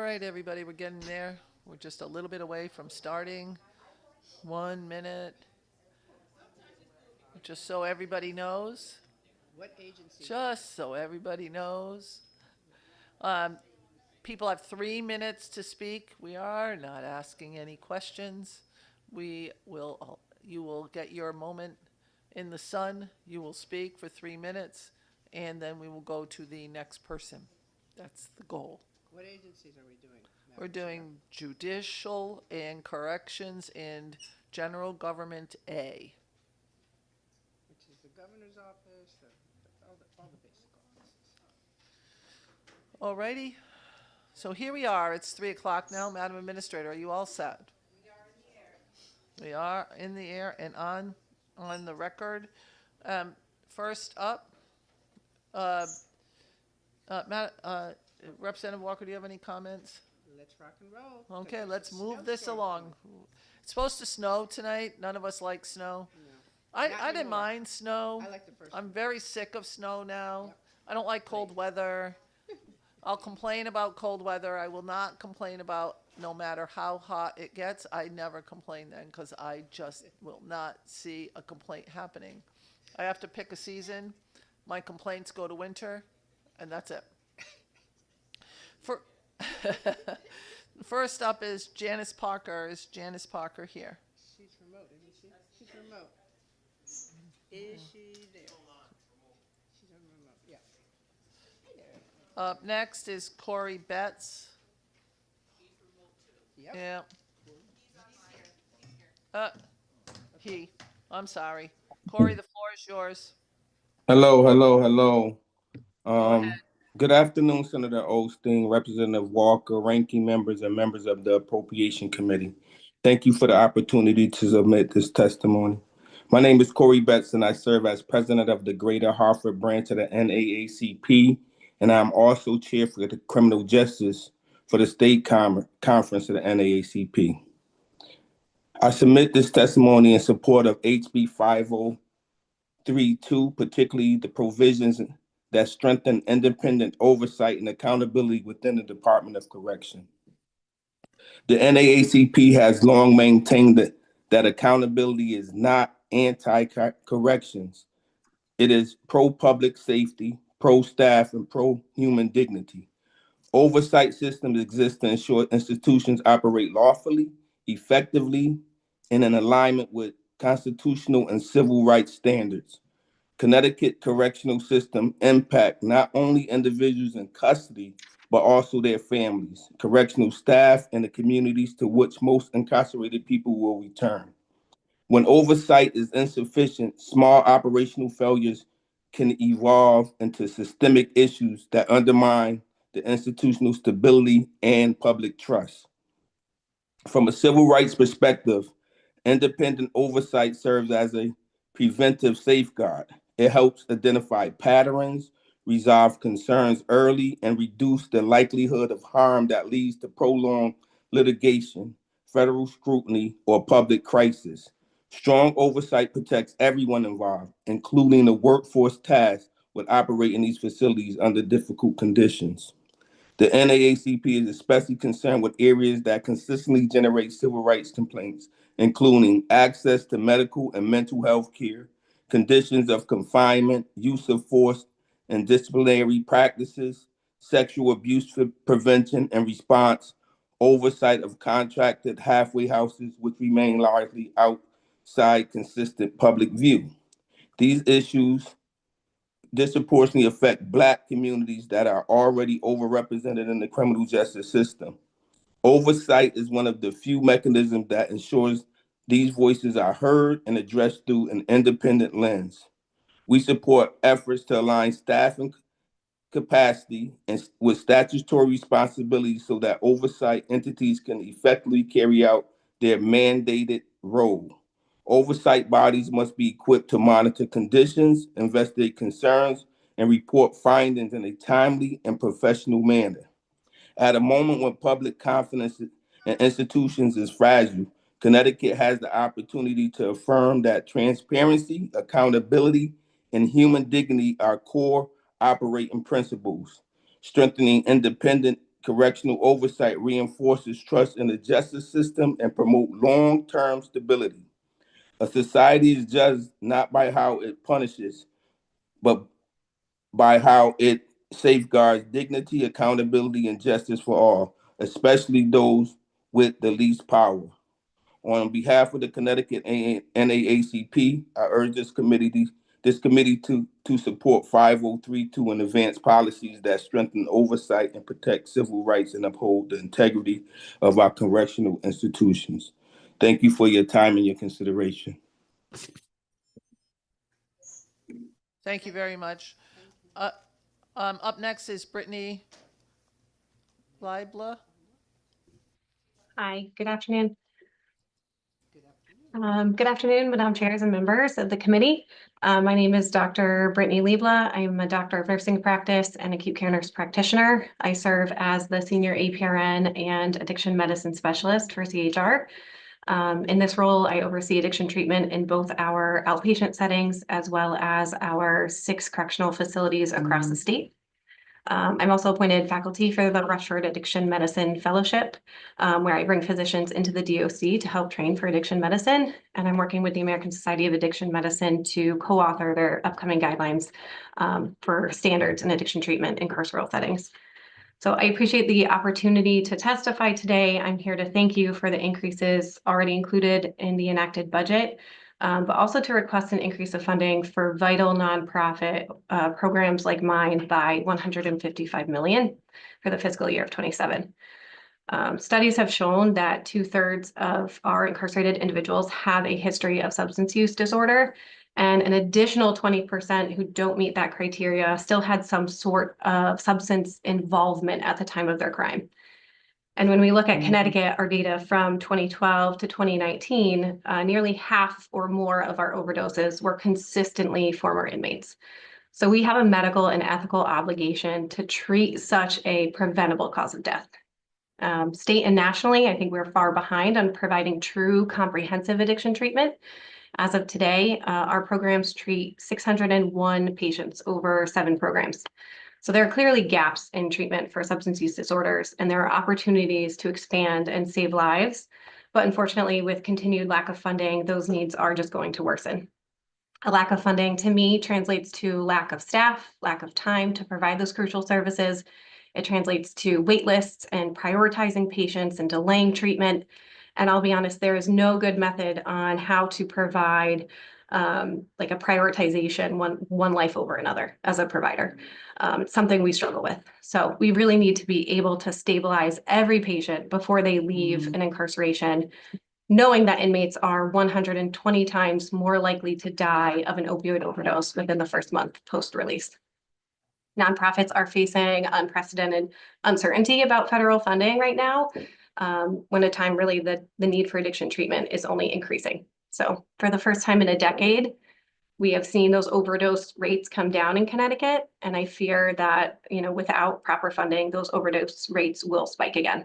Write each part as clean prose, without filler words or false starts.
right, everybody, we're getting there. We're just a little bit away from starting. 1 minute, just so everybody knows. What agency? Just so everybody knows. Um, People have 3 minutes to speak. We are not asking any questions. You will get your moment in the sun. You will speak for 3 minutes, and then we will go to the next person. That's the goal. What agencies are we doing, We're Madam Chair? doing judicial and corrections and general government A. Which is the governor's office, all the basic offices. Alrighty. So here we are. It's 3 o'clock now. Madam Administrator, are you all set? We are in the air and on the record. Um, First up, uh, Representative Walker, do you have any comments? Let's rock and roll. 'Cause Okay, there's let's a move this snowstorm along. It's supposed to snow tonight. None of us like snow. coming. No, I, not I didn't anymore. mind snow. I like the first I'm one. very sick of snow now. Yep. I don't like cold Great. weather. I'll complain about cold weather. I will not complain about no matter how hot it gets. I never complain then because I just will not see a complaint happening. I have to pick a season. My complaints go to winter, and that's it. For First up is Janice Parker. Is Janice Parker here? She's remote, isn't she? She's remote. Is she there? She's on remote. Yeah. Hey there. Up next is Corey Betts. Yep. Yeah. Uh, he. I'm sorry. Corey, the floor is yours. Hello, hello, hello. Go ahead. Good afternoon, Senator Osteen, Representative Walker, ranking members, and members of the Appropriation Committee. Thank you for the opportunity to submit this testimony. My name is Corey Betts, and I serve as president of the Greater Hartford branch of the NAACP, and I'm also chair for the Criminal Justice for the State Conference of the NAACP. I submit this testimony in support of HB 5032, particularly the provisions that strengthen independent oversight and accountability within the Department of Correction. The NAACP has long maintained that accountability is not anti corrections, it is pro public safety, pro staff, and pro human dignity. Oversight systems exist to ensure institutions operate lawfully, effectively, and in alignment with constitutional and civil rights standards. Connecticut correctional system impact not only individuals in custody, but also their families, correctional staff, and the communities to which most incarcerated people will return. When oversight is insufficient, small operational failures can evolve into systemic issues that undermine the institutional stability and public trust. From a civil rights perspective, independent oversight serves as a preventive safeguard. It helps identify patterns, resolve concerns early, and reduce the likelihood of harm that leads to prolonged litigation, federal scrutiny, or public crisis. Strong oversight protects everyone involved, including the workforce tasked with operating these facilities under difficult conditions. The NAACP is especially concerned with areas that consistently generate civil rights complaints, including access to medical and mental health care, conditions of confinement, use of force and disciplinary practices, sexual abuse prevention and response, oversight of contracted halfway houses, which remain largely outside consistent public view. These issues disproportionately affect Black communities that are already overrepresented in the criminal justice system. Oversight is one of the few mechanisms that ensures these voices are heard and addressed through an independent lens. We support efforts to align staffing capacity and with statutory responsibilities so that oversight entities can effectively carry out their mandated role. Oversight bodies must be equipped to monitor conditions, investigate concerns, and report findings in a timely and professional manner. At a moment when public confidence in institutions is fragile, Connecticut has the opportunity to affirm that transparency, accountability, and human dignity are core operating principles. Strengthening independent correctional oversight reinforces trust in the justice system and promote long-term stability. A society is judged not by how it punishes, but by how it safeguards dignity, accountability, and justice for all, especially those with the least power. On behalf of the Connecticut NAACP, I urge this committee to support 5032 and advance policies that strengthen oversight and protect civil rights and uphold the integrity of our correctional institutions. Thank you for your time and your consideration. Thank you very much. Up next is Brittany Leibler. Hi, good afternoon. Good afternoon, Madam Chairs and members of the committee. My name is Dr. Brittany Liebla. I'm a doctor of nursing practice and acute care nurse practitioner. I serve as the senior APRN and addiction medicine specialist for CHR. In this role, I oversee addiction treatment in both our outpatient settings as well as our 6 correctional facilities across the state. I'm also appointed faculty for the Rushford Addiction Medicine Fellowship, where I bring physicians into the DOC to help train for addiction medicine. And I'm working with the American Society of Addiction Medicine to co-author their upcoming guidelines for standards in addiction treatment in carceral settings. So I appreciate the opportunity to testify today. I'm here to thank you for the increases already included in the enacted budget, but also to request an increase of funding for vital nonprofit programs like mine by $155 million for the fiscal year of 27. Studies have shown that 2/3 of our incarcerated individuals have a history of substance use disorder, and an additional 20% who don't meet that criteria still had some sort of substance involvement at the time of their crime. And when we look at Connecticut, our data from 2012 to 2019, nearly half or more of our overdoses were consistently former inmates. So we have a medical and ethical obligation to treat such a preventable cause of death. State and nationally, I think we're far behind on providing true comprehensive addiction treatment. As of today, our programs treat 601 patients over 7 programs. So there are clearly gaps in treatment for substance use disorders, and there are opportunities to expand and save lives. But unfortunately, with continued lack of funding, those needs are just going to worsen. A lack of funding, to me, translates to lack of staff, lack of time to provide those crucial services. It translates to wait lists and prioritizing patients and delaying treatment. And I'll be honest, there is no good method on how to provide like a prioritization, one life over another as a provider. It's something we struggle with. So we really need to be able to stabilize every patient before they leave an incarceration, knowing that inmates are 120 times more likely to die of an opioid overdose within the first month post-release. Nonprofits are facing unprecedented uncertainty about federal funding right now, when a time really the need for addiction treatment is only increasing. So for the first time in a decade, we have seen those overdose rates come down in Connecticut, and I fear that, without proper funding, those overdose rates will spike again.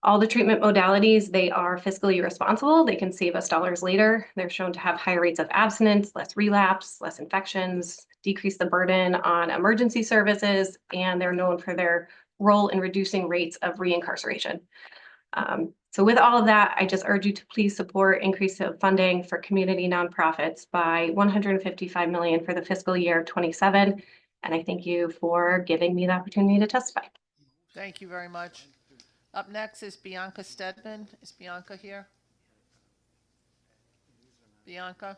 All the treatment modalities, they are fiscally responsible. They can save us dollars later. They're shown to have higher rates of abstinence, less relapse, less infections, decrease the burden on emergency services, and they're known for their role in reducing rates of reincarceration. So with all of that, I just urge you to please support increase of funding for community nonprofits by $155 million for the fiscal year 27. And I thank you for giving me the opportunity to testify. Thank you very much. Up next is Bianca Stedman. Is Bianca here? Bianca?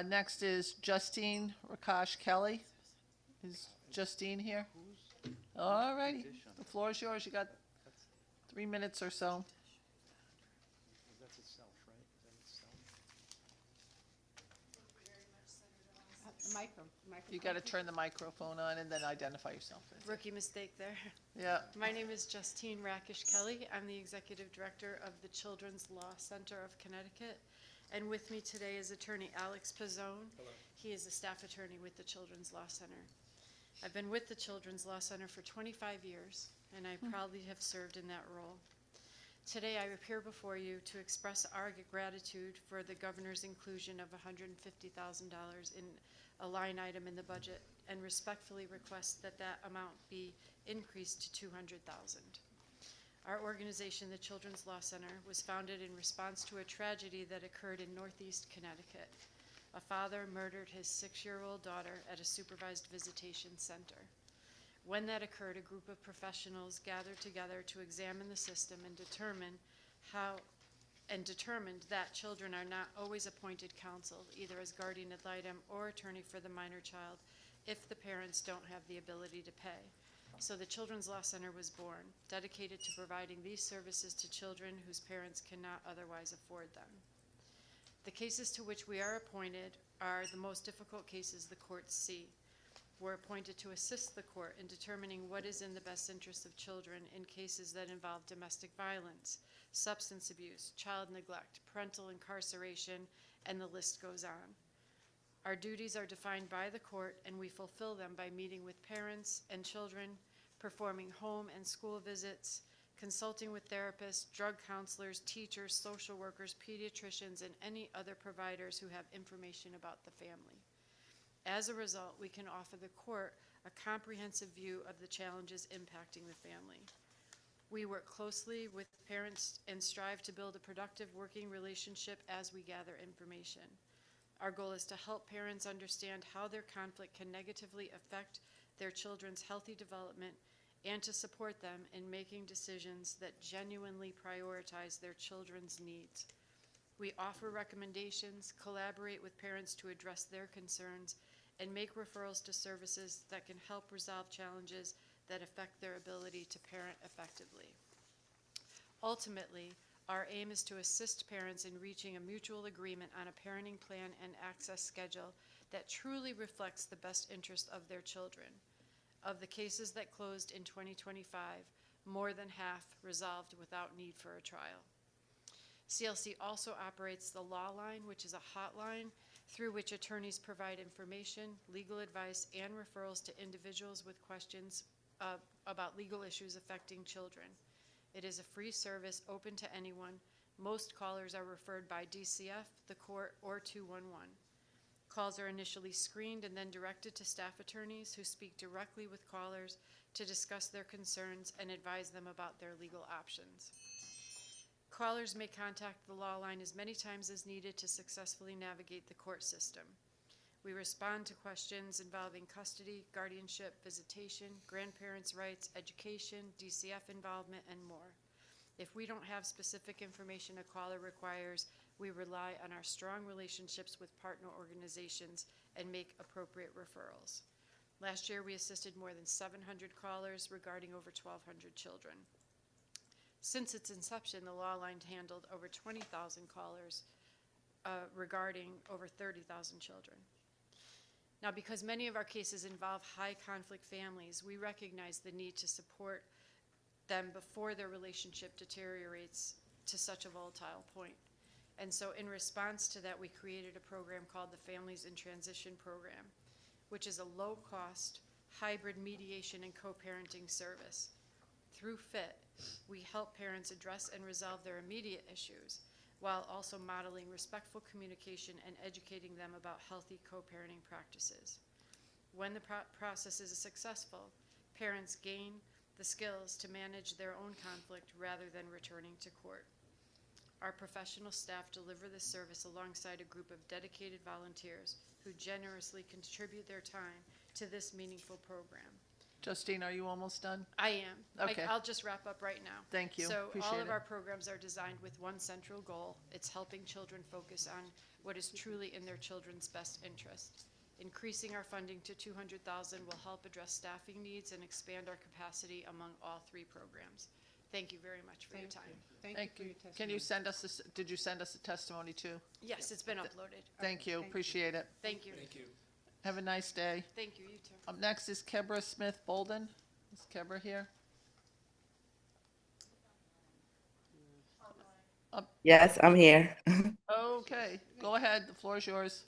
Next is Justine Rakash Kelly. Is Justine here? All righty. The floor is yours. You got 3 minutes or so. You got to turn the microphone on and then identify yourself. Rookie mistake there. Yeah. My name is Justine Rakish Kelly. I'm the Executive Director of the Children's Law Center of Connecticut. And with me today is attorney Alex Pizzone. Hello. He is a staff attorney with the Children's Law Center. I've been with the Children's Law Center for 25 years, and I proudly have served in that role. Today, I appear before you to express our gratitude for the governor's inclusion of $150,000 in a line item in the budget and respectfully request that that amount be increased to $200,000. Our organization, the Children's Law Center, was founded in response to a tragedy that occurred in Northeast Connecticut. A father murdered his 6-year-old daughter at a supervised visitation center. When that occurred, a group of professionals gathered together to examine the system and determined that children are not always appointed counsel, either as guardian ad litem or attorney for the minor child, if the parents don't have the ability to pay. So the Children's Law Center was born, dedicated to providing these services to children whose parents cannot otherwise afford them. The cases to which we are appointed are the most difficult cases the courts see. We're appointed to assist the court in determining what is in the best interest of children in cases that involve domestic violence, substance abuse, child neglect, parental incarceration, and the list goes on. Our duties are defined by the court, and we fulfill them by meeting with parents and children, performing home and school visits, consulting with therapists, drug counselors, teachers, social workers, pediatricians, and any other providers who have information about the family. As a result, we can offer the court a comprehensive view of the challenges impacting the family. We work closely with parents and strive to build a productive working relationship as we gather information. Our goal is to help parents understand how their conflict can negatively affect their children's healthy development and to support them in making decisions that genuinely prioritize their children's needs. We offer recommendations, collaborate with parents to address their concerns, and make referrals to services that can help resolve challenges that affect their ability to parent effectively. Ultimately, our aim is to assist parents in reaching a mutual agreement on a parenting plan and access schedule that truly reflects the best interest of their children. Of the cases that closed in 2025, more than half resolved without need for a trial. CLC also operates the Law Line, which is a hotline through which attorneys provide information, legal advice, and referrals to individuals with questions about legal issues affecting children. It is a free service open to anyone. Most callers are referred by DCF, the court, or 211. Calls are initially screened and then directed to staff attorneys who speak directly with callers to discuss their concerns and advise them about their legal options. Callers may contact the Law Line as many times as needed to successfully navigate the court system. We respond to questions involving custody, guardianship, visitation, grandparents' rights, education, DCF involvement, and more. If we don't have specific information a caller requires, we rely on our strong relationships with partner organizations and make appropriate referrals. Last year, we assisted more than 700 callers regarding over 1,200 children. Since its inception, the Law Line handled over 20,000 callers regarding over 30,000 children. Now, because many of our cases involve high conflict families, we recognize the need to support them before their relationship deteriorates to such a volatile point. And so in response to that, we created a program called the Families in Transition Program, which is a low-cost hybrid mediation and co-parenting service. Through FIT, we help parents address and resolve their immediate issues while also modeling respectful communication and educating them about healthy co-parenting practices. When the process is successful, parents gain the skills to manage their own conflict rather than returning to court. Our professional staff deliver this service alongside a group of dedicated volunteers who generously contribute their time to this meaningful program. Justine, are you almost done? I am. Okay. I'll just wrap up right now. Thank you. So Appreciate all of it. our programs are designed with one central goal. It's helping children focus on what is truly in their children's best interest. Increasing our funding to $200,000 will help address staffing needs and expand our capacity among all three programs. Thank you very much for your time. Thank you for your testimony. Can you send us this, did you send us a testimony too? Yes, it's been uploaded. Thank you, thank you. appreciate it. Thank you. Have a nice day. Thank you, you too. Up next is Kebra Smith Bolden. Is Kebra here? Yes, I'm here. Okay, go ahead, the floor is yours.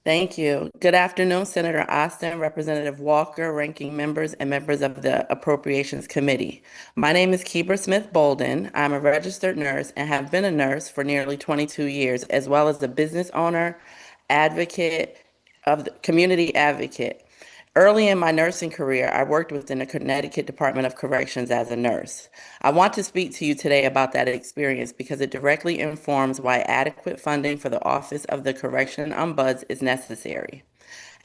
Thank you. Good afternoon, Senator Austin, Representative Walker, ranking members, and members of the Appropriations Committee. My name is Kebra Smith Bolden. I'm a registered nurse and have been a nurse for nearly 22 years, as well as a business owner, advocate of the community advocate. Early in my nursing career, I worked within the Connecticut Department of Corrections as a nurse. I want to speak to you today about that experience because it directly informs why adequate funding for the Office of the Correction Ombuds is necessary.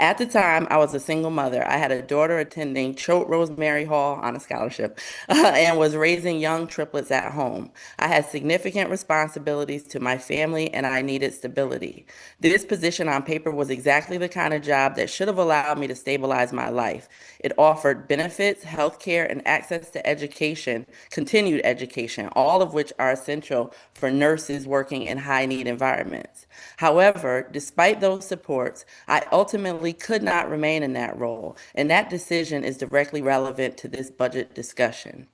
At the time, I was a single mother. I had a daughter attending Choate Rosemary Hall on a scholarship and was raising young triplets at home. I had significant responsibilities to my family and I needed stability. This position on paper was exactly the kind of job that should have allowed me to stabilize my life. It offered benefits, health care, and access to education, continued education, all of which are essential for nurses working in high need environments. However, despite those supports, I ultimately could not remain in that role, and that decision is directly relevant to this budget discussion.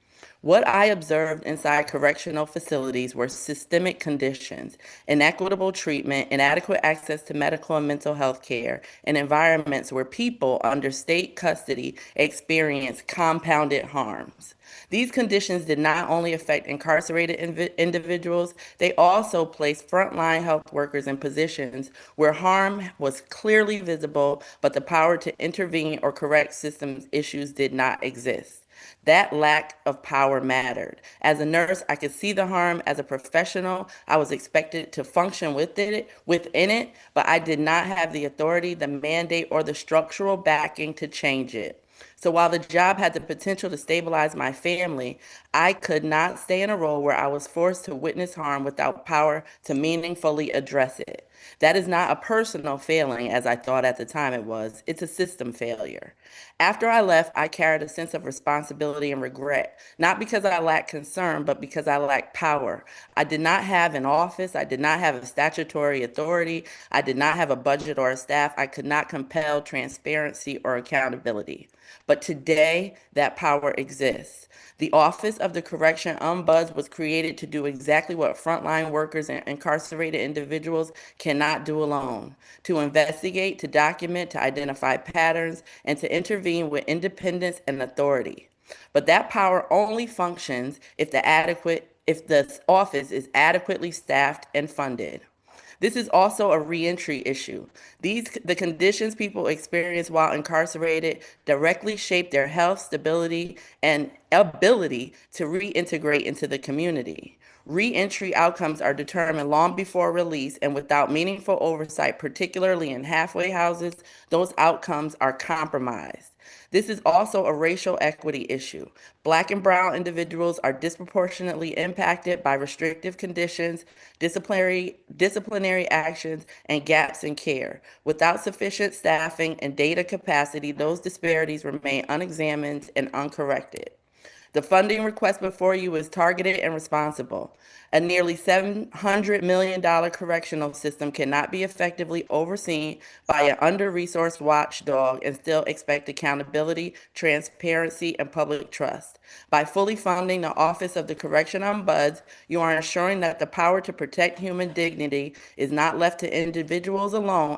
What I observed inside correctional facilities were systemic conditions, inequitable treatment, inadequate access to medical and mental health care, and environments where people under state custody experience compounded harms. These conditions did not only affect incarcerated individuals, they also placed frontline health workers in positions where harm was clearly visible, but the power to intervene or correct systems issues did not exist. That lack of power mattered. As a nurse, I could see the harm. As a professional, I was expected to function within it, but I did not have the authority, the mandate, or the structural backing to change it. So while the job had the potential to stabilize my family, I could not stay in a role where I was forced to witness harm without power to meaningfully address it. That is not a personal failing, as I thought at the time it was. It's a system failure. After I left, I carried a sense of responsibility and regret, not because I lacked concern, but because I lacked power. I did not have an office. I did not have a statutory authority. I did not have a budget or a staff. I could not compel transparency or accountability. But today, that power exists. The Office of the Correction Ombuds was created to do exactly what frontline workers and incarcerated individuals cannot do alone: to investigate, to document, to identify patterns, and to intervene with independence and authority. But that power only functions if the office is adequately staffed and funded. This is also a reentry issue. The conditions people experience while incarcerated directly shape their health, stability, and ability to reintegrate into the community. Reentry outcomes are determined long before release, and without meaningful oversight, particularly in halfway houses, those outcomes are compromised. This is also a racial equity issue. Black and brown individuals are disproportionately impacted by restrictive conditions, disciplinary actions, and gaps in care. Without sufficient staffing and data capacity, those disparities remain unexamined and uncorrected. The funding request before you is targeted and responsible. A nearly $700 million correctional system cannot be effectively overseen by an under-resourced watchdog and still expect accountability, transparency, and public trust. By fully funding the Office of the Correction Ombuds, you are ensuring that the power to protect human dignity is not left to individuals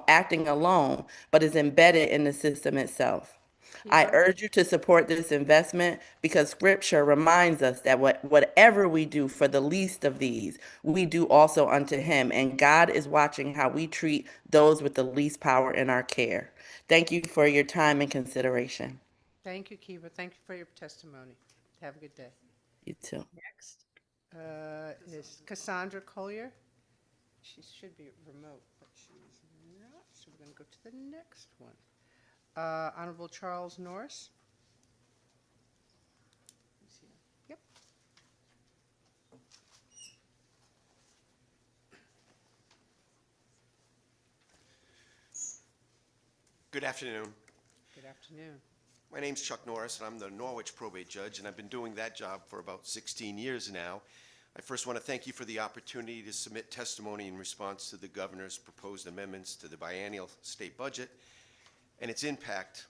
acting alone, but is embedded in the system itself. I urge you to support this investment because scripture reminds us that whatever we do for the least of these, we do also unto him. And God is watching how we treat those with the least power in our care. Thank you for your time and consideration. Thank you, Kiva. Thank you for your testimony. Have a good day. You too. Next is Cassandra Collier. She should be remote, but she's not, so we're going to go to the next one. Honorable Charles Norris. Yep. Good afternoon. Good afternoon. My name's Chuck Norris, and I'm the Norwich probate judge, and I've been doing that job for about 16 years now. I first want to thank you for the opportunity to submit testimony in response to the governor's proposed amendments to the biennial state budget and its impact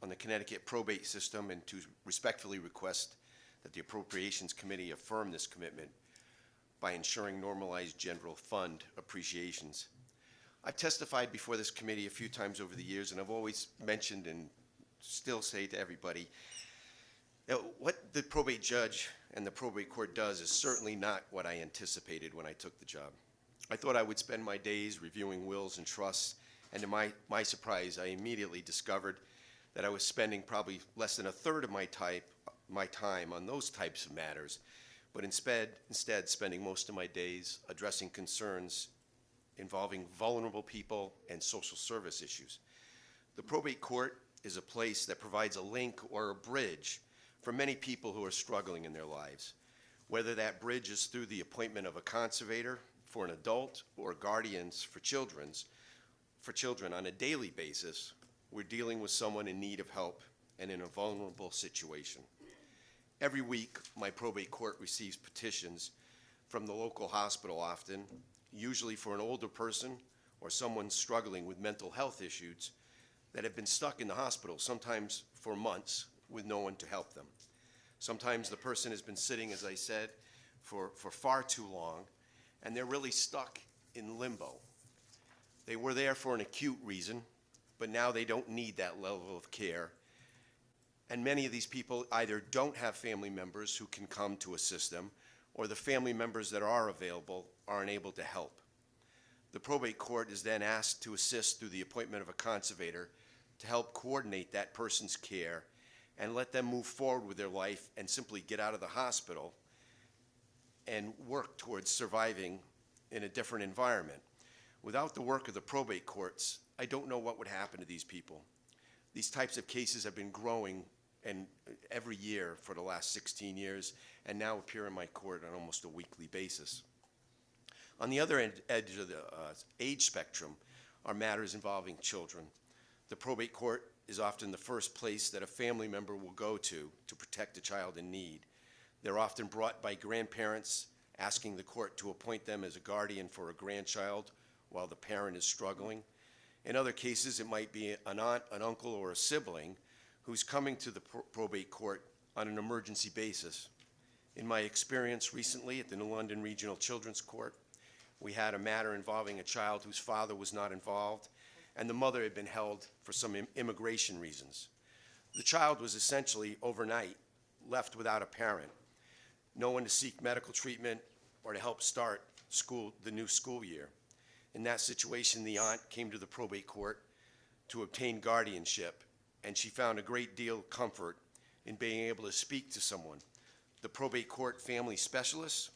on the Connecticut probate system, and to respectfully request that the Appropriations Committee affirm this commitment by ensuring normalized general fund appreciations. I've testified before this committee a few times over the years, and I've always mentioned and still say to everybody that what the probate judge and the probate court does is certainly not what I anticipated when I took the job. I thought I would spend my days reviewing wills and trusts, and to my surprise, I immediately discovered that I was spending probably less than a third of my time on those types of matters, but instead spending most of my days addressing concerns involving vulnerable people and social service issues. The probate court is a place that provides a link or a bridge for many people who are struggling in their lives, whether that bridge is through the appointment of a conservator for an adult or guardians for children on a daily basis. We're dealing with someone in need of help and in a vulnerable situation. Every week, my probate court receives petitions from the local hospital often, usually for an older person or someone struggling with mental health issues that have been stuck in the hospital, sometimes for months, with no one to help them. Sometimes the person has been sitting, as I said, for far too long, and they're really stuck in limbo. They were there for an acute reason, but now they don't need that level of care. And many of these people either don't have family members who can come to assist them, or the family members that are available are unable to help. The probate court is then asked to assist through the appointment of a conservator to help coordinate that person's care and let them move forward with their life and simply get out of the hospital and work towards surviving in a different environment. Without the work of the probate courts, I don't know what would happen to these people. These types of cases have been growing and every year for the last 16 years and now appear in my court on almost a weekly basis. On the other edge of the age spectrum are matters involving children. The probate court is often the first place that a family member will go to protect a child in need. They're often brought by grandparents asking the court to appoint them as a guardian for a grandchild while the parent is struggling. In other cases, it might be an aunt, an uncle, or a sibling who's coming to the probate court on an emergency basis. In my experience recently at the New London Regional Children's Court, we had a matter involving a child whose father was not involved, and the mother had been held for some immigration reasons. The child was essentially overnight left without a parent, no one to seek medical treatment or to help start the new school year. In that situation, the aunt came to the probate court to obtain guardianship, and she found a great deal of comfort in being able to speak to someone. The probate court family specialists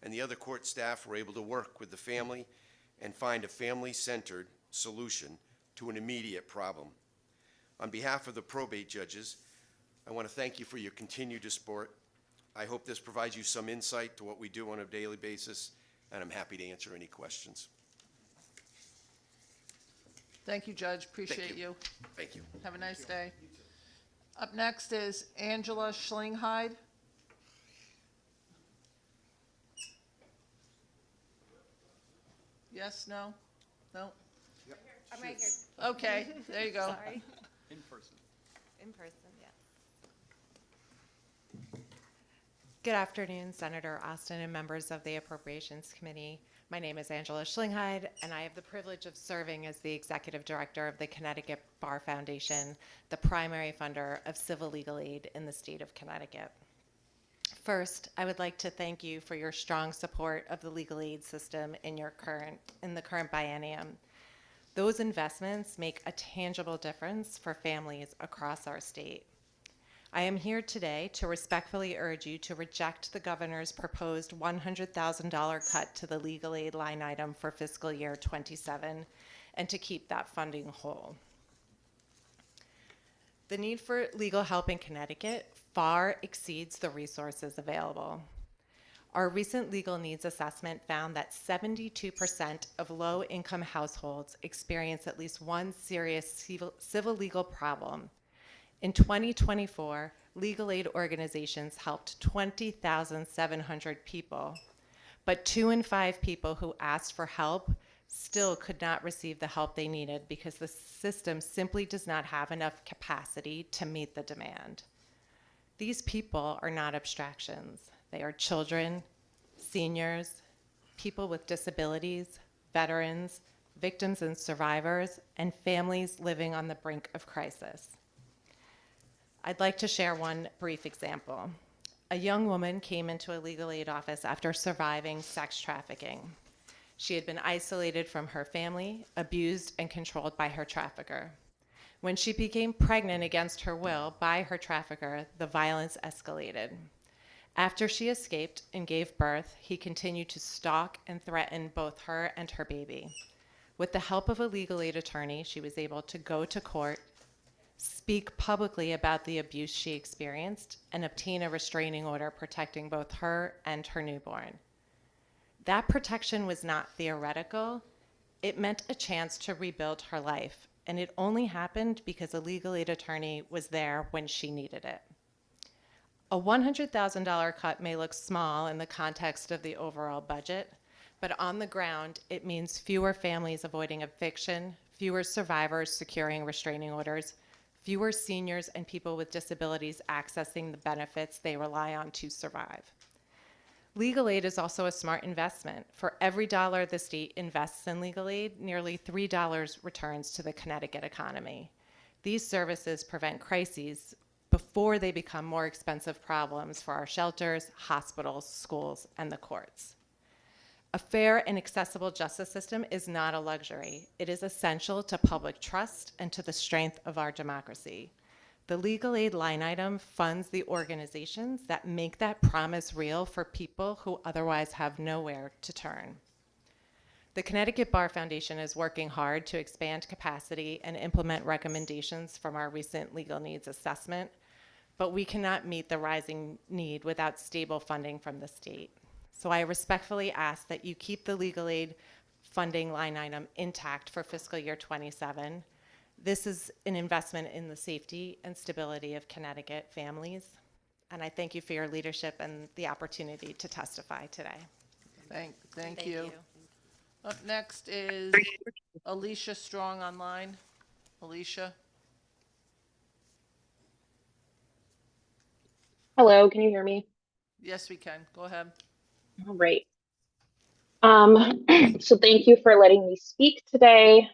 and the other court staff were able to work with the family and find a family-centered solution to an immediate problem. On behalf of the probate judges, I want to thank you for your continued support. I hope this provides you some insight to what we do on a daily basis, and I'm happy to answer any questions. Thank you, Judge. Appreciate you. Thank you. Have a nice day. Up next is Angela Schlingheide. Yes, no? No? I'm right here. Okay, there you go. Sorry. In person. In person, yeah. Good afternoon, Senator Austin and members of the Appropriations Committee. My name is Angela Schlingheide, and I have the privilege of serving as the Executive Director of the Connecticut Bar Foundation, the primary funder of civil legal aid in the state of Connecticut. First, I would like to thank you for your strong support of the legal aid system in the current biennium. Those investments make a tangible difference for families across our state. I am here today to respectfully urge you to reject the governor's proposed $100,000 cut to the legal aid line item for fiscal year 27 and to keep that funding whole. The need for legal help in Connecticut far exceeds the resources available. Our recent legal needs assessment found that 72% of low-income households experience at least one serious civil legal problem. In 2024, legal aid organizations helped 20,700 people, but 2 in 5 people who asked for help still could not receive the help they needed because the system simply does not have enough capacity to meet the demand. These people are not abstractions. They are children, seniors, people with disabilities, veterans, victims and survivors, and families living on the brink of crisis. I'd like to share one brief example. A young woman came into a legal aid office after surviving sex trafficking. She had been isolated from her family, abused and controlled by her trafficker. When she became pregnant against her will by her trafficker, the violence escalated. After she escaped and gave birth, he continued to stalk and threaten both her and her baby. With the help of a legal aid attorney, she was able to go to court, speak publicly about the abuse she experienced, and obtain a restraining order protecting both her and her newborn. That protection was not theoretical. It meant a chance to rebuild her life, and it only happened because a legal aid attorney was there when she needed it. A $100,000 cut may look small in the context of the overall budget, but on the ground, it means fewer families avoiding eviction, fewer survivors securing restraining orders, fewer seniors and people with disabilities accessing the benefits they rely on to survive. Legal aid is also a smart investment. For every dollar the state invests in legal aid, nearly $3 returns to the Connecticut economy. These services prevent crises before they become more expensive problems for our shelters, hospitals, schools, and the courts. A fair and accessible justice system is not a luxury. It is essential to public trust and to the strength of our democracy. The legal aid line item funds the organizations that make that promise real for people who otherwise have nowhere to turn. The Connecticut Bar Foundation is working hard to expand capacity and implement recommendations from our recent legal needs assessment, but we cannot meet the rising need without stable funding from the state. So I respectfully ask that you keep the legal aid funding line item intact for fiscal year 27. This is an investment in the safety and stability of Connecticut families. And I thank you for your leadership and the opportunity to testify today. Thank you. Up next is Alicia Strong online. Alicia? Hello, can you hear me? Yes, we can. Go ahead. All right. So thank you for letting me speak today.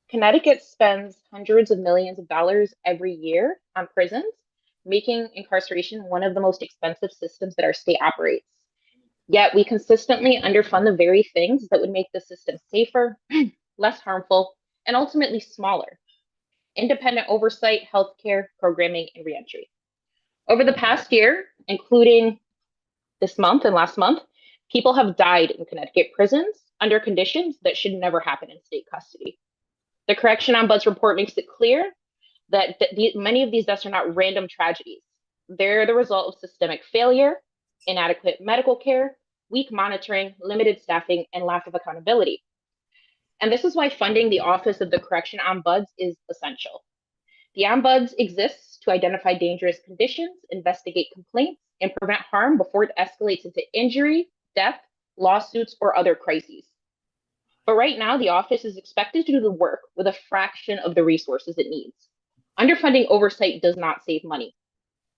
Connecticut spends hundreds of millions of dollars every year on prisons, making incarceration one of the most expensive systems that our state operates. Yet we consistently underfund the very things that would make the system safer, less harmful, and ultimately smaller. Independent oversight, healthcare, programming, and reentry. Over the past year, including this month and last month, people have died in Connecticut prisons under conditions that should never happen in state custody. The Correction Ombuds report makes it clear that many of these deaths are not random tragedies. They're the result of systemic failure, inadequate medical care, weak monitoring, limited staffing, and lack of accountability. And this is why funding the Office of the Correction Ombuds is essential. The Ombuds exists to identify dangerous conditions, investigate complaints, and prevent harm before it escalates into injury, death, lawsuits, or other crises. But right now, the office is expected to do the work with a fraction of the resources it needs. Underfunding oversight does not save money.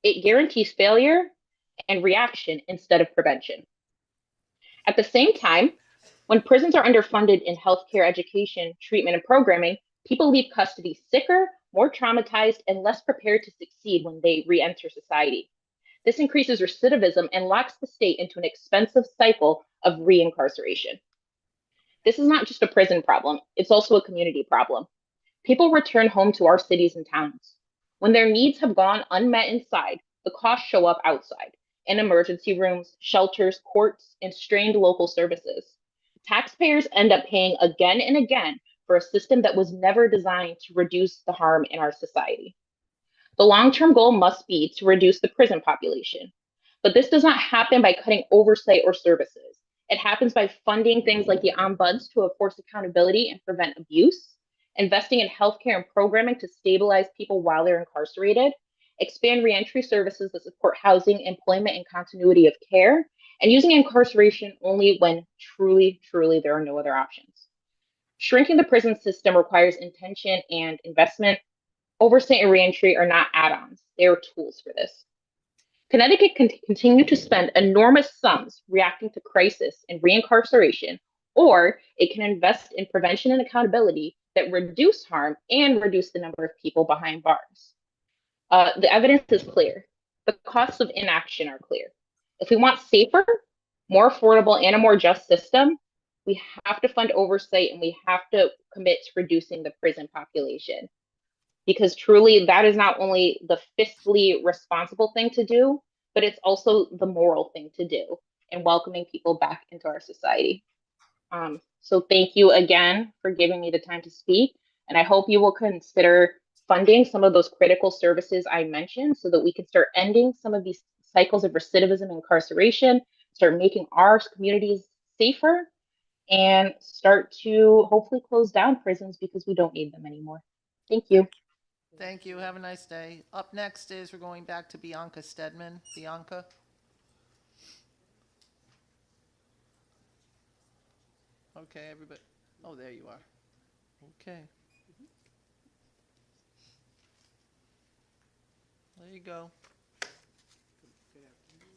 It guarantees failure and reaction instead of prevention. At the same time, when prisons are underfunded in healthcare, education, treatment, and programming, people leave custody sicker, more traumatized, and less prepared to succeed when they re-enter society. This increases recidivism and locks the state into an expensive cycle of reincarceration. This is not just a prison problem, it's also a community problem. People return home to our cities and towns. When their needs have gone unmet inside, the costs show up outside, in emergency rooms, shelters, courts, and strained local services. Taxpayers end up paying again and again for a system that was never designed to reduce the harm in our society. The long-term goal must be to reduce the prison population, but this does not happen by cutting oversight or services. It happens by funding things like the ombuds to enforce accountability and prevent abuse, investing in healthcare and programming to stabilize people while they're incarcerated, expand reentry services that support housing, employment, and continuity of care, and using incarceration only when truly there are no other options. Shrinking the prison system requires intention and investment. Oversight and reentry are not add-ons, they are tools for this. Connecticut can continue to spend enormous sums reacting to crisis and reincarceration, or it can invest in prevention and accountability that reduce harm and reduce the number of people behind bars. The evidence is clear. The costs of inaction are clear. If we want safer, more affordable, and a more just system, We have to fund oversight and we have to commit to reducing the prison population. Because truly, that is not only the fiscally responsible thing to do, but it's also the moral thing to do in welcoming people back into our society. So thank you again for giving me the time to speak. And I hope you will consider funding some of those critical services I mentioned so that we can start ending some of these cycles of recidivism and incarceration, start making our communities safer, and start to hopefully close down prisons because we don't need them anymore. Thank you. Thank you. Have a nice day. Up next is we're going back to Bianca Stedman. Bianca? Okay, everybody. Oh, there you are. Okay. There you go.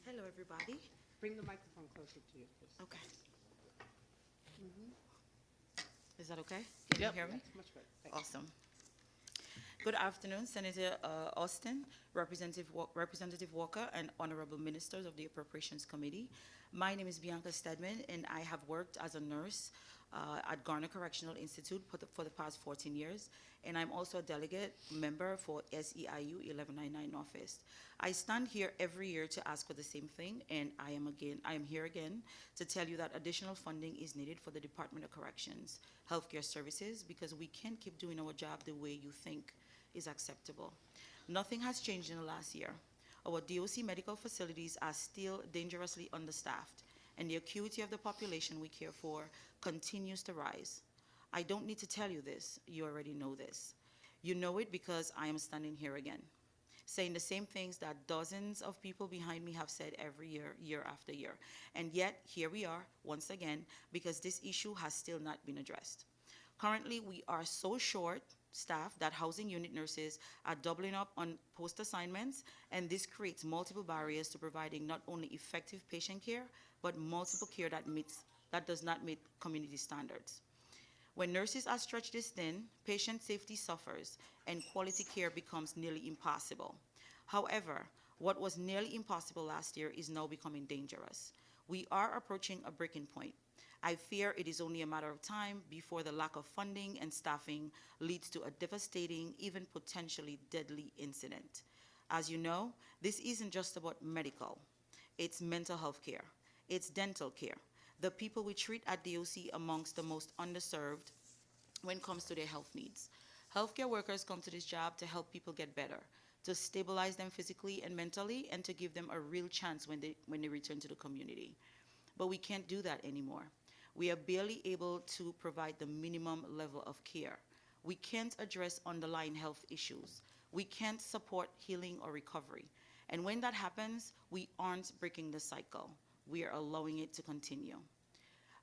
Hello, everybody. Bring the microphone closer to you, please. Okay. Is that okay? Can you Yep. hear me? Much better. Thank you. Awesome. Good afternoon, Senator Austin, Representative Walker, and honorable ministers of the Appropriations Committee. My name is Bianca Stedman, and I have worked as a nurse at Garner Correctional Institute for the past 14 years, and I'm also a delegate member for SEIU 1199 Northeast. I stand here every year to ask for the same thing, and I am here again to tell you that additional funding is needed for the Department of Corrections healthcare services, because we can't keep doing our job the way you think is acceptable. Nothing has changed in the last year. Our DOC medical facilities are still dangerously understaffed, and the acuity of the population we care for continues to rise. I don't need to tell you this, you already know this. You know it because I am standing here again, saying the same things that dozens of people behind me have said every year, year after year. And yet, here we are, once again, because this issue has still not been addressed. Currently, we are so short staffed that housing unit nurses are doubling up on post assignments, and this creates multiple barriers to providing not only effective patient care, but multiple care that does not meet community standards. When nurses are stretched this thin, patient safety suffers and quality care becomes nearly impossible. However, what was nearly impossible last year is now becoming dangerous. We are approaching a breaking point. I fear it is only a matter of time before the lack of funding and staffing leads to a devastating, even potentially deadly incident. As you know, this isn't just about medical. It's mental health care. It's dental care. The people we treat at DOC amongst the most underserved when it comes to their health needs. Healthcare workers come to this job to help people get better, to stabilize them physically and mentally, and to give them a real chance when they return to the community. But we can't do that anymore. We are barely able to provide the minimum level of care. We can't address underlying health issues. We can't support healing or recovery. And when that happens, we aren't breaking the cycle. We are allowing it to continue.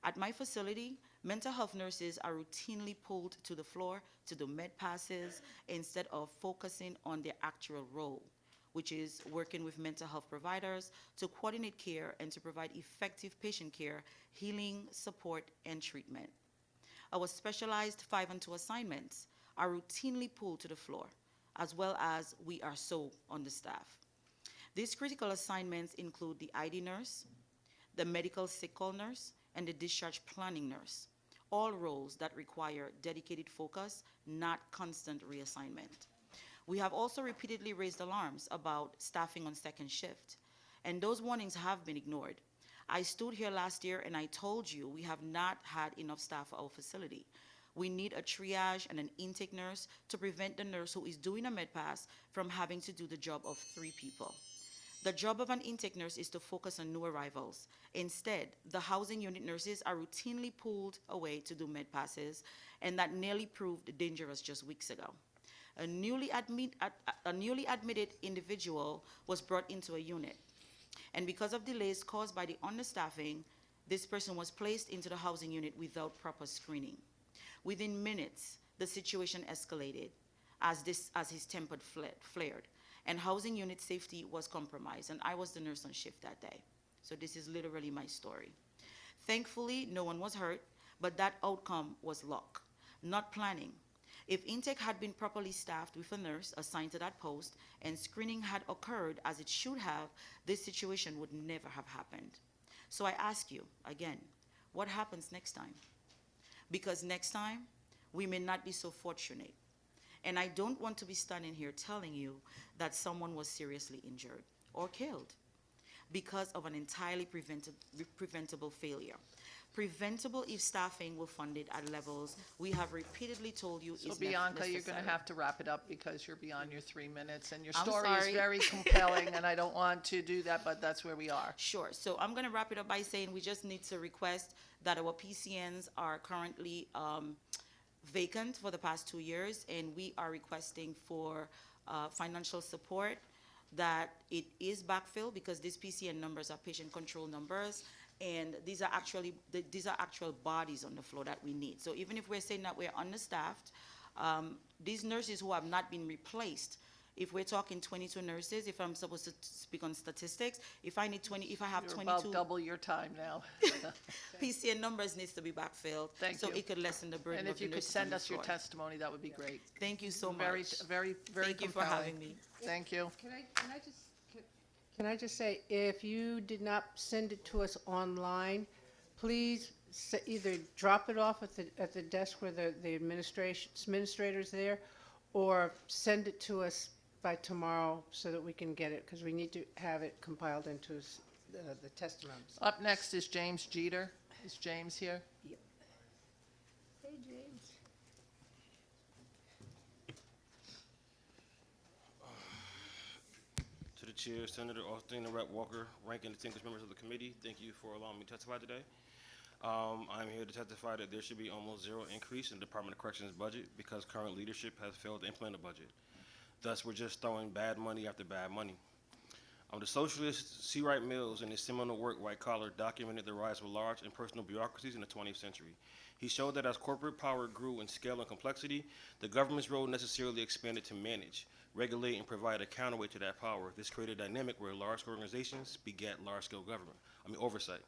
At my facility, mental health nurses are routinely pulled to the floor to do med passes instead of focusing on their actual role, which is working with mental health providers to coordinate care and to provide effective patient care, healing, support, and treatment. Our specialized 5 and 2 assignments are routinely pulled to the floor, as well as we are so understaffed. These critical assignments include the ID nurse, the medical sick call nurse, and the discharge planning nurse, all roles that require dedicated focus, not constant reassignment. We have also repeatedly raised alarms about staffing on second shift, and those warnings have been ignored. I stood here last year and I told you we have not had enough staff for our facility. We need a triage and an intake nurse to prevent the nurse who is doing a med pass from having to do the job of 3 people. The job of an intake nurse is to focus on new arrivals. Instead, the housing unit nurses are routinely pulled away to do med passes, and that nearly proved dangerous just weeks ago. A newly admitted individual was brought into a unit, and because of delays caused by the understaffing, this person was placed into the housing unit without proper screening. Within minutes, the situation escalated as his temper flared, and housing unit safety was compromised, and I was the nurse on shift that day. So this is literally my story. Thankfully, no one was hurt, but that outcome was luck, not planning. If intake had been properly staffed with a nurse assigned to that post and screening had occurred as it should have, this situation would never have happened. So I ask you again, what happens next time? Because next time, we may not be so fortunate. And I don't want to be standing here telling you that someone was seriously injured or killed because of an entirely preventable failure. Preventable if staffing were funded at levels we have repeatedly told you So is Bianca, you're gonna necessary. have to wrap it up because you're beyond your 3 minutes, and your I'm story is sorry. very compelling, and I don't want to do that, but that's where we are. Sure. So I'm going to wrap it up by saying we just need to request that our PCNs are currently vacant for the past 2 years, and we are requesting for financial support that it is backfilled because these PCN numbers are patient control numbers, and these are actual bodies on the floor that we need. So even if we're saying that we're understaffed, these nurses who have not been replaced, if we're talking 22 nurses, if I'm supposed to speak on statistics, if I have You're 22 about double your time now. PCN numbers needs to be backfilled. Thank So you. it could lessen the burden And of if the you could nurses on send the us your floor. testimony, that would be great. Thank you so Very, much. very, very Thank you for compelling. having me. Thank you. Can I just say, if you did not send it to us online, please either drop it off at the desk where the administrator's there, or send it to us by tomorrow so that we can get it, because we need to have it compiled into the testimonies. Up next is James Jeter. Is James here? Hey, James. To the chair, Senator Austin and Rep. Walker, ranking distinguished members of the committee, thank you for allowing me to testify today. I'm here to testify that there should be almost zero increase in the Department of Corrections budget because current leadership has failed to implement a budget. Thus, we're just throwing bad money after bad money. The socialist C. Wright Mills, in his seminal work, White Collar, documented the rise of large impersonal bureaucracies in the 20th century. He showed that as corporate power grew in scale and complexity, the government's role necessarily expanded to manage, regulate, and provide a counterweight to that power. This created a dynamic where large organizations begat large-scale oversight.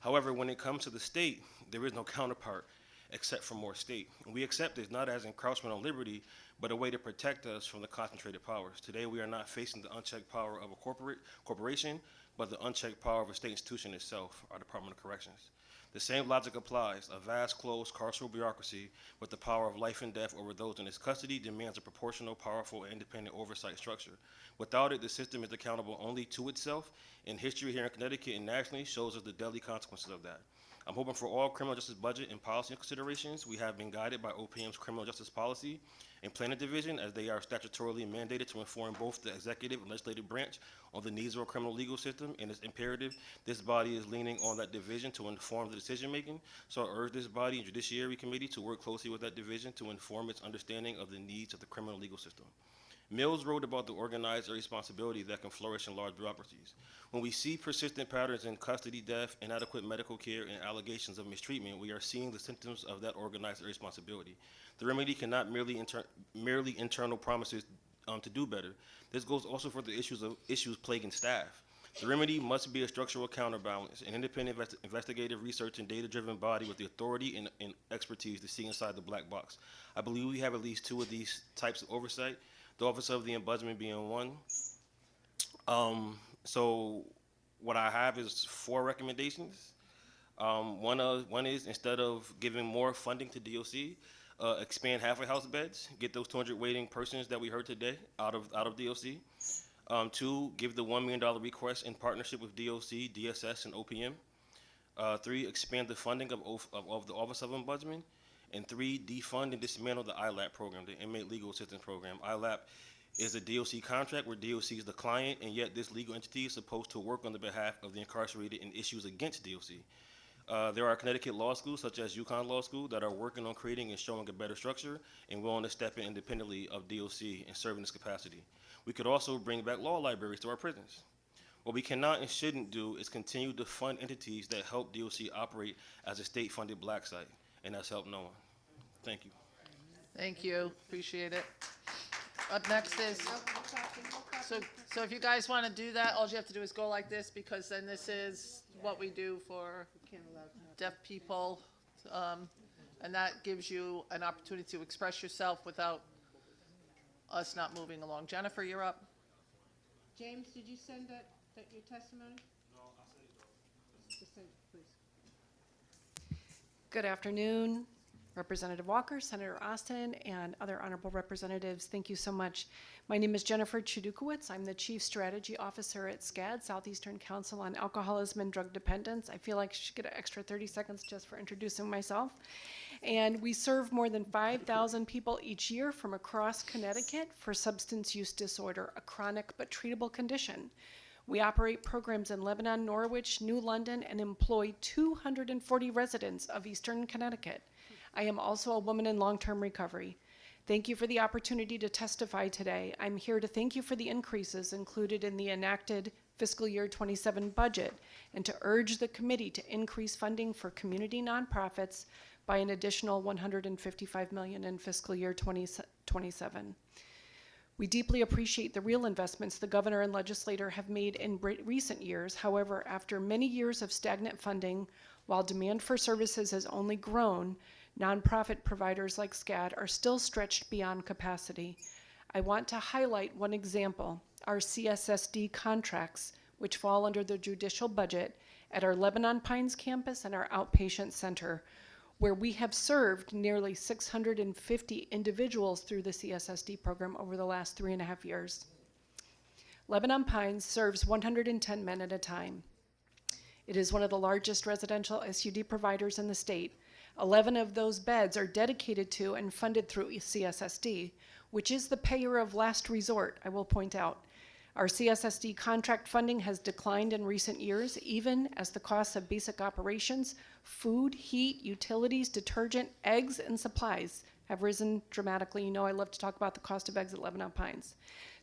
However, when it comes to the state, there is no counterpart except for more state. And we accept this not as encroachment on liberty, but a way to protect us from the concentrated powers. Today, we are not facing the unchecked power of a corporation, but the unchecked power of a state institution itself, our Department of Corrections. The same logic applies. A vast, closed, carceral bureaucracy with the power of life and death over those in its custody demands a proportional, powerful, and independent oversight structure. Without it, the system is accountable only to itself, and history here in Connecticut and nationally shows us the deadly consequences of that. I'm hoping for all criminal justice budget and policy considerations. We have been guided by OPM's criminal justice policy and planning division, as they are statutorily mandated to inform both the executive and legislative branch on the needs of our criminal legal system, and it's imperative this body is leaning on that division to inform the decision making. So I urge this body and Judiciary Committee to work closely with that division to inform its understanding of the needs of the criminal legal system. Mills wrote about the organized irresponsibility that can flourish in large bureaucracies. When we see persistent patterns in custody death, inadequate medical care, and allegations of mistreatment, we are seeing the symptoms of that organized irresponsibility. The remedy cannot merely internal promises to do better. This goes also for the issues plaguing staff. The remedy must be a structural counterbalance, an independent investigative research and data-driven body with the authority and expertise to see inside the black box. I believe we have at least two of these types of oversight, the Office of the Ombudsman being one. So what I have is 4 recommendations. One is, instead of giving more funding to DOC, expand halfway house beds, get those 200 waiting persons that we heard today out of DOC. 2, give the $1 million request in partnership with DOC, DSS, and OPM. 3, expand the funding of the Office of Ombudsman. And 3, defund and dismantle the ILAP program, the Inmate Legal Assistance Program. ILAP is a DOC contract where DOC is the client, and yet this legal entity is supposed to work on the behalf of the incarcerated in issues against DOC. There are Connecticut law schools, such as UConn Law School, that are working on creating and showing a better structure and willing to step in independently of DOC and serve in this capacity. We could also bring back law libraries to our prisons. What we cannot and shouldn't do is continue to fund entities that help DOC operate as a state-funded black site, and that's helped no one. Thank you. Thank you, appreciate it. Up next is, so if you guys want to do that, all you have to do is go like this, because then this is what we do for deaf people. And that gives you an opportunity to express yourself without us not moving along. Jennifer, you're up. James, did you send your testimony? No, I'll send it. Just send it, please. Good afternoon, Representative Walker, Senator Austin, and other honorable representatives. Thank you so much. My name is Jennifer Chudukowicz. I'm the Chief Strategy Officer at SCAD, Southeastern Council on Alcoholism and Drug Dependence. I feel like I should get an extra 30 seconds just for introducing myself. And we serve more than 5,000 people each year from across Connecticut for substance use disorder, a chronic but treatable condition. We operate programs in Lebanon, Norwich, New London, and employ 240 residents of Eastern Connecticut. I am also a woman in long-term recovery. Thank you for the opportunity to testify today. I'm here to thank you for the increases included in the enacted fiscal year 27 budget and to urge the committee to increase funding for community nonprofits by an additional $155 million in fiscal year 2027. We deeply appreciate the real investments the governor and legislator have made in recent years. However, after many years of stagnant funding, while demand for services has only grown, nonprofit providers like SCAD are still stretched beyond capacity. I want to highlight one example, our CSSD contracts, which fall under the judicial budget at our Lebanon Pines campus and our outpatient center, where we have served nearly 650 individuals through the CSSD program over the last 3.5 years. Lebanon Pines serves 110 men at a time. It is one of the largest residential SUD providers in the state. 11 of those beds are dedicated to and funded through CSSD, which is the payer of last resort, I will point out. Our CSSD contract funding has declined in recent years, even as the costs of basic operations, food, heat, utilities, detergent, eggs, and supplies have risen dramatically. You know I love to talk about the cost of eggs at Lebanon Pines.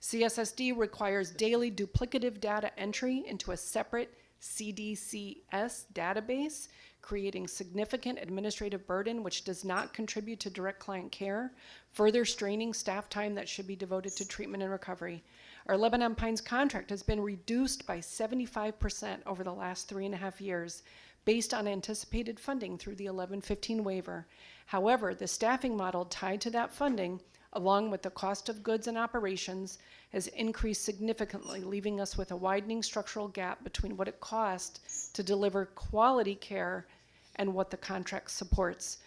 CSSD requires daily duplicative data entry into a separate CDCS database, creating significant administrative burden which does not contribute to direct client care, further straining staff time that should be devoted to treatment and recovery. Our Lebanon Pines contract has been reduced by 75% over the last 3.5 years based on anticipated funding through the 1115 waiver. However, the staffing model tied to that funding, along with the cost of goods and operations, has increased significantly, leaving us with a widening structural gap between what it costs to deliver quality care and what the contract supports.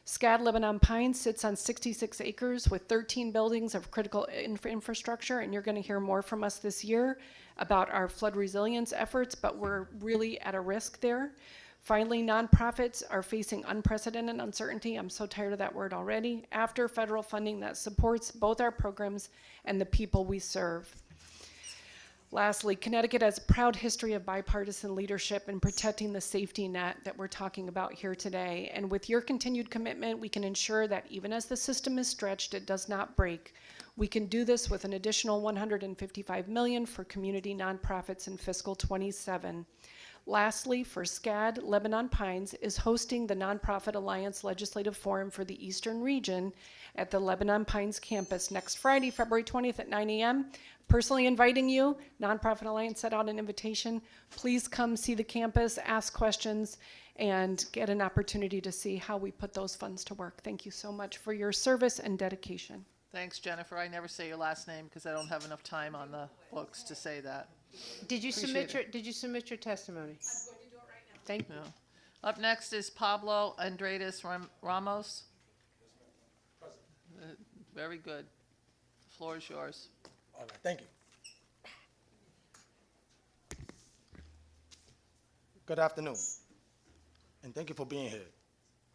SCAD Lebanon Pines sits on 66 acres with 13 buildings of critical infrastructure, and you're going to hear more from us this year about our flood resilience efforts, but we're really at a risk there. Finally, nonprofits are facing unprecedented uncertainty. I'm so tired of that word already. After federal funding that supports both our programs and the people we serve. Lastly, Connecticut has a proud history of bipartisan leadership in protecting the safety net that we're talking about here today. And with your continued commitment, we can ensure that even as the system is stretched, it does not break. We can do this with an additional $155 million for community nonprofits in fiscal 27. Lastly, for SCAD, Lebanon Pines is hosting the Nonprofit Alliance Legislative Forum for the Eastern Region at the Lebanon Pines campus next Friday, February 20th at 9 a.m. Personally inviting you, Nonprofit Alliance sent out an invitation. Please come see the campus, ask questions, and get an opportunity to see how we put those funds to work. Thank you so much for your service and dedication. Thanks, Jennifer. I never say your last name because I don't have enough time on the books to say that. Did you Appreciate submit your testimony? I'm going to do it right now. Thank you. Up next is Pablo Andredes Ramos. Very good. The floor is yours. All right, thank you. Good afternoon, and thank you for being here.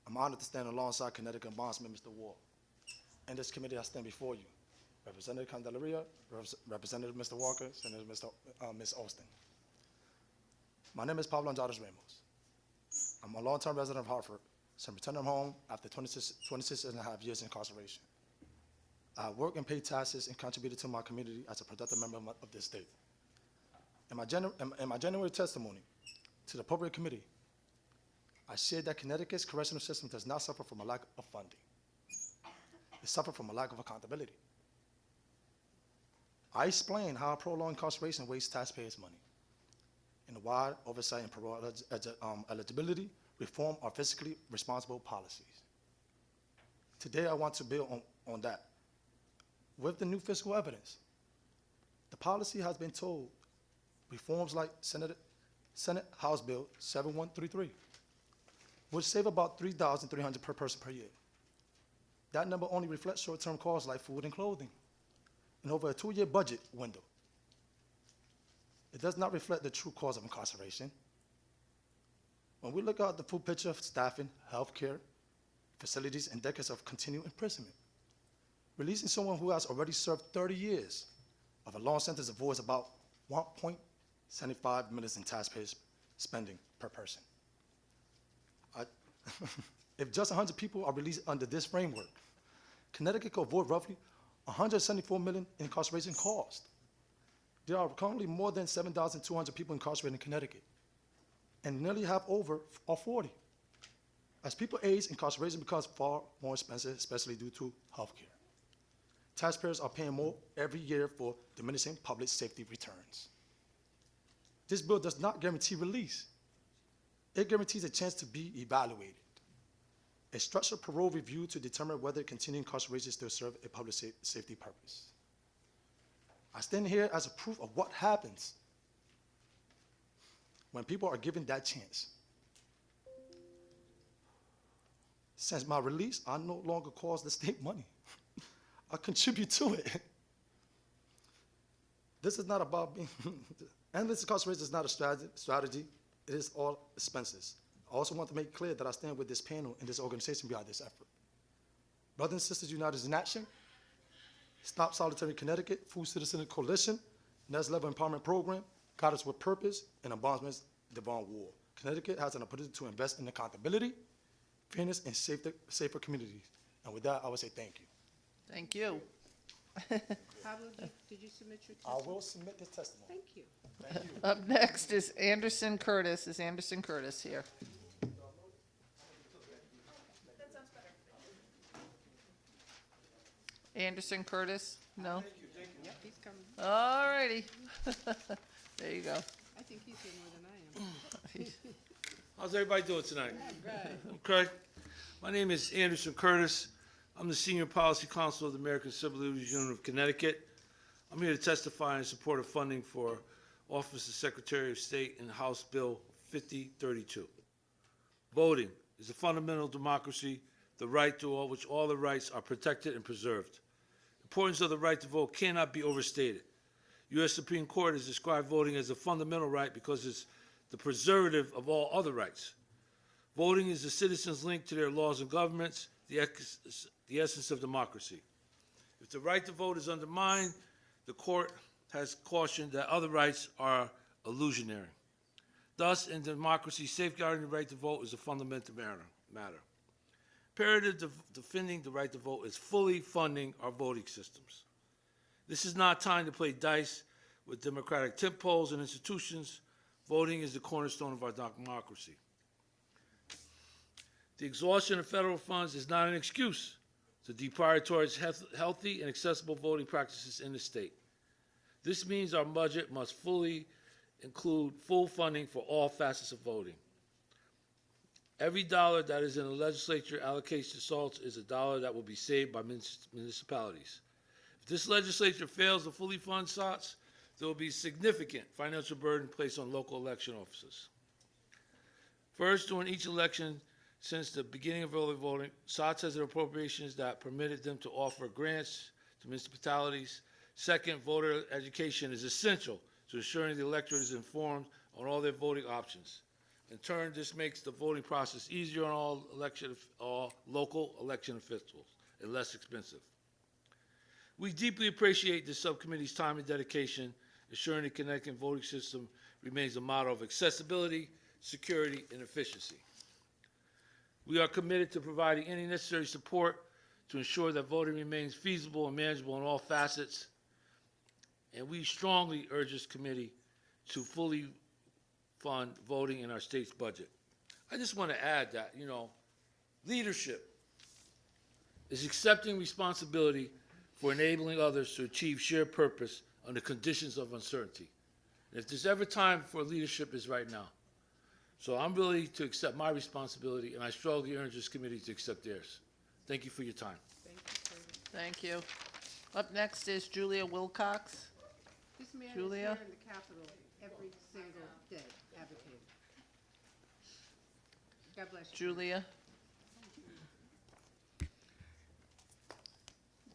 I'm honored to stand alongside Connecticut Bondsman Mr. Ward. And this committee, I stand before you, Representative Candelaria, Representative Mr. Walker, Senator Ms. Austin. My name is Pablo Andredes Ramos. I'm a long-term resident of Hartford, so I'm returning home after 26 and a half years incarceration. I work and pay taxes and contributed to my community as a productive member of this state. In my January testimony to the appropriate committee, I shared that Connecticut's correctional system does not suffer from a lack of funding. It suffers from a lack of accountability. I explained how prolonged incarceration wastes taxpayers' money, and why oversight and parole eligibility reform are fiscally responsible policies. Today, I want to build on that. With the new fiscal evidence, the policy has been told reforms like Senate House Bill 7133 would save about $3,300 per person per year. That number only reflects short-term costs like food and clothing and over a 2-year budget window. It does not reflect the true cause of incarceration. When we look at the full picture of staffing, healthcare, facilities, and decades of continued imprisonment, releasing someone who has already served 30 years of a long sentence avoids about $1.75 million in taxpayers' spending per person. If just 100 people are released under this framework, Connecticut could avoid roughly $174 million in incarceration costs. There are currently more than 7,200 people incarcerated in Connecticut, and nearly half over are 40. As people age, incarceration becomes far more expensive, especially due to healthcare. Taxpayers are paying more every year for diminishing public safety returns. This bill does not guarantee release. It guarantees a chance to be evaluated. A structured parole review to determine whether continuing incarceration still serves a public safety purpose. I stand here as a proof of what happens when people are given that chance. Since my release, I no longer cost the state money. I contribute to it. This is not about being, endless incarceration is not a strategy. It is all expenses. I also want to make clear that I stand with this panel and this organization behind this effort. Brothers and Sisters United in Action, Stop Solitary Connecticut, Food Citizen Coalition, Next Level Empowerment Program, Guidance with Purpose, and Ombudsman's Devon Ward. Connecticut has an opportunity to invest in accountability, fairness, and safer communities. And with that, I would say thank you. Thank you. Pablo, did you submit your I testimony? will submit this testimony. Thank you. Thank you. Up next is Anderson Curtis. Is Anderson Curtis here? Anderson Curtis? No? Yep, he's coming. All righty. There you go. I think he's here more than I am. How's everybody doing tonight? Right. Okay. My name is Anderson Curtis. I'm the Senior Policy Counsel of the American Civil Liberties Union of Connecticut. I'm here to testify in support of funding for Office of Secretary of State in House Bill 5032. Voting is a fundamental democracy, the right to which all the rights are protected and preserved. The importance of the right to vote cannot be overstated. U.S. Supreme Court has described voting as a fundamental right because it's the preservative of all other rights. Voting is the citizens' link to their laws and governments, the essence of democracy. If the right to vote is undermined, the court has cautioned that other rights are illusionary. Thus, in democracy, safeguarding the right to vote is a fundamental matter. Imperative to defending the right to vote is fully funding our voting systems. This is not time to play dice with democratic tip polls and institutions. Voting is the cornerstone of our democracy. The exhaustion of federal funds is not an excuse to deprioritize healthy and accessible voting practices in the state. This means our budget must fully include full funding for all facets of voting. Every dollar that is in the legislature allocates to SALTs is a dollar that will be saved by municipalities. If this legislature fails to fully fund SOTs, there will be significant financial burden placed on local election officers. First, during each election since the beginning of early voting, SOTs has appropriations that permitted them to offer grants to municipalities. Second, voter education is essential to ensuring the electorate is informed on all their voting options. In turn, this makes the voting process easier on all local election officials and less expensive. We deeply appreciate this subcommittee's time and dedication, ensuring the Connecticut voting system remains a model of accessibility, security, and efficiency. We are committed to providing any necessary support to ensure that voting remains feasible and manageable in all facets, and we strongly urge this committee to fully fund voting in our state's budget. I just want to add that, leadership is accepting responsibility for enabling others to achieve shared purpose under conditions of uncertainty. And if there's ever time for leadership, is right now. So I'm willing to accept my responsibility, and I strongly urge this committee to accept theirs. Thank you for your time. Thank you. Up next is Julia Wilcox. This man is Julia? here in the Capitol every single day advocating. God bless you. Julia?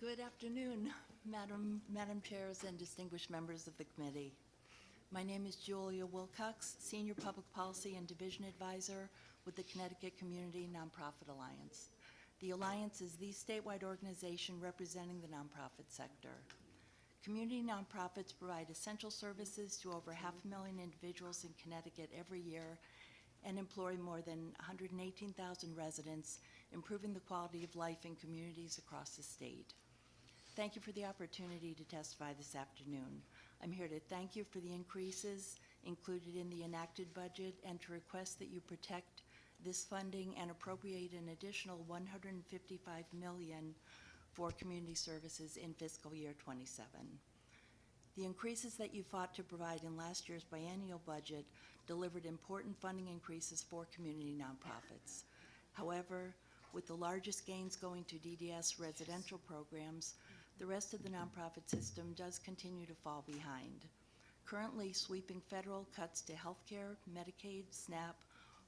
Good afternoon, Madam Chairs and distinguished members of the committee. My name is Julia Wilcox, Senior Public Policy and Division Advisor with the Connecticut Community Nonprofit Alliance. The Alliance is the statewide organization representing the nonprofit sector. Community nonprofits provide essential services to over 500,000 individuals in Connecticut every year and employ more than 118,000 residents, improving the quality of life in communities across the state. Thank you for the opportunity to testify this afternoon. I'm here to thank you for the increases included in the enacted budget and to request that you protect this funding and appropriate an additional $155 million for community services in fiscal year 27. The increases that you fought to provide in last year's biennial budget delivered important funding increases for community nonprofits. However, with the largest gains going to DDS residential programs, the rest of the nonprofit system does continue to fall behind. Currently, sweeping federal cuts to healthcare, Medicaid, SNAP,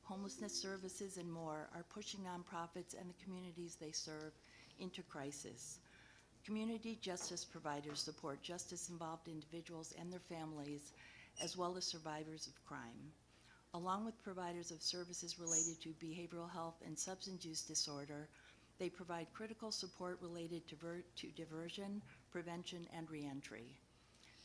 homelessness services, and more are pushing nonprofits and the communities they serve into crisis. Community justice providers support justice-involved individuals and their families, as well as survivors of crime. Along with providers of services related to behavioral health and substance use disorder, they provide critical support related to diversion, prevention, and reentry.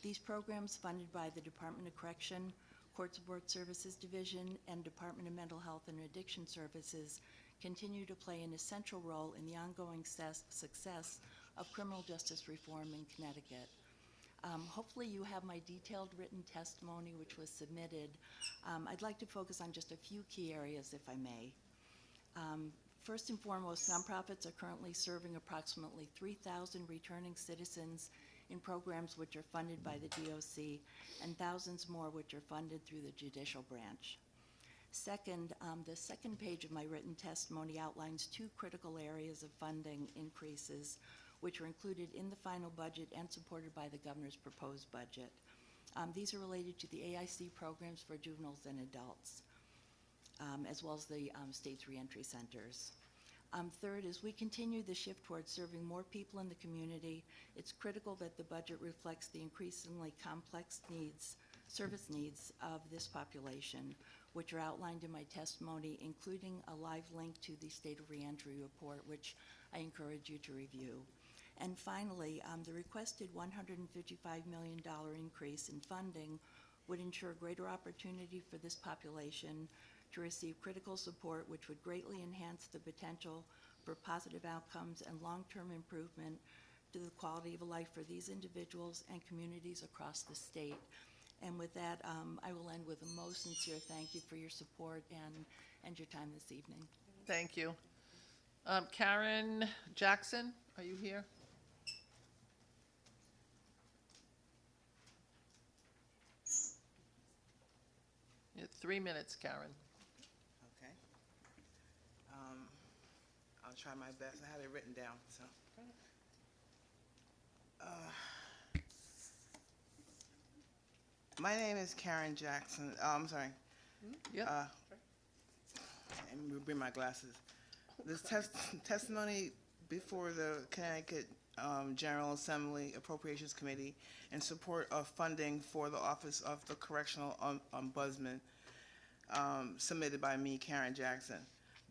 These programs, funded by the Department of Correction, Court Support Services Division, and Department of Mental Health and Addiction Services, continue to play an essential role in the ongoing success of criminal justice reform in Connecticut. Hopefully you have my detailed written testimony which was submitted. I'd like to focus on just a few key areas, if I may. First and foremost, nonprofits are currently serving approximately 3,000 returning citizens in programs which are funded by the DOC and thousands more which are funded through the Judicial branch. Second, the second page of my written testimony outlines two critical areas of funding increases which are included in the final budget and supported by the governor's proposed budget. These are related to the AIC programs for juveniles and adults, as well as the state's reentry centers. Third, as we continue the shift towards serving more people in the community, it's critical that the budget reflects the increasingly complex service needs of this population, which are outlined in my testimony, including a live link to the State of Reentry report, which I encourage you to review. And finally, the requested $155 million increase in funding would ensure greater opportunity for this population to receive critical support, which would greatly enhance the potential for positive outcomes and long-term improvement to the quality of life for these individuals and communities across the state. And with that, I will end with a most sincere thank you for your support and your time this evening. Thank you. Karen Jackson, are you here? You have 3 minutes, Karen. Okay. I'll try my best. I have it written down, so. My name is Karen Jackson. I'm sorry. Yeah. Let me bring my glasses. This testimony before the Connecticut General Assembly Appropriations Committee in support of funding for the Office of the Correctional Ombudsman, submitted by me, Karen Jackson.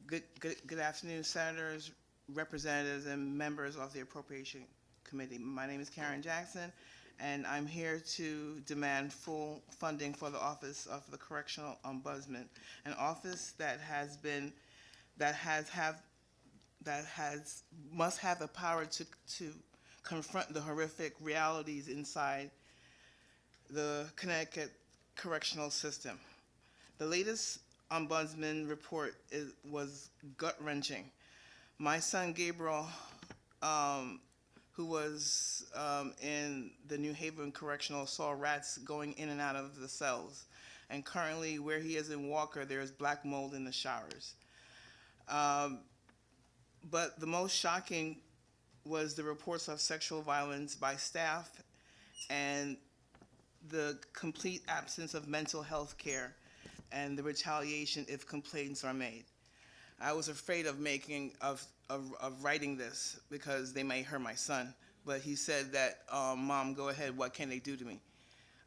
Good afternoon, senators, representatives, and members of the Appropriation Committee. My name is Karen Jackson, and I'm here to demand full funding for the Office of the Correctional Ombudsman, an office must have the power to confront the horrific realities inside the Connecticut correctional system. The latest ombudsman report was gut-wrenching. My son Gabriel, who was in the New Haven Correctional, saw rats going in and out of the cells. And currently, where he is in Walker, there is black mold in the showers. But the most shocking was the reports of sexual violence by staff and the complete absence of mental health care and the retaliation if complaints are made. I was afraid of writing this because they might hurt my son. But he said that, Mom, go ahead. What can they do to me?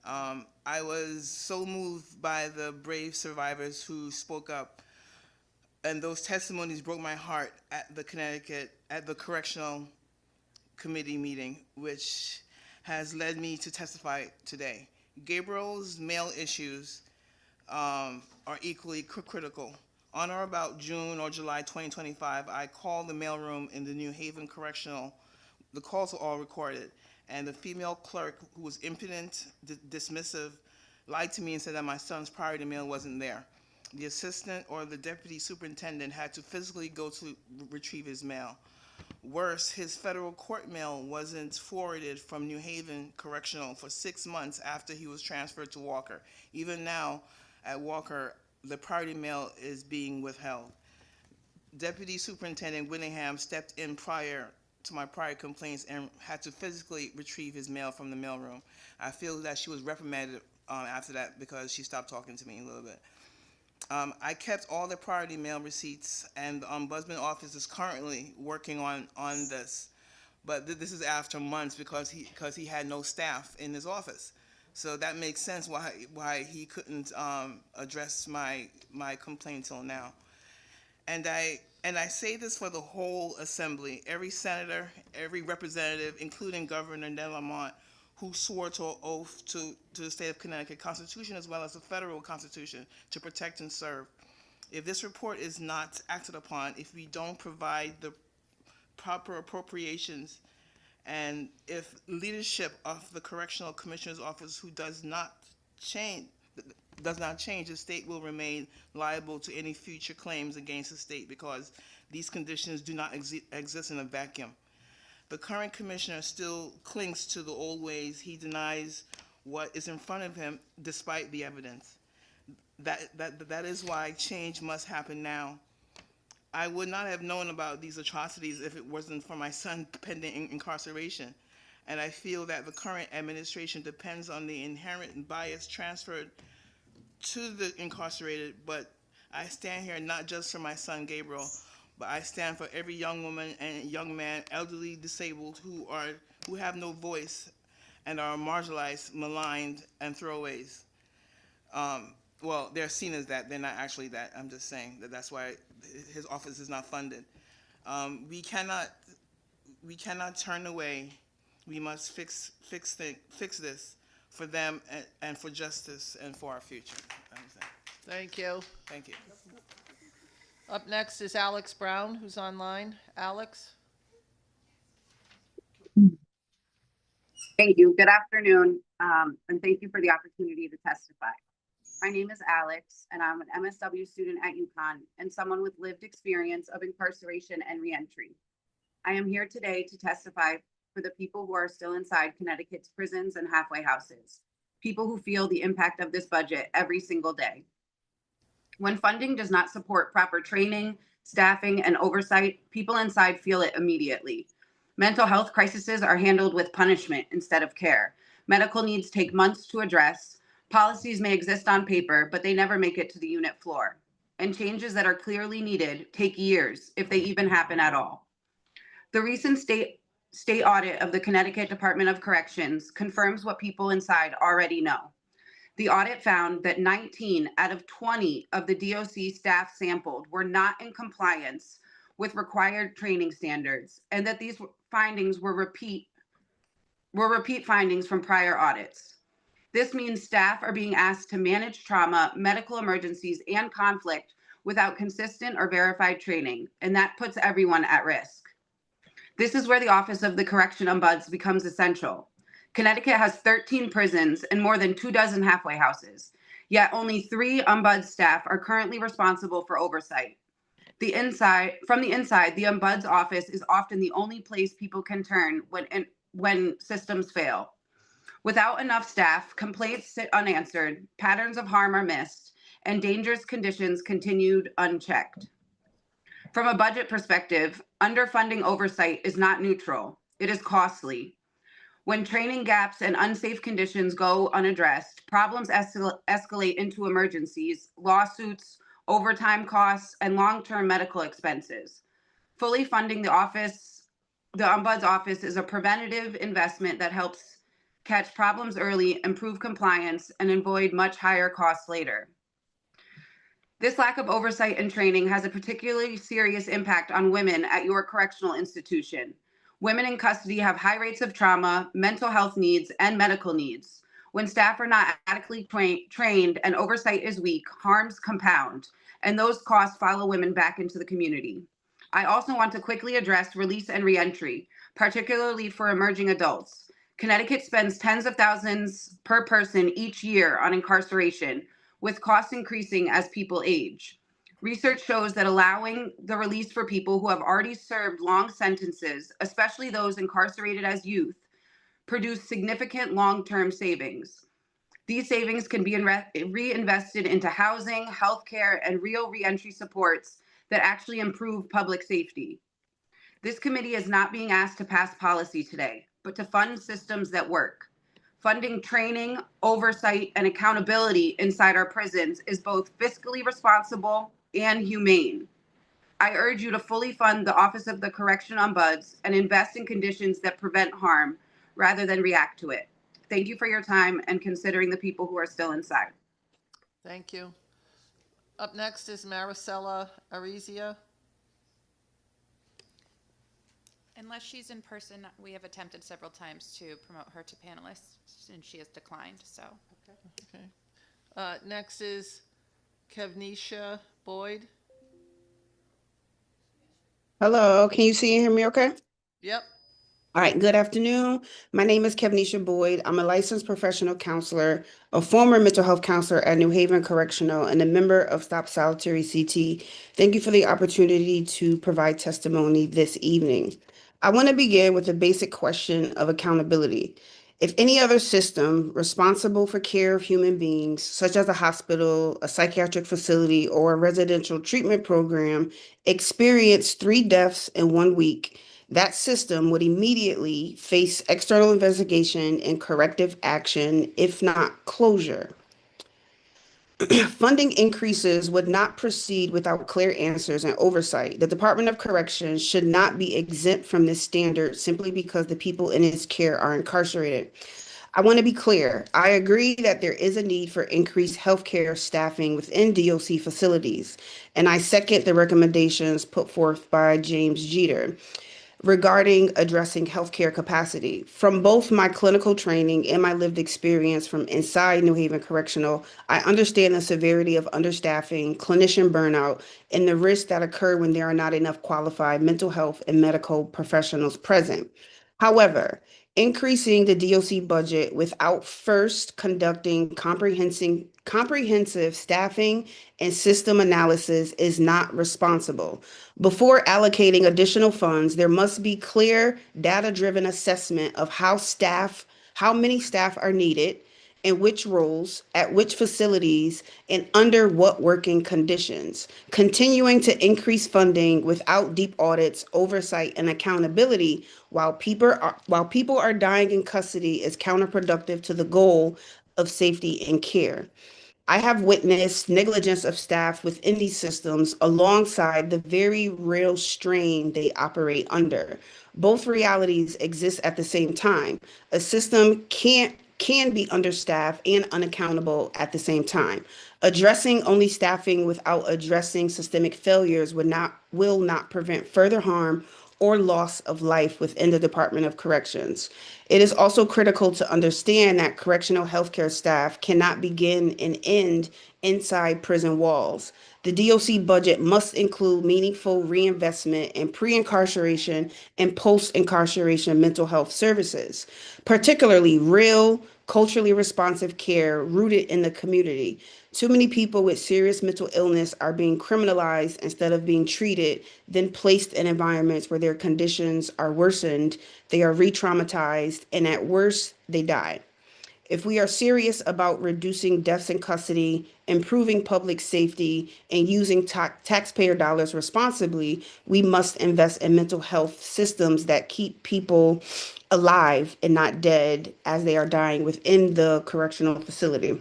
I was so moved by the brave survivors who spoke up, and those testimonies broke my heart at the Correctional Committee meeting, which has led me to testify today. Gabriel's male issues are equally critical. On or about June or July 2025, I called the mailroom in the New Haven Correctional. The calls were all recorded, and the female clerk, who was impudent, dismissive, lied to me and said that my son's priority mail wasn't there. The assistant or the deputy superintendent had to physically go to retrieve his mail. Worse, his federal court mail wasn't forwarded from New Haven Correctional for 6 months after he was transferred to Walker. Even now, at Walker, the priority mail is being withheld. Deputy Superintendent Whittingham stepped in prior to my prior complaints and had to physically retrieve his mail from the mailroom. I feel that she was reprimanded after that because she stopped talking to me a little bit. I kept all the priority mail receipts, and the Ombudsman Office is currently working on this. But this is after months because he had no staff in his office. So that makes sense why he couldn't address my complaint till now. And I say this for the whole assembly, every senator, every representative, including Governor Ned Lamont, who swore to an oath to the state of Connecticut Constitution as well as the federal Constitution to protect and serve. If this report is not acted upon, if we don't provide the proper appropriations, and if leadership of the Correctional Commissioner's Office who does not change, the state will remain liable to any future claims against the state because these conditions do not exist in a vacuum. The current commissioner still clings to the old ways. He denies what is in front of him despite the evidence. That is why change must happen now. I would not have known about these atrocities if it wasn't for my son pending incarceration. And I feel that the current administration depends on the inherent bias transferred to the incarcerated, but I stand here not just for my son Gabriel, but I stand for every young woman and young man, elderly, disabled, who have no voice and are marginalized, maligned, and throwaways. Well, they're seen as that. They're not actually that. I'm just saying that's why his office is not funded. We cannot turn away. We must fix this for them and for justice and for our future. Thank you. Thank you. Up next is Alex Brown, who's online. Alex? Thank you. Good afternoon, and thank you for the opportunity to testify. My name is Alex, and I'm an MSW student at UConn and someone with lived experience of incarceration and reentry. I am here today to testify for the people who are still inside Connecticut's prisons and halfway houses, people who feel the impact of this budget every single day. When funding does not support proper training, staffing, and oversight, people inside feel it immediately. Mental health crises are handled with punishment instead of care. Medical needs take months to address. Policies may exist on paper, but they never make it to the unit floor. And changes that are clearly needed take years, if they even happen at all. The recent state audit of the Connecticut Department of Corrections confirms what people inside already know. The audit found that 19 out of 20 of the DOC staff sampled were not in compliance with required training standards, and that these findings were repeat findings from prior audits. This means staff are being asked to manage trauma, medical emergencies, and conflict without consistent or verified training, and that puts everyone at risk. This is where the Office of the Correction Ombuds becomes essential. Connecticut has 13 prisons and more than 24 halfway houses, yet only 3 Ombuds staff are currently responsible for oversight. From the inside, the Ombuds office is often the only place people can turn when systems fail. Without enough staff, complaints sit unanswered, patterns of harm are missed, and dangerous conditions continued unchecked. From a budget perspective, underfunding oversight is not neutral. It is costly. When training gaps and unsafe conditions go unaddressed, problems escalate into emergencies, lawsuits, overtime costs, and long-term medical expenses. Fully funding the Ombuds office is a preventative investment that helps catch problems early, improve compliance, and avoid much higher costs later. This lack of oversight and training has a particularly serious impact on women at your correctional institution. Women in custody have high rates of trauma, mental health needs, and medical needs. When staff are not adequately trained and oversight is weak, harms compound, and those costs follow women back into the community. I also want to quickly address release and reentry, particularly for emerging adults. Connecticut spends tens of thousands per person each year on incarceration, with costs increasing as people age. Research shows that allowing the release for people who have already served long sentences, especially those incarcerated as youth, produce significant long-term savings. These savings can be reinvested into housing, healthcare, and real reentry supports that actually improve public safety. This committee is not being asked to pass policy today, but to fund systems that work. Funding training, oversight, and accountability inside our prisons is both fiscally responsible and humane. I urge you to fully fund the Office of the Correction Ombuds and invest in conditions that prevent harm rather than react to it. Thank you for your time and considering the people who are still inside. Thank you. Up next is Maricela Arizia. Unless she's in person, we have attempted several times to promote her to panelists, and she has declined, so. Okay. Next is Kevnisha Boyd. Hello, can you see and hear me okay? Yep. All right, good afternoon. My name is Kevnisha Boyd. I'm a licensed professional counselor, a former mental health counselor at New Haven Correctional, and a member of Stop Solitary CT. Thank you for the opportunity to provide testimony this evening. I want to begin with a basic question of accountability. If any other system responsible for care of human beings, such as a hospital, a psychiatric facility, or a residential treatment program, experienced 3 deaths in 1 week, that system would immediately face external investigation and corrective action, if not closure. Funding increases would not proceed without clear answers and oversight. The Department of Corrections should not be exempt from this standard simply because the people in its care are incarcerated. I want to be clear. I agree that there is a need for increased healthcare staffing within DOC facilities, and I second the recommendations put forth by James Jeter regarding addressing healthcare capacity. From both my clinical training and my lived experience from inside New Haven Correctional, I understand the severity of understaffing, clinician burnout, and the risks that occur when there are not enough qualified mental health and medical professionals present. However, increasing the DOC budget without first conducting comprehensive staffing and system analysis is not responsible. Before allocating additional funds, there must be clear data-driven assessment of how many staff are needed, in which roles, at which facilities, and under what working conditions. Continuing to increase funding without deep audits, oversight, and accountability while people are dying in custody is counterproductive to the goal of safety and care. I have witnessed negligence of staff within these systems alongside the very real strain they operate under. Both realities exist at the same time. A system can be understaffed and unaccountable at the same time. Addressing only staffing without addressing systemic failures will not prevent further harm or loss of life within the Department of Corrections. It is also critical to understand that correctional healthcare staff cannot begin and end inside prison walls. The DOC budget must include meaningful reinvestment in pre-incarceration and post-incarceration mental health services, particularly real, culturally responsive care rooted in the community. Too many people with serious mental illness are being criminalized instead of being treated, then placed in environments where their conditions are worsened, they are re-traumatized, and at worst, they die. If we are serious about reducing deaths in custody, improving public safety, and using taxpayer dollars responsibly, we must invest in mental health systems that keep people alive and not dead as they are dying within the correctional facility.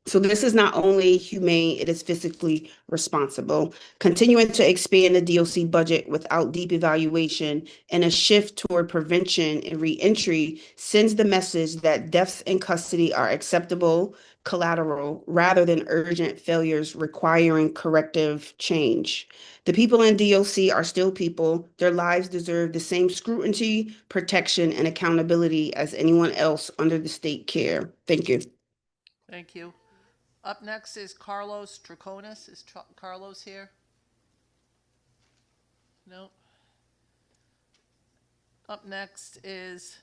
So this is not only humane, it is fiscally responsible. Continuing to expand the DOC budget without deep evaluation and a shift toward prevention and reentry sends the message that deaths in custody are acceptable collateral rather than urgent failures requiring corrective change. The people in DOC are still people. Their lives deserve the same scrutiny, protection, and accountability as anyone else under the state care. Thank you. Thank you. Up next is Carlos Troconis. Is Carlos here? No. Up next is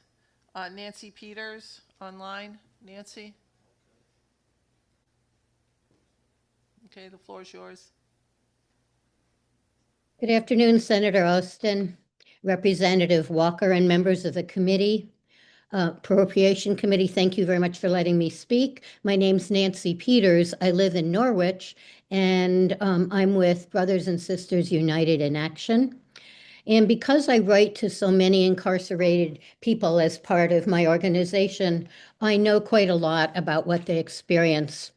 Nancy Peters online. Nancy? Okay, the floor is yours. Good afternoon, Senator Austin, Representative Walker, and members of the committee. Appropriation Committee, thank you very much for letting me speak. My name's Nancy Peters. I live in Norwich, and I'm with Brothers and Sisters United in Action. And because I write to so many incarcerated people as part of my organization, I know quite a lot about what they experience.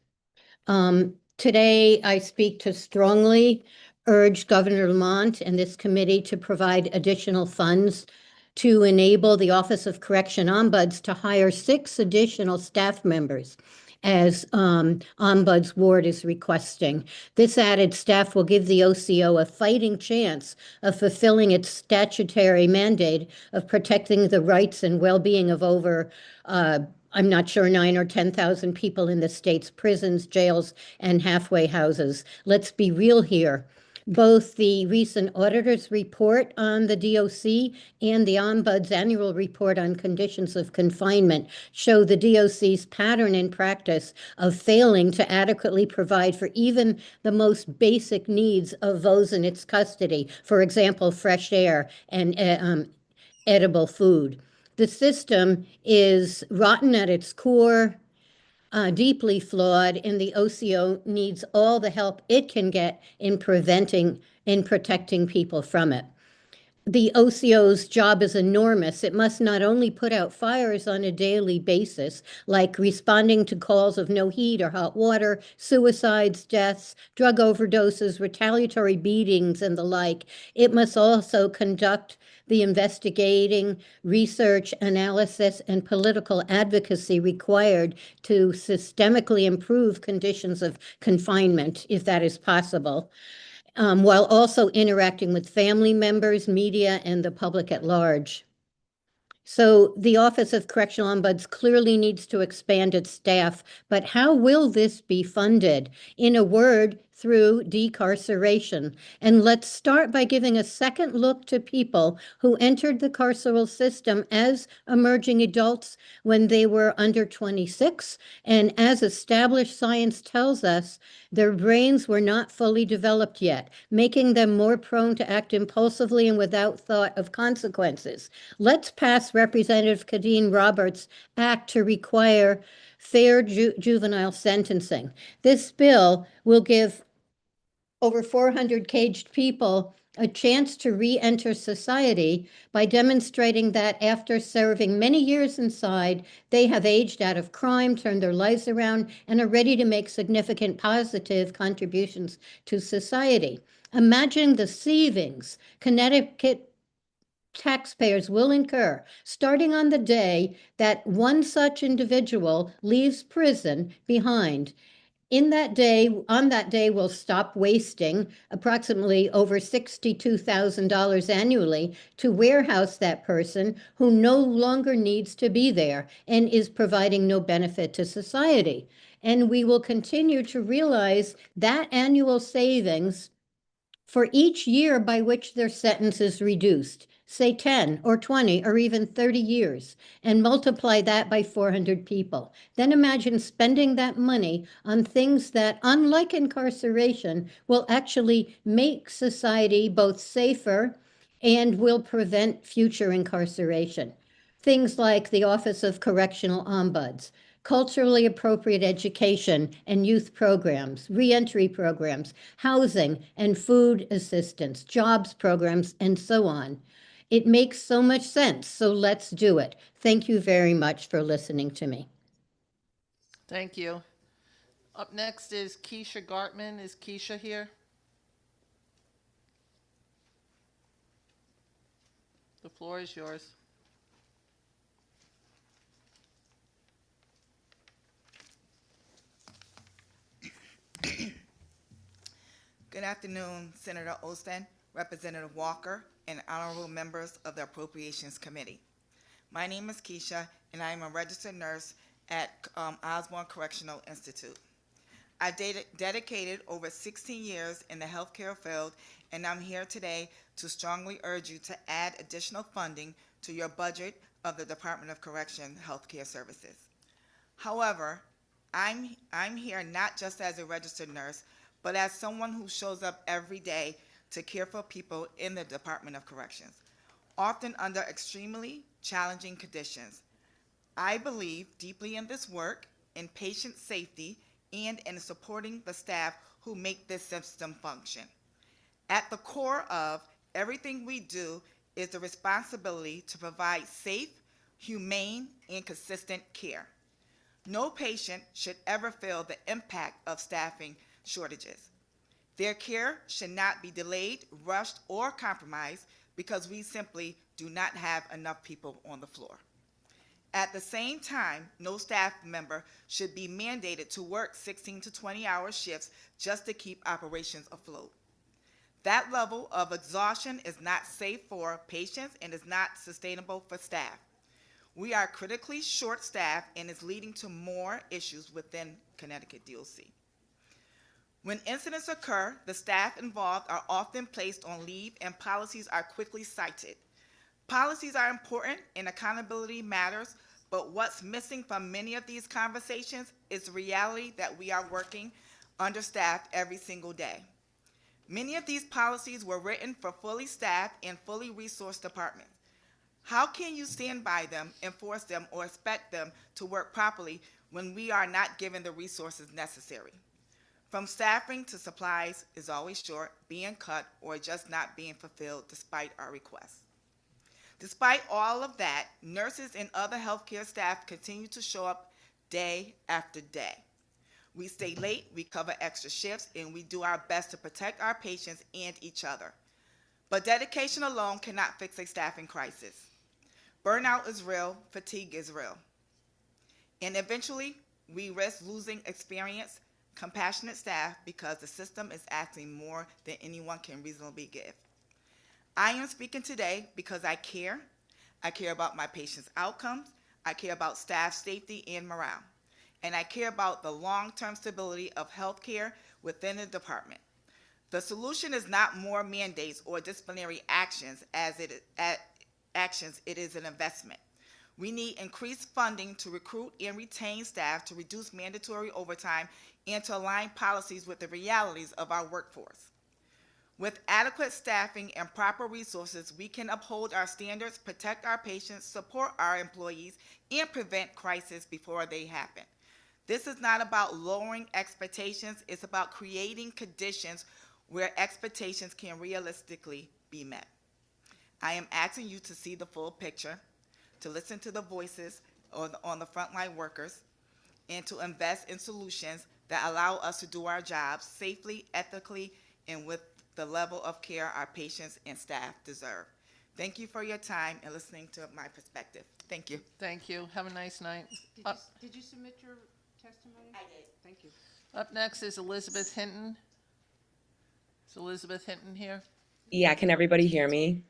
Today, I speak to strongly urge Governor Lamont and this committee to provide additional funds to enable the Office of Correction Ombuds to hire 6 additional staff members, as Ombuds Ward is requesting. This added staff will give the OCO a fighting chance of fulfilling its statutory mandate of protecting the rights and well-being of over I'm not sure, 9,000 or 10,000 people in the state's prisons, jails, and halfway houses. Let's be real here. Both the recent auditor's report on the DOC and the Ombuds annual report on conditions of confinement show the DOC's pattern in practice of failing to adequately provide for even the most basic needs of those in its custody. For example, fresh air and edible food. The system is rotten at its core, deeply flawed, and the OCO needs all the help it can get in protecting people from it. The OCO's job is enormous. It must not only put out fires on a daily basis, like responding to calls of no heat or hot water, suicides, deaths, drug overdoses, retaliatory beatings, and the like. It must also conduct the investigating, research, analysis, and political advocacy required to systemically improve conditions of confinement, if that is possible. While also interacting with family members, media, and the public at large. So the Office of Correctional Ombuds clearly needs to expand its staff, but how will this be funded? In a word, through decarceration. And let's start by giving a second look to people who entered the carceral system as emerging adults when they were under 26. And as established science tells us, their brains were not fully developed yet, making them more prone to act impulsively and without thought of consequences. Let's pass Representative Kadeen Roberts' act to require fair juvenile sentencing. This bill will give over 400 caged people a chance to re-enter society by demonstrating that after serving many years inside, they have aged out of crime, turned their lives around, and are ready to make significant positive contributions to society. Imagine the savings Connecticut taxpayers will incur starting on the day that one such individual leaves prison behind. On that day, we'll stop wasting approximately over $62,000 annually to warehouse that person who no longer needs to be there and is providing no benefit to society. And we will continue to realize that annual savings for each year by which their sentence is reduced, say 10 or 20 or even 30 years, and multiply that by 400 people. Then imagine spending that money on things that, unlike incarceration, will actually make society both safer and will prevent future incarceration. Things like the Office of Correctional Ombuds, culturally appropriate education and youth programs, reentry programs, housing and food assistance, jobs programs, and so on. It makes so much sense, so let's do it. Thank you very much for listening to me. Thank you. Up next is Keisha Gartman. Is Keisha here? The floor is yours. Good afternoon, Senator Olson, Representative Walker, and honorable members of the Appropriations Committee. My name is Keisha, and I am a registered nurse at Osborne Correctional Institute. I dedicated over 16 years in the healthcare field, and I'm here today to strongly urge you to add additional funding to your budget of the Department of Correction Healthcare Services. However, I'm here not just as a registered nurse, but as someone who shows up every day to care for people in the Department of Corrections, often under extremely challenging conditions. I believe deeply in this work, in patient safety, and in supporting the staff who make this system function. At the core of everything we do is the responsibility to provide safe, humane, and consistent care. No patient should ever feel the impact of staffing shortages. Their care should not be delayed, rushed, or compromised because we simply do not have enough people on the floor. At the same time, no staff member should be mandated to work 16 to 20-hour shifts just to keep operations afloat. That level of exhaustion is not safe for patients and is not sustainable for staff. We are critically short-staffed and is leading to more issues within Connecticut DOC. When incidents occur, the staff involved are often placed on leave and policies are quickly cited. Policies are important and accountability matters, but what's missing from many of these conversations is the reality that we are working understaffed every single day. Many of these policies were written for fully staffed and fully resourced departments. How can you stand by them, enforce them, or expect them to work properly when we are not given the resources necessary? From staffing to supplies is always short, being cut, or just not being fulfilled despite our requests. Despite all of that, nurses and other healthcare staff continue to show up day after day. We stay late, we cover extra shifts, and we do our best to protect our patients and each other. But dedication alone cannot fix a staffing crisis. Burnout is real, fatigue is real. And eventually, we risk losing experienced, compassionate staff because the system is asking more than anyone can reasonably give. I am speaking today because I care. I care about my patients' outcomes. I care about staff safety and morale. And I care about the long-term stability of healthcare within the department. The solution is not more mandates or disciplinary actions it is an investment. We need increased funding to recruit and retain staff, to reduce mandatory overtime, and to align policies with the realities of our workforce. With adequate staffing and proper resources, we can uphold our standards, protect our patients, support our employees, and prevent crises before they happen. This is not about lowering expectations, it's about creating conditions where expectations can realistically be met. I am asking you to see the full picture, to listen to the voices on the frontline workers, and to invest in solutions that allow us to do our jobs safely, ethically, and with the level of care our patients and staff deserve. Thank you for your time and listening to my perspective. Thank you. Thank you. Have a nice night. Did you submit your testimony? I did. Thank you. Up next is Elizabeth Hinton. Is Elizabeth Hinton here? Yeah, can everybody hear me?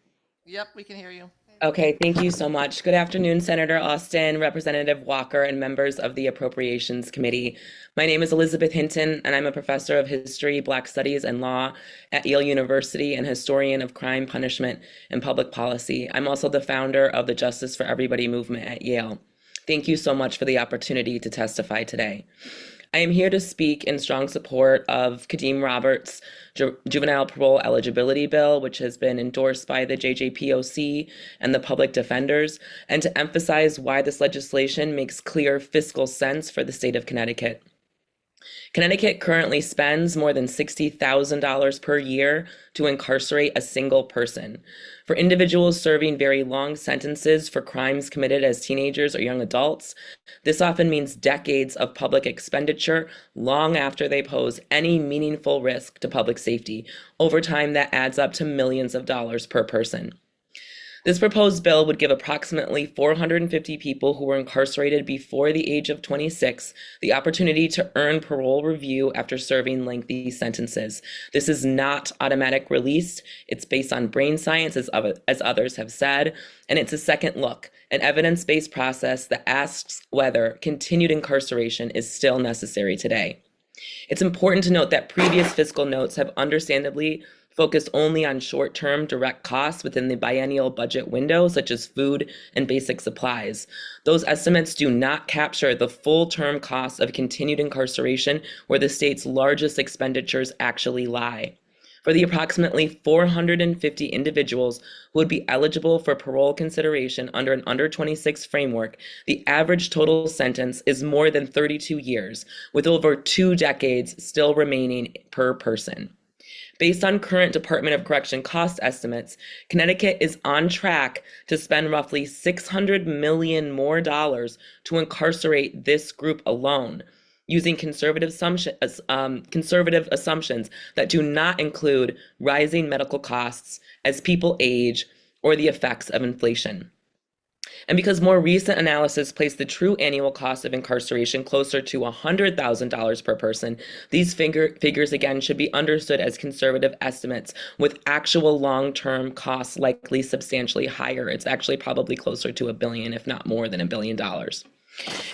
Yep, we can hear you. Okay, thank you so much. Good afternoon, Senator Austin, Representative Walker, and members of the Appropriations Committee. My name is Elizabeth Hinton, and I'm a professor of history, Black Studies, and law at Yale University and historian of crime, punishment, and public policy. I'm also the founder of the Justice for Everybody movement at Yale. Thank you so much for the opportunity to testify today. I am here to speak in strong support of Kadeem Roberts' juvenile parole eligibility bill, which has been endorsed by the JJPOC and the public defenders, and to emphasize why this legislation makes clear fiscal sense for the state of Connecticut. Connecticut currently spends more than $60,000 per year to incarcerate a single person. For individuals serving very long sentences for crimes committed as teenagers or young adults, this often means decades of public expenditure long after they pose any meaningful risk to public safety. Over time, that adds up to millions of dollars per person. This proposed bill would give approximately 450 people who were incarcerated before the age of 26 the opportunity to earn parole review after serving lengthy sentences. This is not automatic release. It's based on brain science, as others have said, and it's a second look, an evidence-based process that asks whether continued incarceration is still necessary today. It's important to note that previous fiscal notes have understandably focused only on short-term direct costs within the biennial budget window, such as food and basic supplies. Those estimates do not capture the full-term costs of continued incarceration, where the state's largest expenditures actually lie. For the approximately 450 individuals who would be eligible for parole consideration under an under 26 framework, the average total sentence is more than 32 years, with over 2 decades still remaining per person. Based on current Department of Correction cost estimates, Connecticut is on track to spend roughly $600 million more to incarcerate this group alone, using conservative assumptions that do not include rising medical costs as people age or the effects of inflation. And because more recent analysis placed the true annual cost of incarceration closer to $100,000 per person, these figures again should be understood as conservative estimates, with actual long-term costs likely substantially higher. It's actually probably closer to $1 billion, if not more than $1 billion.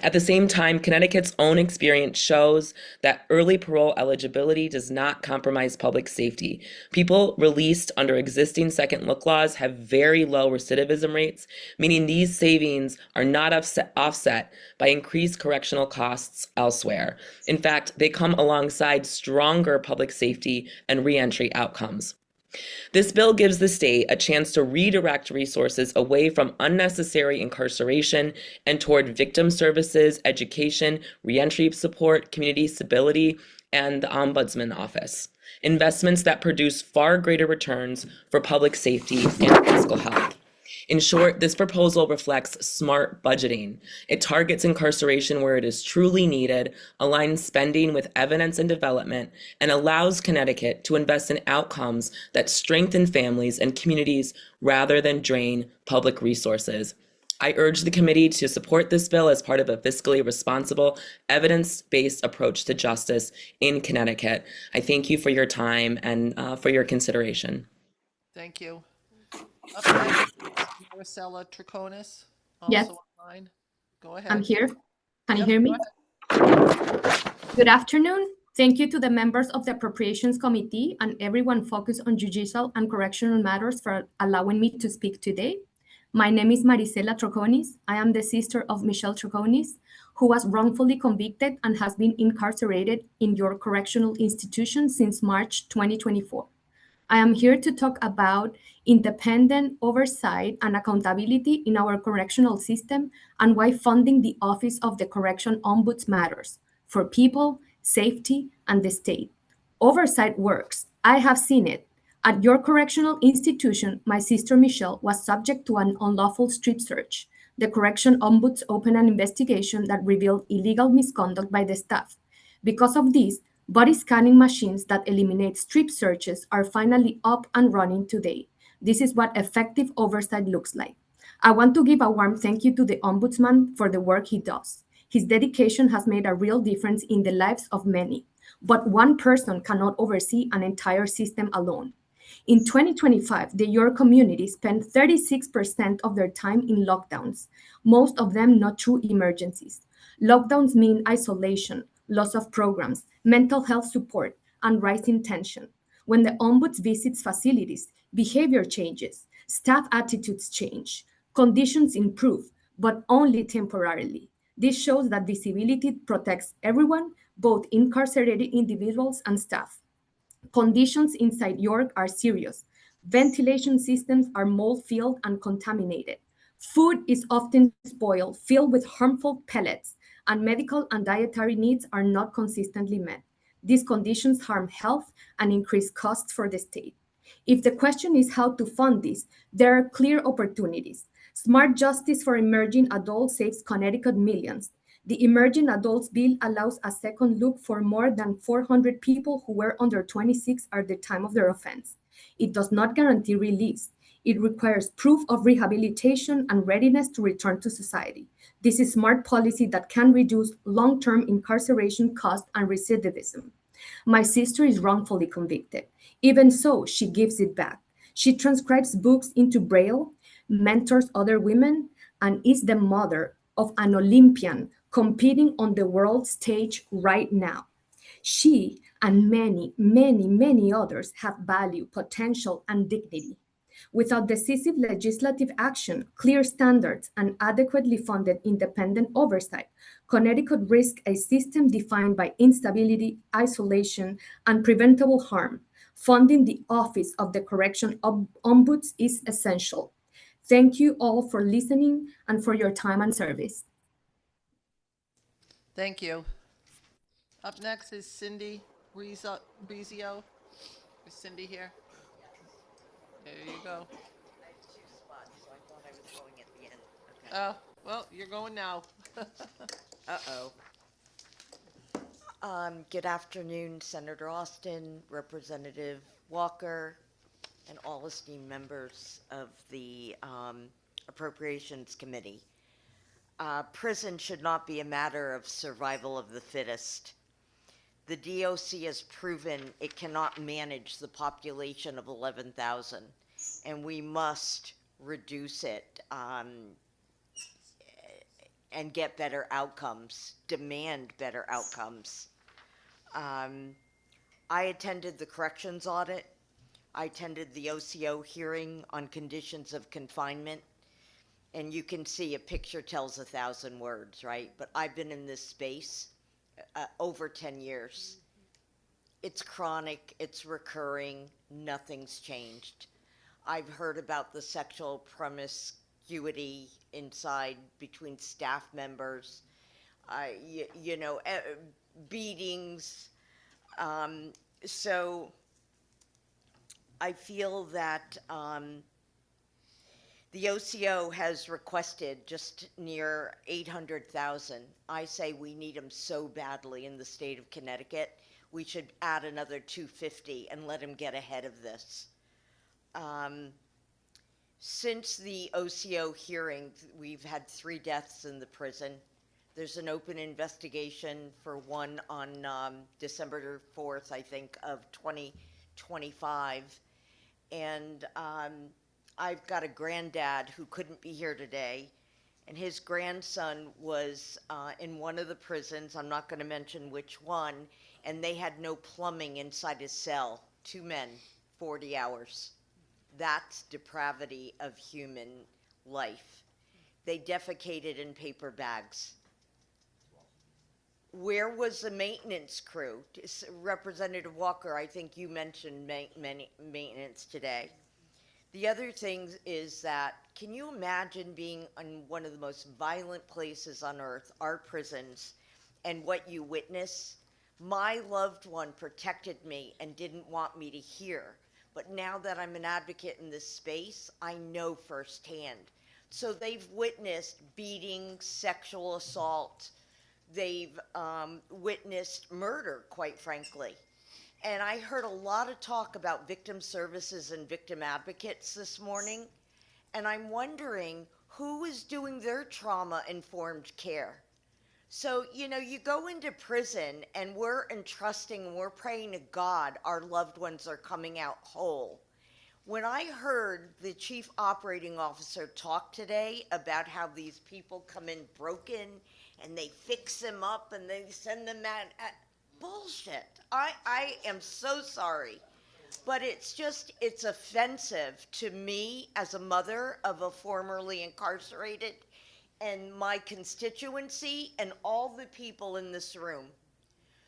At the same time, Connecticut's own experience shows that early parole eligibility does not compromise public safety. People released under existing second look laws have very low recidivism rates, meaning these savings are not offset by increased correctional costs elsewhere. In fact, they come alongside stronger public safety and reentry outcomes. This bill gives the state a chance to redirect resources away from unnecessary incarceration and toward victim services, education, reentry support, community stability, and the Ombudsman Office. Investments that produce far greater returns for public safety and physical health. In short, this proposal reflects smart budgeting. It targets incarceration where it is truly needed, aligns spending with evidence and development, and allows Connecticut to invest in outcomes that strengthen families and communities rather than drain public resources. I urge the committee to support this bill as part of a fiscally responsible, evidence-based approach to justice in Connecticut. I thank you for your time and for your consideration. Thank you. Up next, Maricela Troconis, Yes. also online. Go ahead. I'm here. Can you Yep, hear go me? Good afternoon. Thank you to the members of the Appropriations Committee and everyone focused on judicial and correctional matters for allowing me to speak today. My name is Maricela Troconis. I am the sister of Michelle Troconis, who was wrongfully convicted and has been incarcerated in your correctional institution since March 2024. I am here to talk about independent oversight and accountability in our correctional system and why funding the Office of the Correction Ombuds matters for people, safety, and the state. Oversight works. I have seen it. At your correctional institution, my sister Michelle was subject to an unlawful strip search. The Correction Ombuds opened an investigation that revealed illegal misconduct by the staff. Because of this, body scanning machines that eliminate strip searches are finally up and running today. This is what effective oversight looks like. I want to give a warm thank you to the Ombudsman for the work he does. His dedication has made a real difference in the lives of many, but one person cannot oversee an entire system alone. In 2025, the York community spent 36% of their time in lockdowns, most of them not true emergencies. Lockdowns mean isolation, loss of programs, mental health support, and rising tension. When the Ombuds visits facilities, behavior changes, staff attitudes change, conditions improve, but only temporarily. This shows that visibility protects everyone, both incarcerated individuals and staff. Conditions inside York are serious. Ventilation systems are mold-filled and contaminated. Food is often spoiled, filled with harmful pellets, and medical and dietary needs are not consistently met. These conditions harm health and increase costs for the state. If the question is how to fund this, there are clear opportunities. Smart Justice for Emerging Adults saves Connecticut millions. The Emerging Adults Bill allows a second look for more than 400 people who were under 26 at the time of their offense. It does not guarantee release. It requires proof of rehabilitation and readiness to return to society. This is smart policy that can reduce long-term incarceration costs and recidivism. My sister is wrongfully convicted. Even so, she gives it back. She transcribes books into Braille, mentors other women, and is the mother of an Olympian competing on the world stage right now. She and many, many, many others have value, potential, and dignity. Without decisive legislative action, clear standards, and adequately funded independent oversight, Connecticut risks a system defined by instability, isolation, and preventable harm. Funding the Office of the Correction Ombuds is essential. Thank you all for listening and for your time and service. Thank you. Up next is Cindy Brizio. Is Cindy here? There you go. I have two spots, so I thought I was going at the end. Okay. Oh, well, you're going now. Uh-oh. Good afternoon, Senator Austin, Representative Walker, and all esteemed members of the Appropriations Committee. Prison should not be a matter of survival of the fittest. The DOC has proven it cannot manage the population of 11,000, and we must reduce it and get better outcomes, demand better outcomes. I attended the corrections audit. I attended the OCO hearing on conditions of confinement. And you can see a picture tells 1,000 words, right? But I've been in this space over 10 years. It's chronic, it's recurring, nothing's changed. I've heard about the sexual promiscuity inside between staff members, beatings. So I feel that the OCO has requested just near 800,000. I say we need them so badly in the state of Connecticut. We should add another 250 and let them get ahead of this. Since the OCO hearing, we've had 3 deaths in the prison. There's an open investigation for one on December 4th, I think, of 2025. And I've got a granddad who couldn't be here today, and his grandson was in one of the prisons, I'm not going to mention which one, and they had no plumbing inside his cell. 2 men, 40 hours. That's depravity of human life. They defecated in paper bags. Where was the maintenance crew? Representative Walker, I think you mentioned maintenance today. The other thing is that, can you imagine being in one of the most violent places on earth, our prisons, and what you witness? My loved one protected me and didn't want me to hear. But now that I'm an advocate in this space, I know firsthand. So they've witnessed beating, sexual assault. They've witnessed murder, quite frankly. And I heard a lot of talk about victim services and victim advocates this morning. And I'm wondering who is doing their trauma-informed care. So, you go into prison and we're entrusting and we're praying to God our loved ones are coming out whole. When I heard the chief operating officer talk today about how these people come in broken and they fix them up and they send them out, bullshit. I am so sorry. But it's offensive to me as a mother of a formerly incarcerated and my constituency and all the people in this room.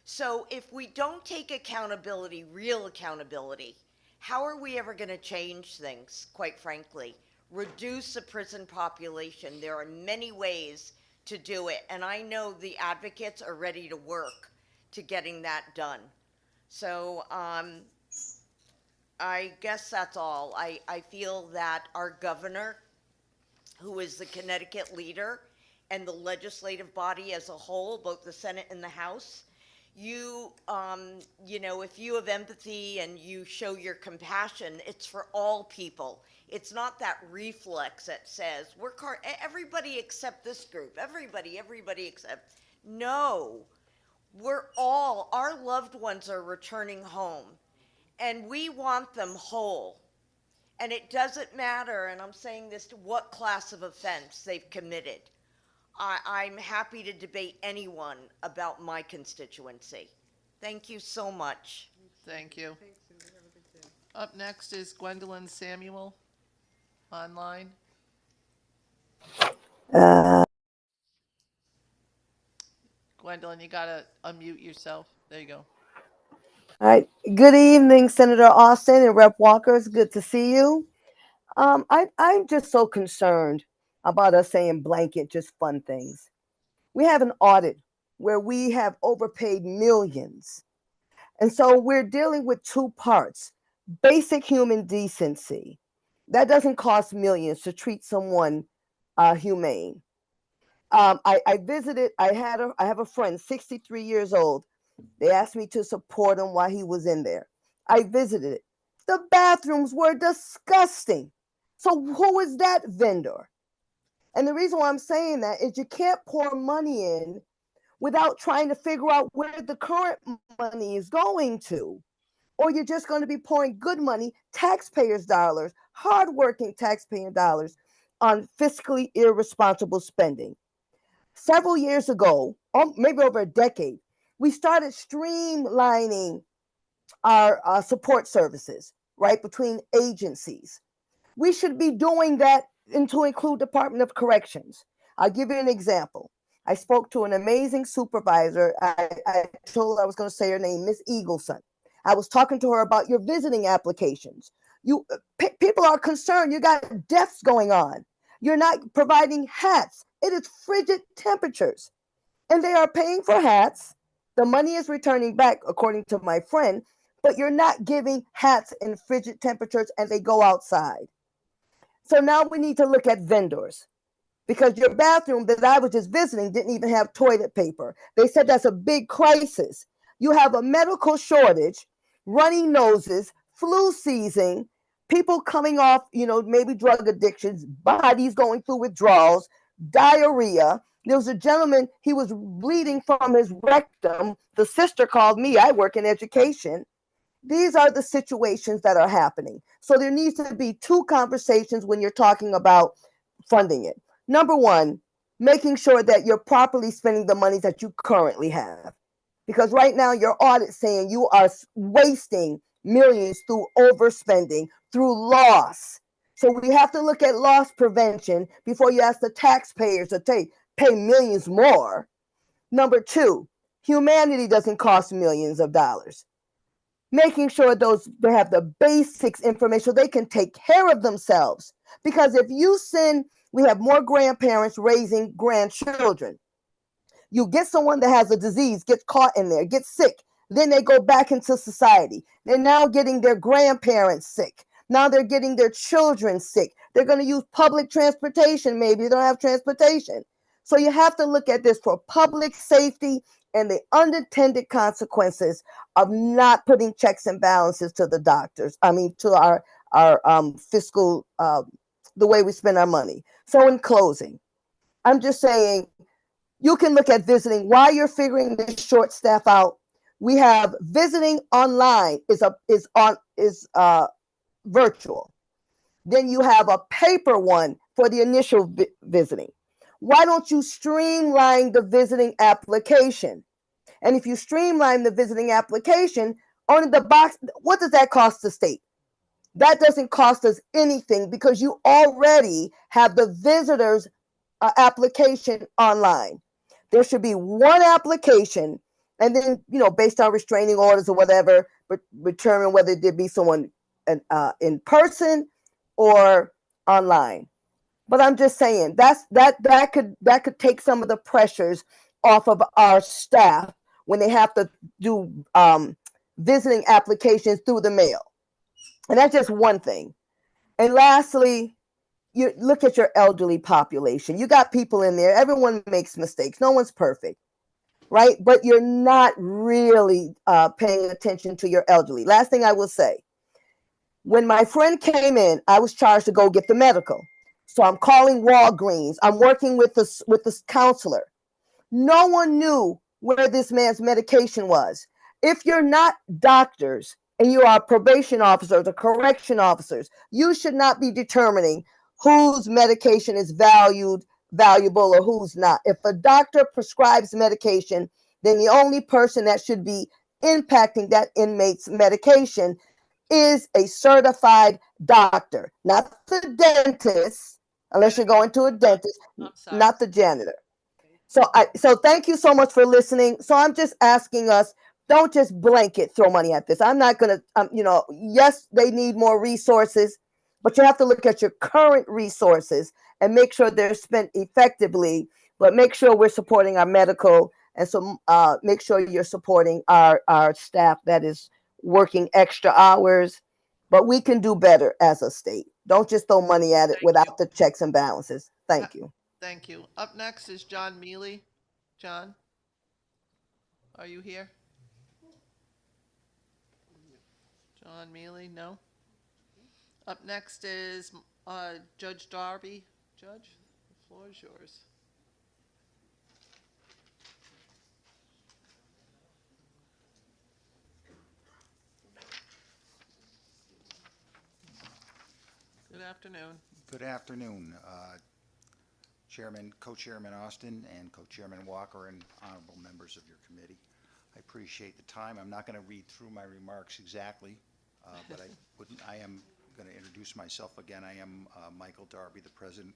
So if we don't take accountability, real accountability, how are we ever going to change things, quite frankly? Reduce the prison population. There are many ways to do it. And I know the advocates are ready to work to getting that done. So I guess that's all. I feel that our governor, who is the Connecticut leader, and the legislative body as a whole, both the Senate and the House, you know, if you have empathy and you show your compassion, it's for all people. It's not that reflex that says everybody except this group, everybody except. No, our loved ones are returning home, and we want them whole. And it doesn't matter, and I'm saying this, to what class of offense they've committed. I'm happy to debate anyone about my constituency. Thank you so much. Thank you. Up next is Gwendolyn Samuel, online. Gwendolyn, you gotta unmute yourself. There you go. All right. Good evening, Senator Austin and Rep. Walker. It's good to see you. I'm just so concerned about us saying blanket just fund things. We have an audit where we have overpaid millions. And so we're dealing with two parts. Basic human decency. That doesn't cost millions to treat someone humane. I visited, I have a friend, 63 years old. They asked me to support him while he was in there. I visited it. The bathrooms were disgusting. So who is that vendor? And the reason why I'm saying that is you can't pour money in without trying to figure out where the current money is going to. Or you're just going to be pouring good money, taxpayers' dollars, hardworking taxpayer dollars, on fiscally irresponsible spending. Several years ago, or maybe over a decade, we started streamlining our support services, right, between agencies. We should be doing that and to include Department of Corrections. I'll give you an example. I spoke to an amazing supervisor. I told her I was going to say her name, Miss Eagleson. I was talking to her about your visiting applications. People are concerned. You got deaths going on. You're not providing hats. It is frigid temperatures. And they are paying for hats. The money is returning back, according to my friend, but you're not giving hats in frigid temperatures and they go outside. So now we need to look at vendors, because your bathroom that I was just visiting didn't even have toilet paper. They said that's a big crisis. You have a medical shortage, runny noses, flu season, people coming off, maybe drug addictions, bodies going through withdrawals, diarrhea. There was a gentleman, he was bleeding from his rectum. The sister called me. I work in education. These are the situations that are happening. So there needs to be two conversations when you're talking about funding it. Number one, making sure that you're properly spending the money that you currently have. Because right now your audit saying you are wasting millions through overspending, through loss. So we have to look at loss prevention before you ask the taxpayers to pay millions more. Number two, humanity doesn't cost millions of dollars. Making sure they have the basics information so they can take care of themselves. Because if we have more grandparents raising grandchildren. You get someone that has a disease, gets caught in there, gets sick, then they go back into society. They're now getting their grandparents sick. Now they're getting their children sick. They're going to use public transportation, maybe they don't have transportation. So you have to look at this for public safety and the unintended consequences of not putting checks and balances to the doctors. To our fiscal, the way we spend our money. So in closing, I'm just saying, you can look at visiting while you're figuring this short staff out. We have visiting online is virtual. Then you have a paper one for the initial visiting. Why don't you streamline the visiting application? And if you streamline the visiting application, on the box, what does that cost the state? That doesn't cost us anything because you already have the visitors application online. There should be one application, and then, based on restraining orders or whatever, determine whether there be someone in person or online. But I'm just saying that could take some of the pressures off of our staff when they have to do visiting applications through the mail. And that's just one thing. And lastly, you look at your elderly population. You got people in there. Everyone makes mistakes. No one's perfect, right? But you're not really paying attention to your elderly. Last thing I will say, when my friend came in, I was charged to go get the medical. So I'm calling Walgreens. I'm working with this counselor. No one knew where this man's medication was. If you're not doctors and you are probation officers or correction officers, you should not be determining whose medication is valuable or who's not. If a doctor prescribes medication, then the only person that should be impacting that inmate's medication is a certified doctor, not the dentist, unless you're going to a dentist, not the janitor. So thank you so much for listening. So I'm just asking us, don't just blanket throw money at this. I'm not going to, yes, they need more resources, but you have to look at your current resources and make sure they're spent effectively, but make sure we're supporting our medical. And so make sure you're supporting our staff that is working extra hours, but we can do better as a state. Don't just throw money at it without the checks and balances. Thank you. Thank you. Up next is John Mealy. John, are you here? John Mealy, no. Up next is Judge Darby. Judge, the floor is yours. Good afternoon. Good afternoon, Chairman, Co-Chairman Austin, and Co-Chairman Walker, and honorable members of your committee. I appreciate the time. I'm not going to read through my remarks exactly, but I am going to introduce myself again. I am Michael Darby, the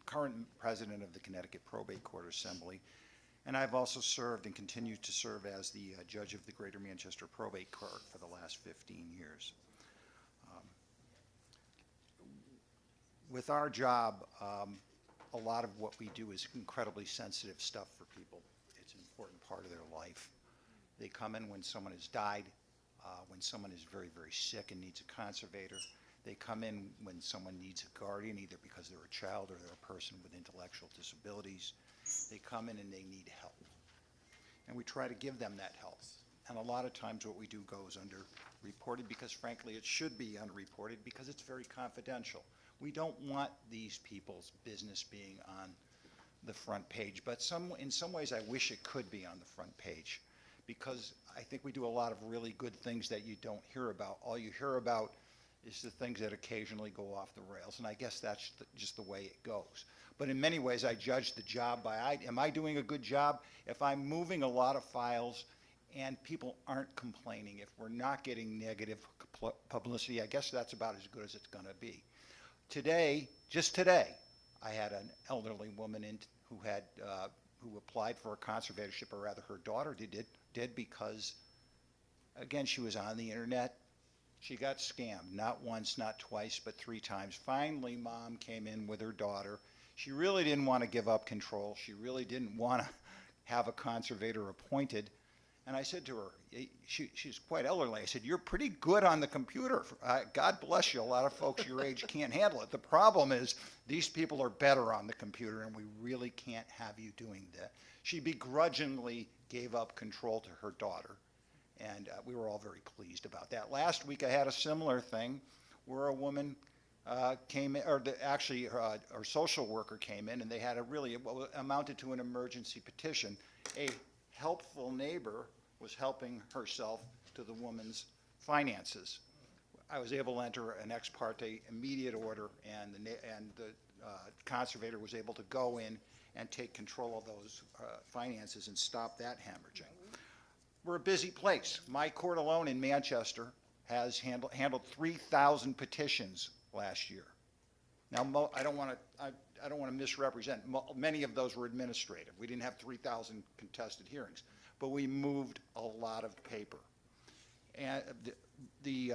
current president of the Connecticut Probate Court Assembly, and I've also served and continue to serve as the judge of the Greater Manchester Probate Court for the last 15 years. With our job, a lot of what we do is incredibly sensitive stuff for people. It's an important part of their life. They come in when someone has died, when someone is very, very sick and needs a conservator. They come in when someone needs a guardian, either because they're a child or they're a person with intellectual disabilities. They come in and they need help. And we try to give them that help. And a lot of times what we do goes underreported because, frankly, it should be unreported because it's very confidential. We don't want these people's business being on the front page, but in some ways I wish it could be on the front page because I think we do a lot of really good things that you don't hear about. All you hear about is the things that occasionally go off the rails, and I guess that's just the way it goes. But in many ways I judge the job by, am I doing a good job? If I'm moving a lot of files and people aren't complaining, if we're not getting negative publicity, I guess that's about as good as it's going to be. Today, just today, I had an elderly woman who applied for a conservatorship, or rather her daughter did because, again, she was on the internet. She got scammed, not once, not twice, but 3 times. Finally, mom came in with her daughter. She really didn't want to give up control. She really didn't want to have a conservator appointed. And I said to her, she's quite elderly, I said, you're pretty good on the computer. God bless you, a lot of folks your age can't handle it. The problem is these people are better on the computer and we really can't have you doing that. She begrudgingly gave up control to her daughter, and we were all very pleased about that. Last week I had a similar thing where a woman came in, or actually our social worker came in, and they had what amounted to an emergency petition. A helpful neighbor was helping herself to the woman's finances. I was able to enter an ex parte immediate order, and the conservator was able to go in and take control of those finances and stop that hemorrhaging. We're a busy place. My court alone in Manchester has handled 3,000 petitions last year. Now, I don't want to misrepresent. Many of those were administrative. We didn't have 3,000 contested hearings, but we moved a lot of paper. And the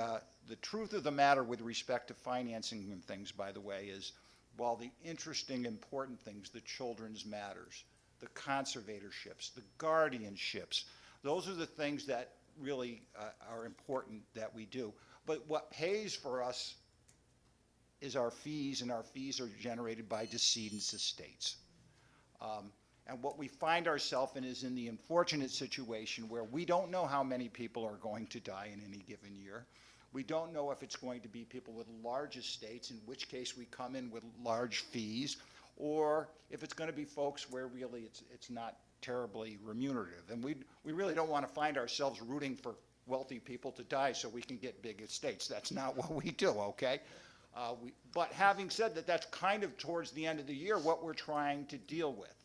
truth of the matter with respect to financing and things, by the way, is while the interesting, important things, the children's matters, the conservatorships, the guardianships, those are the things that really are important that we do. But what pays for us is our fees, and our fees are generated by decedents' estates. And what we find ourselves in is in the unfortunate situation where we don't know how many people are going to die in any given year. We don't know if it's going to be people with large estates, in which case we come in with large fees, or if it's going to be folks where really it's not terribly remunerative. And we really don't want to find ourselves rooting for wealthy people to die so we can get big estates. That's not what we do, okay? But having said that, that's kind of towards the end of the year what we're trying to deal with.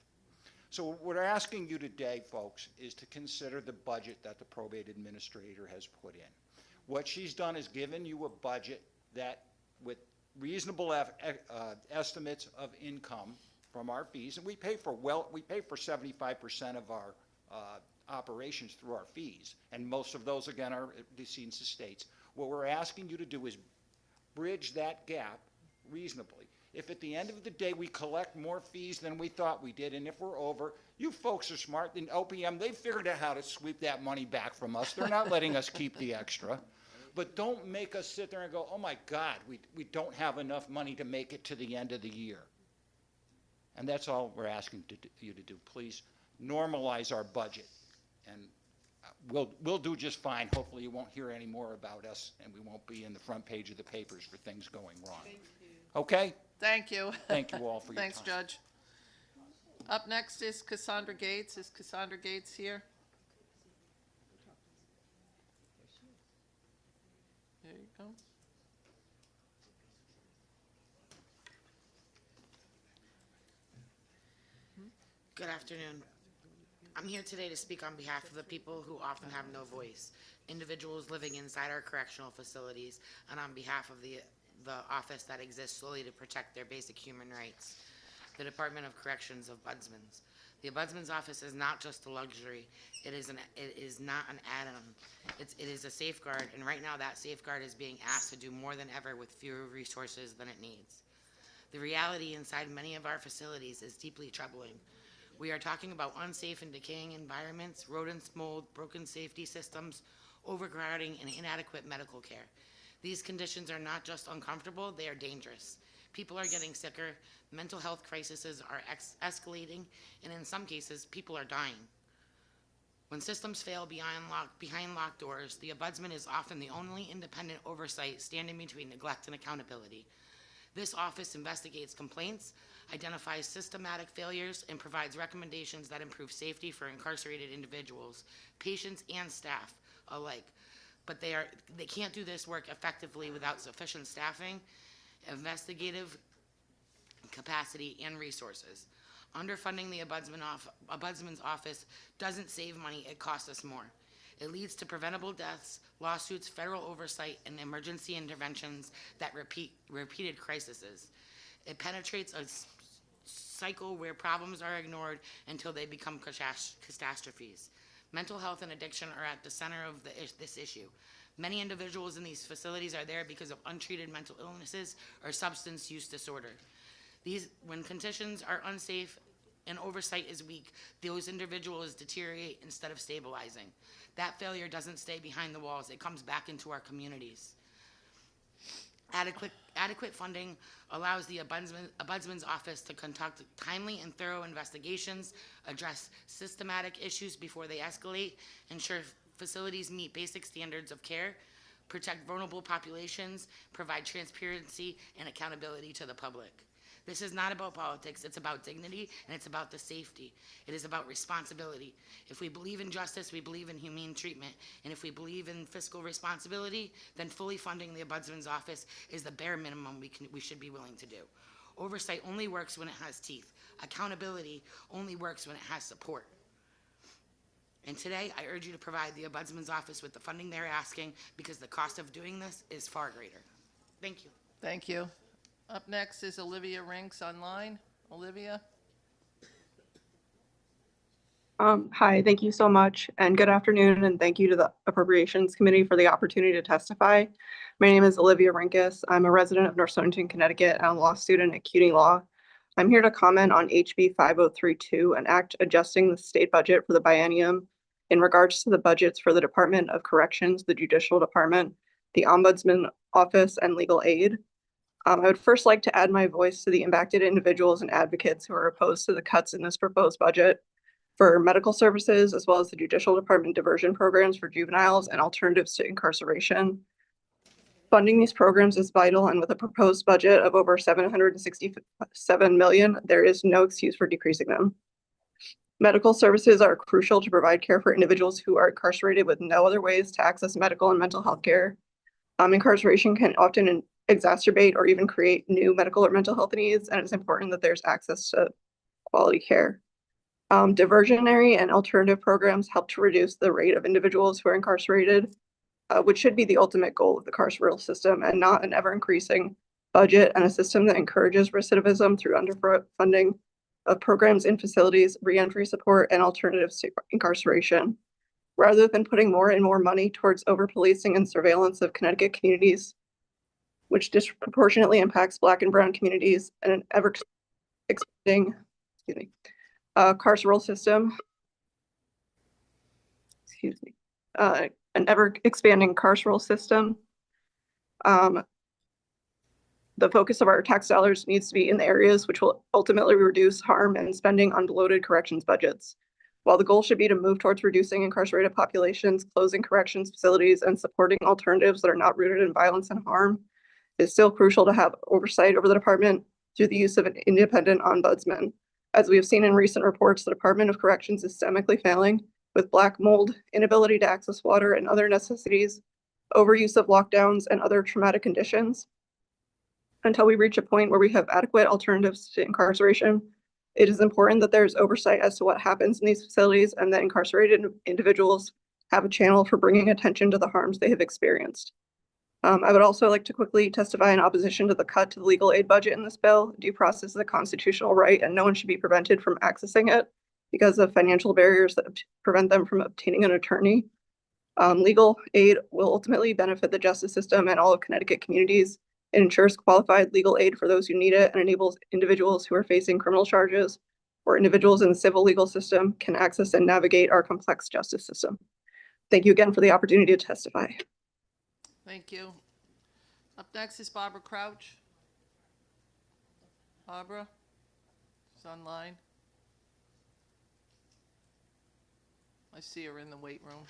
So what we're asking you today, folks, is to consider the budget that the probate administrator has put in. What she's done is given you a budget that, with reasonable estimates of income from our fees, and we pay for 75% of our operations through our fees, and most of those, again, are decedents' estates. What we're asking you to do is bridge that gap reasonably. If at the end of the day we collect more fees than we thought we did, and if we're over, you folks are smart. In OPM, they figured out how to sweep that money back from us. They're not letting us keep the extra. But don't make us sit there and go, oh my God, we don't have enough money to make it to the end of the year. And that's all we're asking you to do. Please normalize our budget, and we'll do just fine. Hopefully you won't hear any more about us, and we won't be in the front page of the papers for things going wrong. Okay? Thank you. Thank you all for your Thanks, time. Judge. Up next is Cassandra Gates. Is Cassandra Gates here? There you go. Good afternoon. I'm here today to speak on behalf of the people who often have no voice, individuals living inside our correctional facilities, and on behalf of the office that exists solely to protect their basic human rights, the Department of Corrections of Ombudsman's. The Ombudsman's office is not just a luxury, it is not an add-on. It is a safeguard, and right now that safeguard is being asked to do more than ever with fewer resources than it needs. The reality inside many of our facilities is deeply troubling. We are talking about unsafe and decaying environments, rodents, mold, broken safety systems, overcrowding, and inadequate medical care. These conditions are not just uncomfortable, they are dangerous. People are getting sicker, mental health crises are escalating, and in some cases, people are dying. When systems fail behind locked doors, the Ombudsman is often the only independent oversight standing between neglect and accountability. This office investigates complaints, identifies systematic failures, and provides recommendations that improve safety for incarcerated individuals, patients, and staff alike. But they can't do this work effectively without sufficient staffing, investigative capacity, and resources. Underfunding the Ombudsman's office doesn't save money, it costs us more. It leads to preventable deaths, lawsuits, federal oversight, and emergency interventions that repeated crises. It penetrates a cycle where problems are ignored until they become catastrophes. Mental health and addiction are at the center of this issue. Many individuals in these facilities are there because of untreated mental illnesses or substance use disorder. When conditions are unsafe and oversight is weak, those individuals deteriorate instead of stabilizing. That failure doesn't stay behind the walls, it comes back into our communities. Adequate funding allows the Ombudsman's office to conduct timely and thorough investigations, address systematic issues before they escalate, ensure facilities meet basic standards of care, protect vulnerable populations, provide transparency and accountability to the public. This is not about politics, it's about dignity, and it's about the safety. It is about responsibility. If we believe in justice, we believe in humane treatment. And if we believe in fiscal responsibility, then fully funding the Ombudsman's office is the bare minimum we should be willing to do. Oversight only works when it has teeth. Accountability only works when it has support. And today, I urge you to provide the Ombudsman's office with the funding they're asking, because the cost of doing this is far greater. Thank you. Thank you. Up next is Olivia Rinks online. Olivia? Hi, thank you so much, and good afternoon, and thank you to the Appropriations Committee for the opportunity to testify. My name is Olivia Rinkus. I'm a resident of North Stonington, Connecticut, and a law student at CUNY Law. I'm here to comment on HB 5032, an act adjusting the state budget for the biennium in regards to the budgets for the Department of Corrections, the Judicial Department, the Ombudsman Office, and legal aid. I would first like to add my voice to the impacted individuals and advocates who are opposed to the cuts in this proposed budget for medical services, as well as the Judicial Department diversion programs for juveniles and alternatives to incarceration. Funding these programs is vital, and with a proposed budget of over $767 million, there is no excuse for decreasing them. Medical services are crucial to provide care for individuals who are incarcerated with no other ways to access medical and mental health care. Incarceration can often exacerbate or even create new medical or mental health needs, and it's important that there's access to quality care. Diversionary and alternative programs help to reduce the rate of individuals who are incarcerated, which should be the ultimate goal of the carceral system, and not an ever-increasing budget and a system that encourages recidivism through underfunding of programs in facilities, reentry support, and alternatives to incarceration. Rather than putting more and more money towards over-policing and surveillance of Connecticut communities, which disproportionately impacts Black and Brown communities, and an ever-expanding, carceral system, an ever-expanding carceral system. The focus of our tax dollars needs to be in the areas which will ultimately reduce harm and spending on bloated corrections budgets. While the goal should be to move towards reducing incarcerated populations, closing corrections facilities, and supporting alternatives that are not rooted in violence and harm, it's still crucial to have oversight over the department through the use of an independent ombudsman. As we have seen in recent reports, the Department of Corrections is systemically failing with black mold, inability to access water and other necessities, overuse of lockdowns, and other traumatic conditions. Until we reach a point where we have adequate alternatives to incarceration, it is important that there's oversight as to what happens in these facilities and that incarcerated individuals have a channel for bringing attention to the harms they have experienced. I would also like to quickly testify in opposition to the cut to the legal aid budget in this bill. Due process is a constitutional right, and no one should be prevented from accessing it because of financial barriers that prevent them from obtaining an attorney. Legal aid will ultimately benefit the justice system and all of Connecticut communities. It ensures qualified legal aid for those who need it and enables individuals who are facing criminal charges or individuals in the civil legal system can access and navigate our complex justice system. Thank you again for the opportunity to testify. Thank you. Up next is Barbara Crouch. Barbara is online. I see her in the weight room.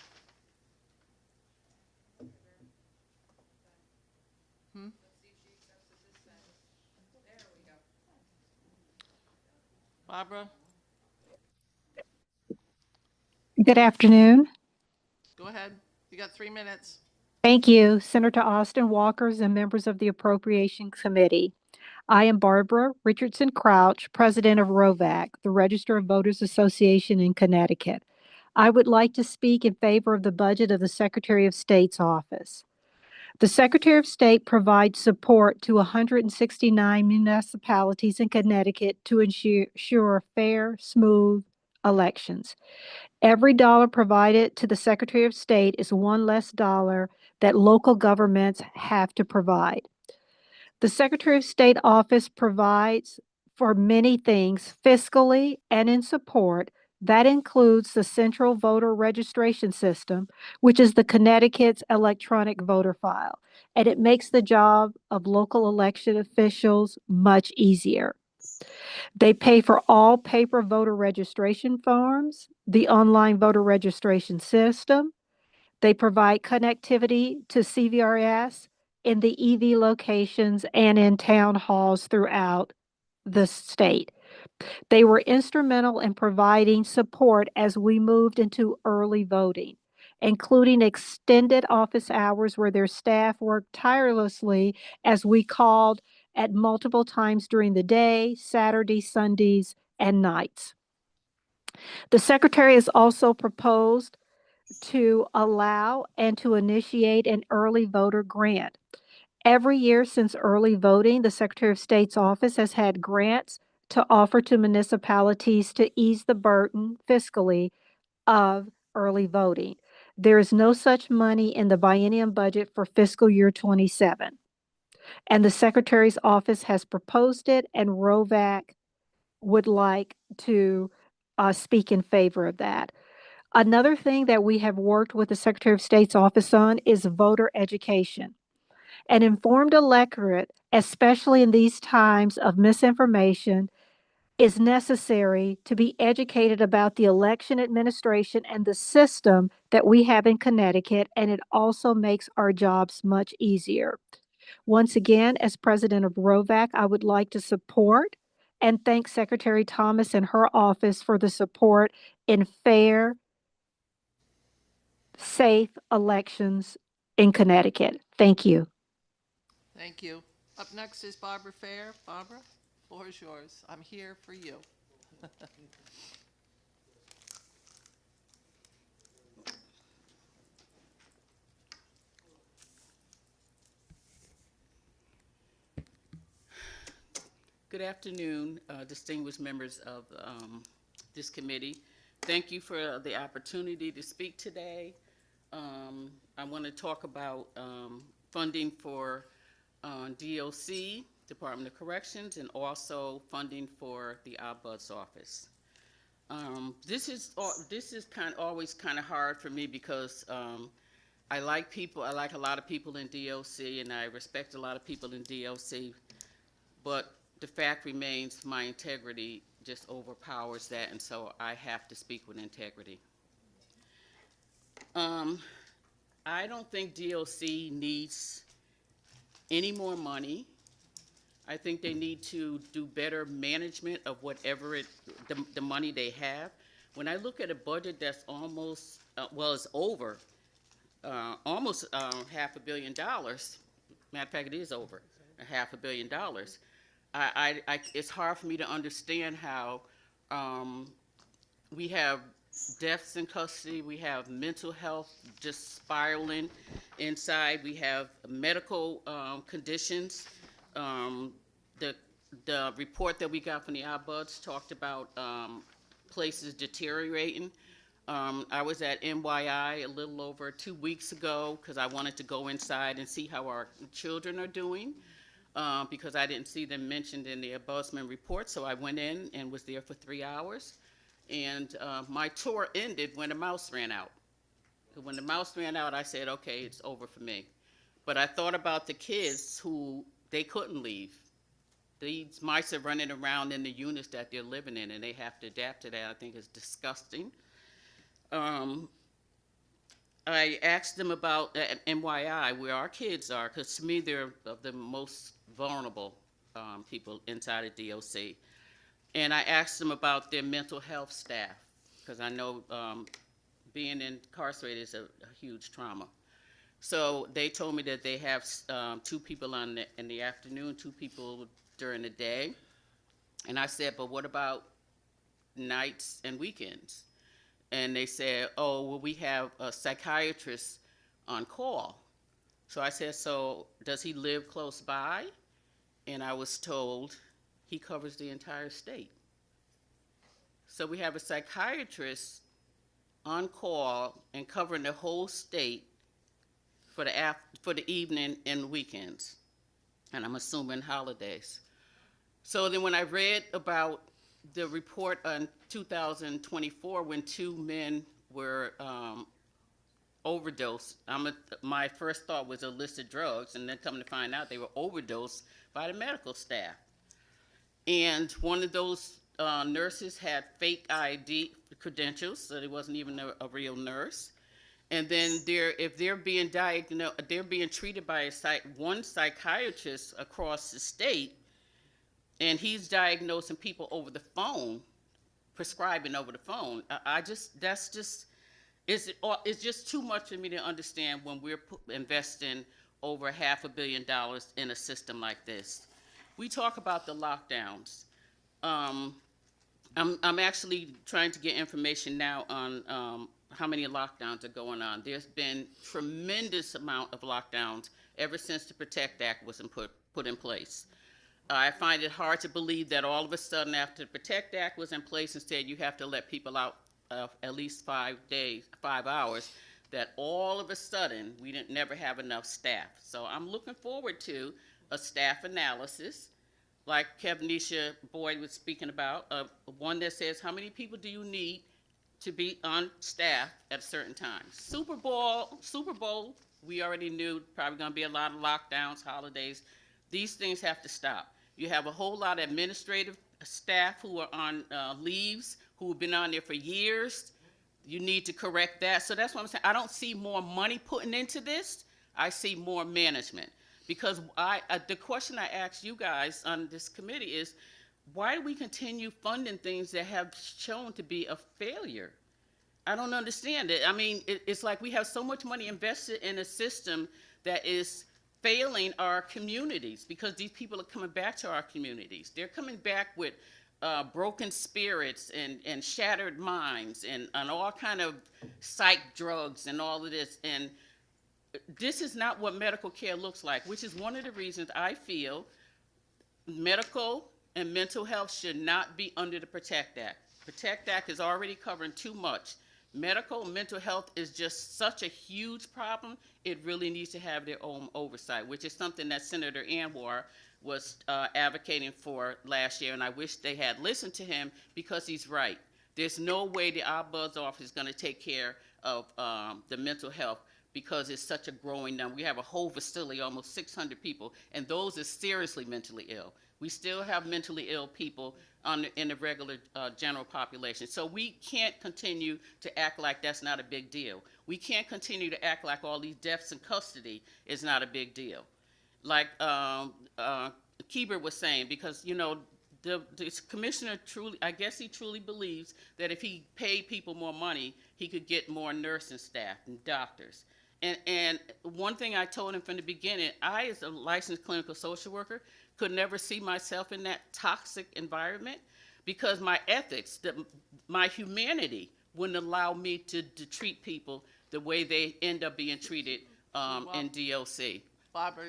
Barbara, Good afternoon. go ahead. You got 3 minutes. Thank you, Senator Austin Walkers and members of the Appropriations Committee. I am Barbara Richardson Crouch, President of ROVAC, the Register of Voters Association in Connecticut. I would like to speak in favor of the budget of the Secretary of State's office. The Secretary of State provides support to 169 municipalities in Connecticut to ensure fair, smooth elections. Every dollar provided to the Secretary of State is one less dollar that local governments have to provide. The Secretary of State office provides for many things fiscally and in support. That includes the Central Voter Registration System, which is the Connecticut's electronic voter file, and it makes the job of local election officials much easier. They pay for all paper voter registration forms, the online voter registration system. They provide connectivity to CVRS in the EV locations and in town halls throughout the state. They were instrumental in providing support as we moved into early voting, including extended office hours where their staff worked tirelessly as we called at multiple times during the day, Saturdays, Sundays, and nights. The Secretary has also proposed to allow and to initiate an early voter grant. Every year since early voting, the Secretary of State's office has had grants to offer to municipalities to ease the burden fiscally of early voting. There is no such money in the biennium budget for fiscal year 27. And the Secretary's office has proposed it, and ROVAC would like to speak in favor of that. Another thing that we have worked with the Secretary of State's office on is voter education. An informed electorate, especially in these times of misinformation, is necessary to be educated about the election administration and the system that we have in Connecticut, and it also makes our jobs much easier. Once again, as president of ROVAC, I would like to support and thank Secretary Thomas and her office for the support in fair, safe elections in Connecticut. Thank you. Thank you. Up next is Barbara Fair. Barbara, floor is yours. I'm here for you. Good afternoon, distinguished members of this committee. Thank you for the opportunity to speak today. I want to talk about funding for DOC, Department of Corrections, and also funding for the Ombuds office. This is always kind of hard for me because I like people. I like a lot of people in DOC, and I respect a lot of people in DOC, but the fact remains my integrity just overpowers that, and so I have to speak with integrity. I don't think DOC needs any more money. I think they need to do better management of whatever the money they have. When I look at a budget that's almost, it's over, almost $500 million. Matter of fact, it is over $500 million. It's hard for me to understand how we have deaths in custody, we have mental health just spiraling inside, we have medical conditions. The report that we got from the Ombuds talked about places deteriorating. I was at NYI a little over 2 weeks ago because I wanted to go inside and see how our children are doing. Because I didn't see them mentioned in the Ombudsman report, so I went in and was there for 3 hours. And my tour ended when the mouse ran out. When the mouse ran out, I said, okay, it's over for me. But I thought about the kids who they couldn't leave. These mice are running around in the units that they're living in, and they have to adapt to that. I think it's disgusting. I asked them about at NYI where our kids are, because to me they're the most vulnerable people inside of DOC. And I asked them about their mental health staff, because I know being incarcerated is a huge trauma. So they told me that they have 2 people in the afternoon, 2 people during the day. And I said, but what about nights and weekends? And they said, oh, well, we have a psychiatrist on call. So I said, so does he live close by? And I was told he covers the entire state. So we have a psychiatrist on call and covering the whole state for the evening and weekends, and I'm assuming holidays. So then when I read about the report on 2024 when 2 men were overdosed, my first thought was illicit drugs, and then come to find out they were overdosed by the medical staff. And one of those nurses had fake ID credentials, so they wasn't even a real nurse. And then if they're being diagnosed, they're being treated by one psychiatrist across the state, and he's diagnosing people over the phone, prescribing over the phone. It's just too much for me to understand when we're investing over $500 million in a system like this. We talk about the lockdowns. I'm actually trying to get information now on how many lockdowns are going on. There's been tremendous amount of lockdowns ever since the PROTECT Act was put in place. I find it hard to believe that all of a sudden, after the Protect Act was in place and said you have to let people out at least 5 days, 5 hours, that all of a sudden we didn't never have enough staff. So I'm looking forward to a staff analysis, like Kevnisha Boyd was speaking about, one that says how many people do you need to be on staff at a certain time. Super Bowl, we already knew probably going to be a lot of lockdowns, holidays. These things have to stop. You have a whole lot of administrative staff who are on leaves, who have been on there for years. You need to correct that. So that's what I'm saying. I don't see more money putting into this. I see more management. Because the question I asked you guys on this committee is, why do we continue funding things that have shown to be a failure? I don't understand it. I mean, it's like we have so much money invested in a system that is failing our communities, because these people are coming back to our communities. They're coming back with broken spirits and shattered minds and all kind of psych drugs and all of this. And this is not what medical care looks like, which is one of the reasons I feel medical and mental health should not be under the Protect Act. Protect Act is already covering too much. Medical and mental health is just such a huge problem. It really needs to have their own oversight, which is something that Senator Anwar was advocating for last year, and I wish they had listened to him, because he's right. There's no way the Buzz office is going to take care of the mental health, because it's such a growing number. We have a whole facility, almost 600 people, and those are seriously mentally ill. We still have mentally ill people in the regular general population. So we can't continue to act like that's not a big deal. We can't continue to act like all these deaths in custody is not a big deal. Like Keeber was saying, because, you know, the commissioner truly, I guess he truly believes that if he paid people more money, he could get more nursing staff and doctors. And one thing I told him from the beginning, I, as a licensed clinical social worker, could never see myself in that toxic environment, because my ethics, my humanity wouldn't allow me to treat people the way they end up being treated in DOC. Barbara,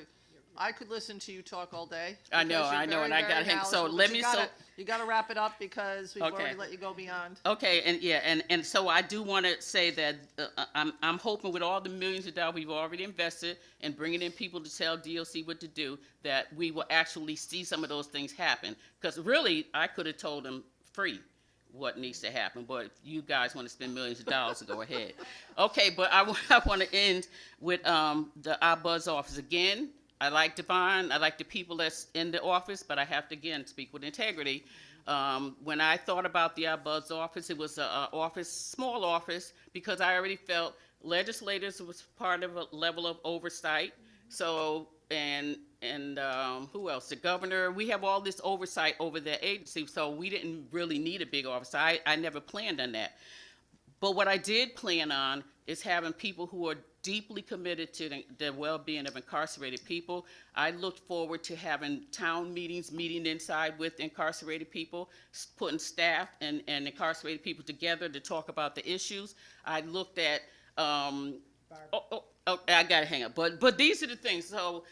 I could listen to you talk all day. I know, because you're and very, I very got him. So knowledgeable, let but me. You gotta wrap it up, because we've Okay. already let you go beyond. Okay, and yeah, and so I do want to say that I'm hoping with all the millions of dollars we've already invested in bringing in people to tell DOC what to do, that we will actually see some of those things happen. Because really, I could have told them free what needs to happen, but if you guys want to spend millions of dollars, go ahead. Okay, but I want to end with the Buzz office again. I like Devon, I like the people that's in the office, but I have to, again, speak with integrity. When I thought about the Buzz office, it was a small office, because I already felt legislators was part of a level of oversight. So, and who else? The governor, we have all this oversight over the agency, so we didn't really need a big office. I never planned on that. But what I did plan on is having people who are deeply committed to the well-being of incarcerated people. I looked forward to having town meetings, meeting inside with incarcerated people, putting staff and incarcerated people together to talk about the issues. I looked at, I gotta hang up, but these are the things. So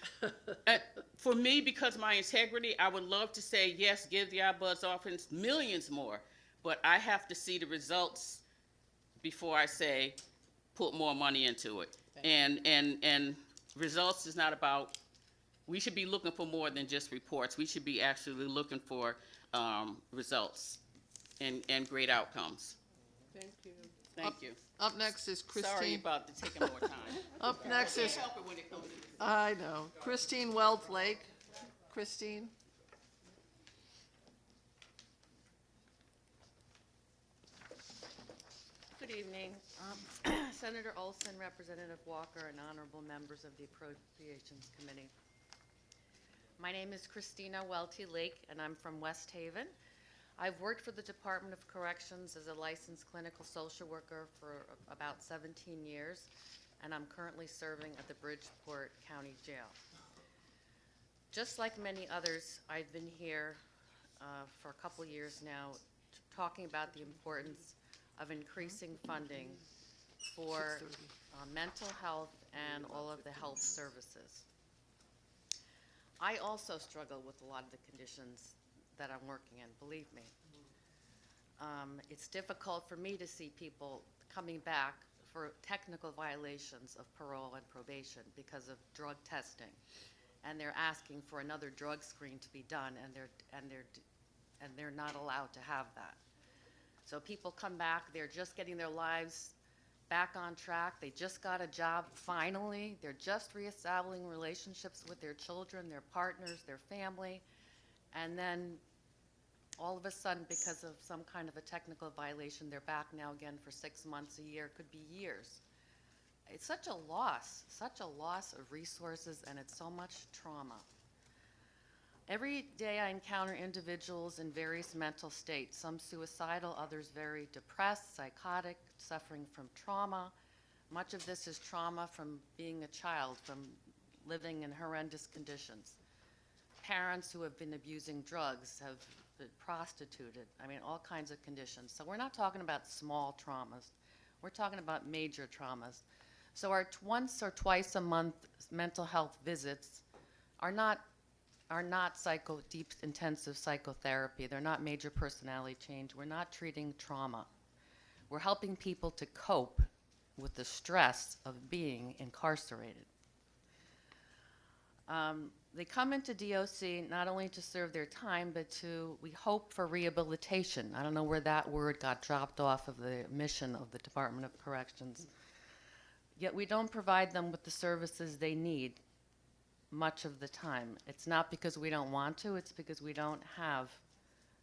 for me, because of my integrity, I would love to say, yes, give the Buzz office millions more, but I have to see the results before I say put more money into it. And results is not about, we should be looking for more than just reports. We should be actually looking for results and great outcomes. Thank you. Thank you. Up next is Christine. Sorry about taking more time. Up next is, Help it when it comes to this. I know, Christine Weld Lake. Christine? Good evening. Senator Olson, Representative Walker, and honorable members of the Appropriations Committee. My name is Christina Welty Lake, and I'm from West Haven. I've worked for the Department of Corrections as a licensed clinical social worker for about 17 years, and I'm currently serving at the Bridgeport County Jail. Just like many others, I've been here for a couple years now talking about the importance of increasing funding for mental health and all of the health services. I also struggle with a lot of the conditions that I'm working in, believe me. It's difficult for me to see people coming back for technical violations of parole and probation because of drug testing. And they're asking for another drug screen to be done, and they're not allowed to have that. So people come back, they're just getting their lives back on track. They just got a job finally. They're just reestablishing relationships with their children, their partners, their family. And then all of a sudden, because of some kind of a technical violation, they're back now again for 6 months, a year, could be years. It's such a loss of resources, and it's so much trauma. Every day I encounter individuals in various mental states, some suicidal, others very depressed, psychotic, suffering from trauma. Much of this is trauma from being a child, from living in horrendous conditions. Parents who have been abusing drugs, have been prostituted, I mean, all kinds of conditions. So we're not talking about small traumas. We're talking about major traumas. So our once or twice a month mental health visits are not deep intensive psychotherapy. They're not major personality change. We're not treating trauma. We're helping people to cope with the stress of being incarcerated. They come into DOC not only to serve their time, but we hope for rehabilitation. I don't know where that word got dropped off of the mission of the Department of Corrections. Yet we don't provide them with the services they need much of the time. It's not because we don't want to, it's because we don't have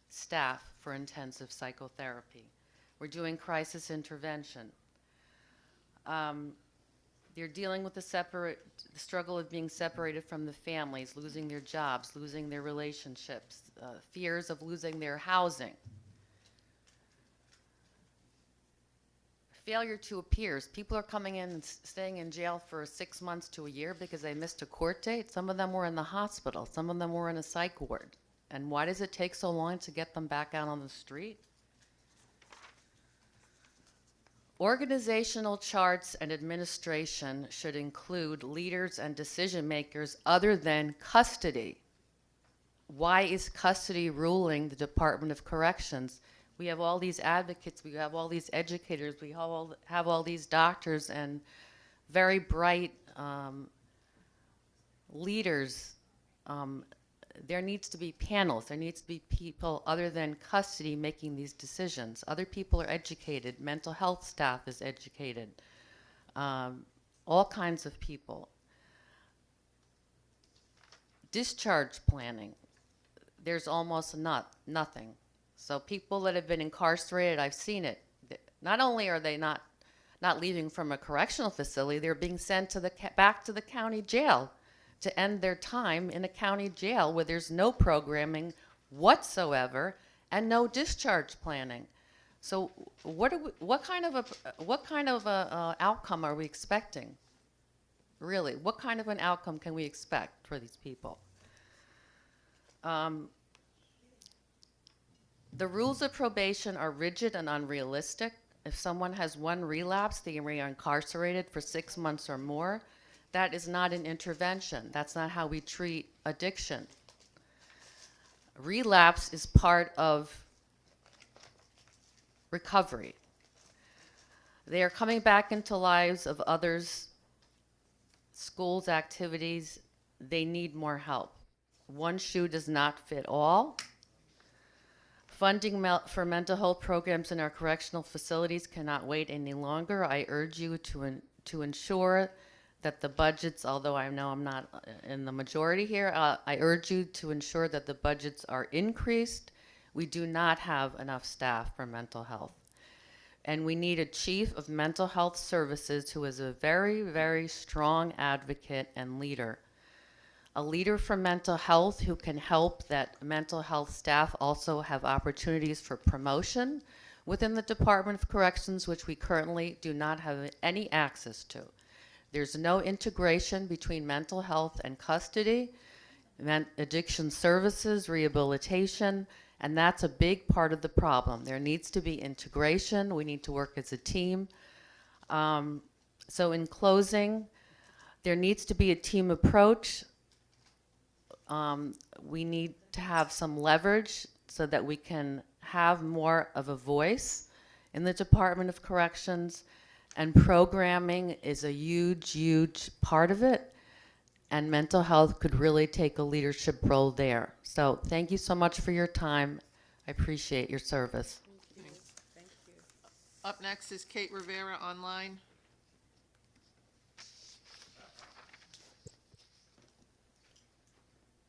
staff for intensive psychotherapy. We're doing crisis intervention. They're dealing with the struggle of being separated from the families, losing their jobs, losing their relationships, fears of losing their housing. Failure to appears. People are coming in and staying in jail for 6 months to a year because they missed a court date. Some of them were in the hospital. Some of them were in a psych ward. And why does it take so long to get them back out on the street? Organizational charts and administration should include leaders and decision makers other than custody. Why is custody ruling the Department of Corrections? We have all these advocates, we have all these educators, we have all these doctors and very bright leaders. There needs to be panels. There needs to be people other than custody making these decisions. Other people are educated. Mental health staff is educated. All kinds of people. Discharge planning. There's almost nothing. So people that have been incarcerated, I've seen it. Not only are they not leaving from a correctional facility, they're being sent back to the county jail to end their time in a county jail where there's no programming whatsoever and no discharge planning. So what kind of a outcome are we expecting? Really, what kind of an outcome can we expect for these people? The rules of probation are rigid and unrealistic. If someone has one relapse, they are incarcerated for 6 months or more. That is not an intervention. That's not how we treat addiction. Relapse is part of recovery. They are coming back into lives of others, schools, activities. They need more help. One shoe does not fit all. Funding for mental health programs in our correctional facilities cannot wait any longer. I urge you to ensure that the budgets, although I know I'm not in the majority here, I urge you to ensure that the budgets are increased. We do not have enough staff for mental health. And we need a chief of mental health services who is a very, very strong advocate and leader. A leader for mental health who can help that mental health staff also have opportunities for promotion within the Department of Corrections, which we currently do not have any access to. There's no integration between mental health and custody, addiction services, rehabilitation, and that's a big part of the problem. There needs to be integration. We need to work as a team. So in closing, there needs to be a team approach. We need to have some leverage so that we can have more of a voice in the Department of Corrections, and programming is a huge, huge part of it, and mental health could really take a leadership role there. So thank you so much for your time. I appreciate your service. Thank you. Up next is Kate Rivera online.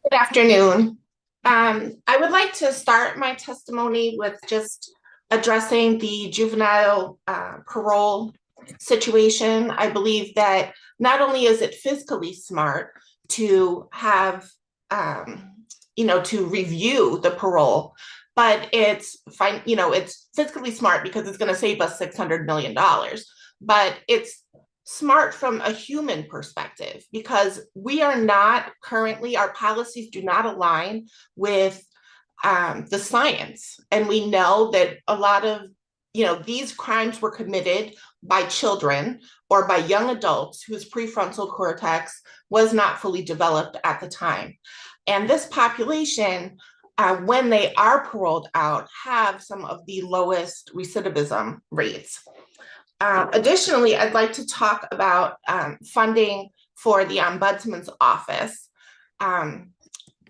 Good afternoon. I would like to start my testimony with just addressing the juvenile parole situation. I believe that not only is it fiscally smart to have, to review the parole, but it's fine, it's fiscally smart because it's going to save us $600 million. But it's smart from a human perspective because we are not currently, our policies do not align with the science. And we know that a lot of, these crimes were committed by children or by young adults whose prefrontal cortex was not fully developed at the time. And this population, when they are paroled out, have some of the lowest recidivism rates. Additionally, I'd like to talk about funding for the Ombudsman's office. The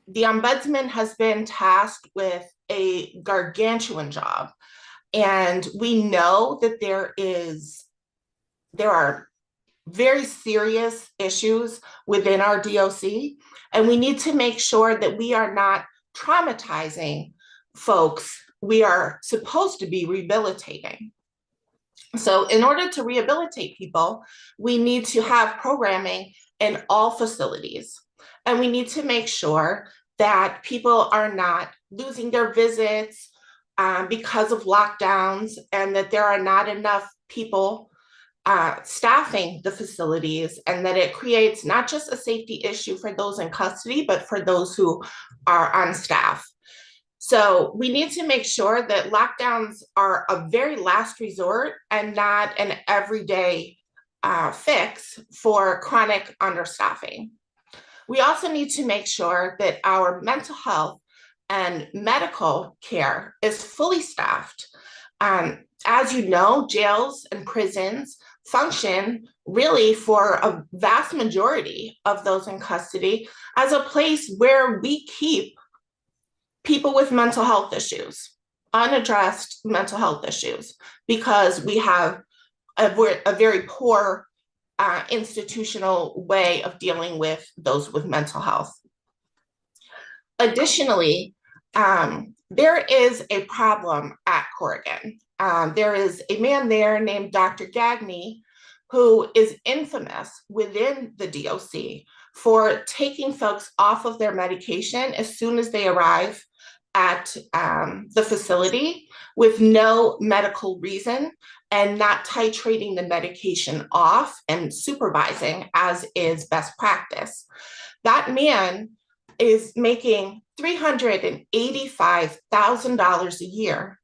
Ombudsman has been tasked with a gargantuan job, and we know that there are very serious issues within our DOC, and we need to make sure that we are not traumatizing folks. We are supposed to be rehabilitating. So in order to rehabilitate people, we need to have programming in all facilities. And we need to make sure that people are not losing their visits because of lockdowns, and that there are not enough people staffing the facilities, and that it creates not just a safety issue for those in custody, but for those who are on staff. So we need to make sure that lockdowns are a very last resort and not an everyday fix for chronic understaffing. We also need to make sure that our mental health and medical care is fully staffed. As you know, jails and prisons function really for a vast majority of those in custody as a place where we keep people with mental health issues, unaddressed mental health issues, because we have a very poor institutional way of dealing with those with mental health. Additionally, there is a problem at Corrigan. There is a man there named Dr. Gagney, who is infamous within the DOC for taking folks off of their medication as soon as they arrive at the facility with no medical reason, and not titrating the medication off and supervising as is best practice. That man is making $385,000 a year,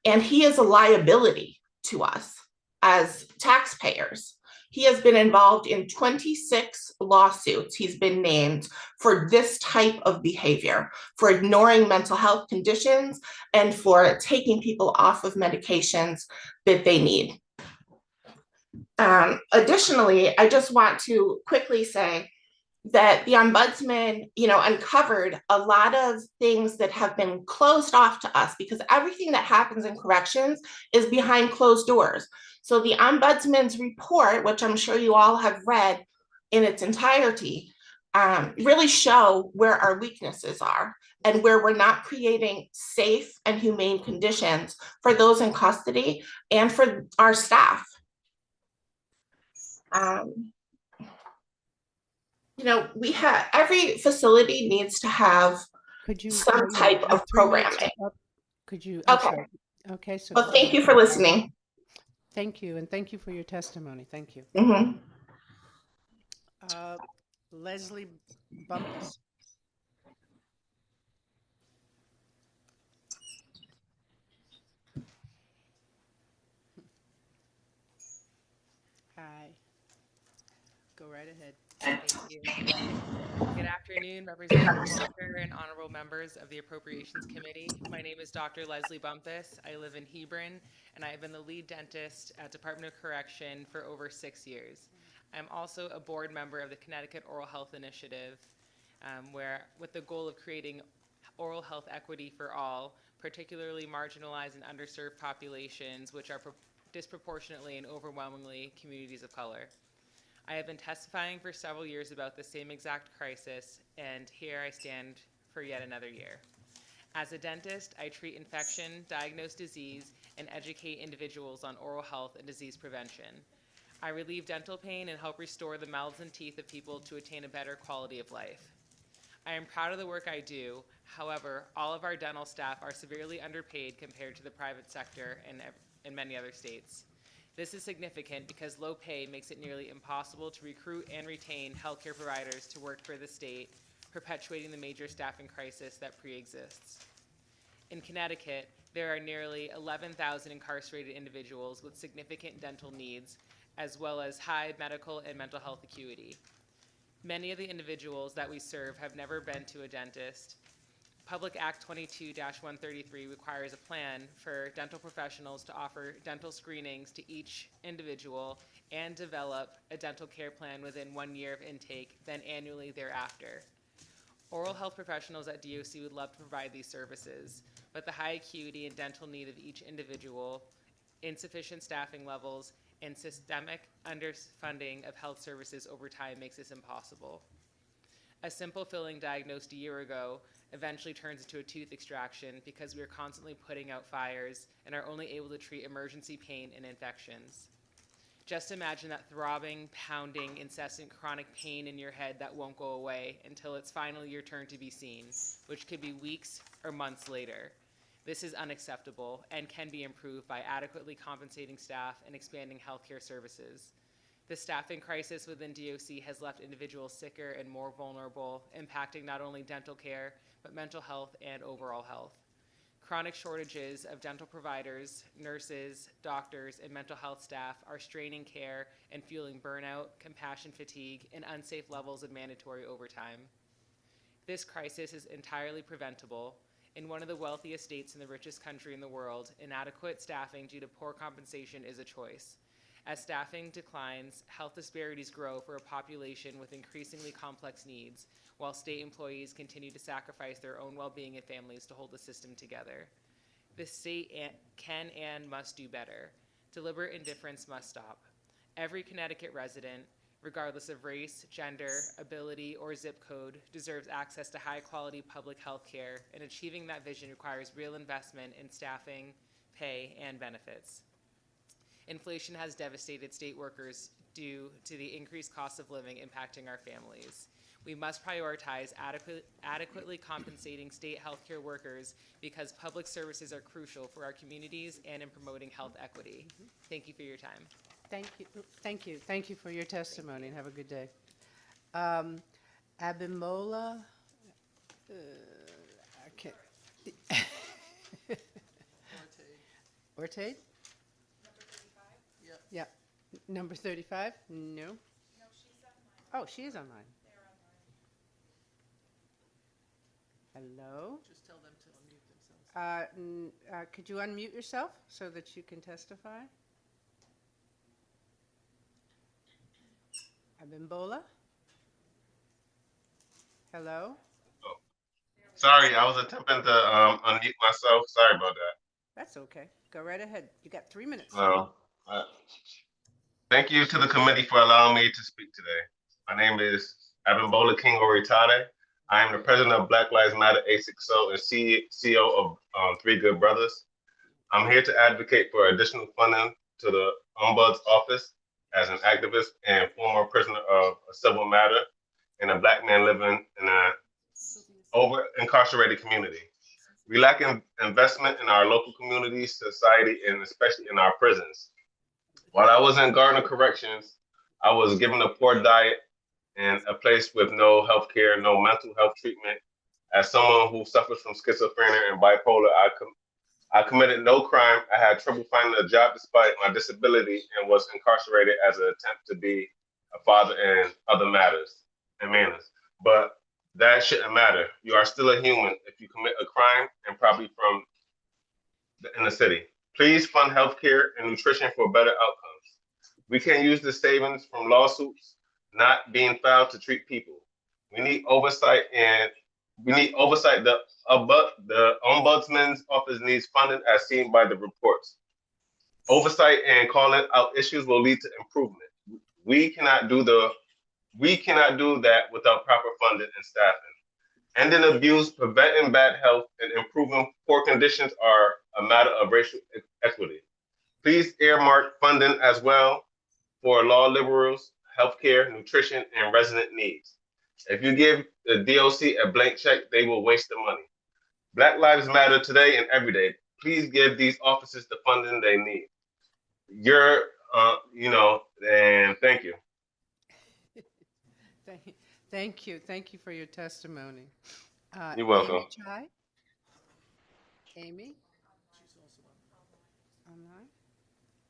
and he is a liability to us as taxpayers. He has been involved in 26 lawsuits. He's been named for this type of behavior, for ignoring mental health conditions and for taking people off of medications that they need. Additionally, I just want to quickly say that the Ombudsman, uncovered a lot of things that have been closed off to us, because everything that happens in corrections is behind closed doors. So the Ombudsman's report, which I'm sure you all have read in its entirety, really show where our weaknesses are and where we're not creating safe and humane conditions for those in custody and for our staff. We have, every facility needs to have some type of programming. Could you? Okay. Sorry. Okay. So. Well, thank you for listening. Thank you, and thank you for your testimony. Thank you. Mm-hmm. Leslie Bumpus. Hi. Go right ahead. Thank you. Good afternoon. afternoon, Representative Walker and honorable members of the Appropriations Committee. My name is Dr. Leslie Bumpus. I live in Hebron, and I have been the lead dentist at Department of Correction for over 6 years. I'm also a board member of the Connecticut Oral Health Initiative, where with the goal of creating oral health equity for all, particularly marginalized and underserved populations, which are disproportionately and overwhelmingly communities of color. I have been testifying for several years about the same exact crisis, and here I stand for yet another year. As a dentist, I treat infection, diagnose disease, and educate individuals on oral health and disease prevention. I relieve dental pain and help restore the mouths and teeth of people to attain a better quality of life. I am proud of the work I do. However, all of our dental staff are severely underpaid compared to the private sector and in many other states. This is significant because low pay makes it nearly impossible to recruit and retain healthcare providers to work for the state, perpetuating the major staffing crisis that pre-exists. In Connecticut, there are nearly 11,000 incarcerated individuals with significant dental needs, as well as high medical and mental health acuity. Many of the individuals that we serve have never been to a dentist. Public Act 22-133 requires a plan for dental professionals to offer dental screenings to each individual and develop a dental care plan within 1 year of intake, then annually thereafter. Oral health professionals at DOC would love to provide these services, but the high acuity and dental need of each individual, insufficient staffing levels, and systemic underfunding of health services over time makes this impossible. A simple filling diagnosed a year ago eventually turns into a tooth extraction because we are constantly putting out fires and are only able to treat emergency pain and infections. Just imagine that throbbing, pounding, incessant chronic pain in your head that won't go away until it's finally your turn to be seen, which could be weeks or months later. This is unacceptable and can be improved by adequately compensating staff and expanding healthcare services. The staffing crisis within DOC has left individuals sicker and more vulnerable, impacting not only dental care, but mental health and overall health. Chronic shortages of dental providers, nurses, doctors, and mental health staff are straining care and fueling burnout, compassion fatigue, and unsafe levels of mandatory overtime. This crisis is entirely preventable. In one of the wealthiest states in the richest country in the world, inadequate staffing due to poor compensation is a choice. As staffing declines, health disparities grow for a population with increasingly complex needs, while state employees continue to sacrifice their own well-being and families to hold the system together. The state can and must do better. Deliberate indifference must stop. Every Connecticut resident, regardless of race, gender, ability, or zip code, deserves access to high-quality public health care, and achieving that vision requires real investment in staffing, pay, and benefits. Inflation has devastated state workers due to the increased cost of living impacting our families. We must prioritize adequately compensating state healthcare workers because public services are crucial for our communities and in promoting health equity. Thank you for your time. Thank you. Thank you. Thank you for your testimony, and have a good day. Abimbola, okay. Ortade? Yeah. Number 35? No. No, she's online. Oh, she is online. Hello? Just tell them to unmute themselves. Could you unmute yourself so that you can testify? Abimbola? Hello? Oh, sorry, I was attempting to unmute myself. Sorry about that. That's okay. Go right ahead. You got 3 minutes. Thank you to the committee for allowing me to speak today. My name is Abimbola King Oritade. I am the president of Black Lives Matter A6O and CEO of Three Good Brothers. I'm here to advocate for additional funding to the Ombuds Office as an activist and former prisoner of a civil matter and a Black man living in an over-incarcerated community. We lack investment in our local communities, society, and especially in our prisons. While I was in Gardner Corrections, I was given a poor diet and a place with no health care, no mental health treatment. As someone who suffers from schizophrenia and bipolar, I committed no crime. I had trouble finding a job despite my disability and was incarcerated as an attempt to be a father and other matters and manners. But That shouldn't matter. You are still a human if you commit a crime and probably in the city. Please fund healthcare and nutrition for better outcomes. We can use the savings from lawsuits not being filed to treat people. We need oversight The ombudsman's office needs funding as seen by the reports. Oversight and calling out issues will lead to improvement. We cannot do that without proper funding and staffing. Ending abuse, preventing bad health, and improving poor conditions are a matter of racial equity. Please earmark funding as well for law liberals, healthcare, nutrition, and resident needs. If you give the DOC a blank check, they will waste the money. Black Lives Matter today and every day. Please give these offices the funding they need. And thank you. Thank you. Thank you for your testimony. You're welcome. Amy Chai? Amy? Online?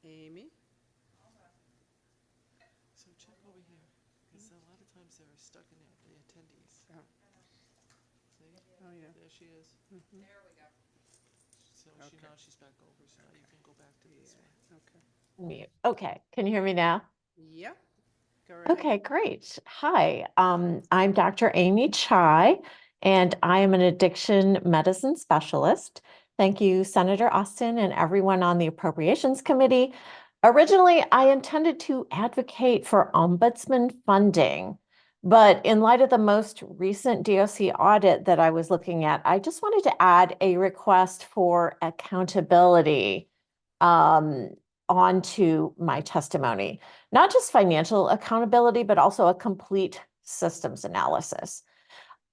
Amy? So check over here, because a lot of times they're stuck in there, the attendees. Oh. See? Oh, yeah. There she is. Mhm. There we go. So Okay. now she's back over, so now you can go back to this one. Okay. Mute. Okay, can you hear me now? Yep. Go right ahead. Okay, great. Hi, I'm Dr. Amy Chai, and I am an addiction medicine specialist. Thank you, Senator Austin, and everyone on the Appropriations Committee. Originally, I intended to advocate for ombudsman funding, but in light of the most recent DOC audit that I was looking at, I just wanted to add a request for accountability onto my testimony. Not just financial accountability, but also a complete systems analysis.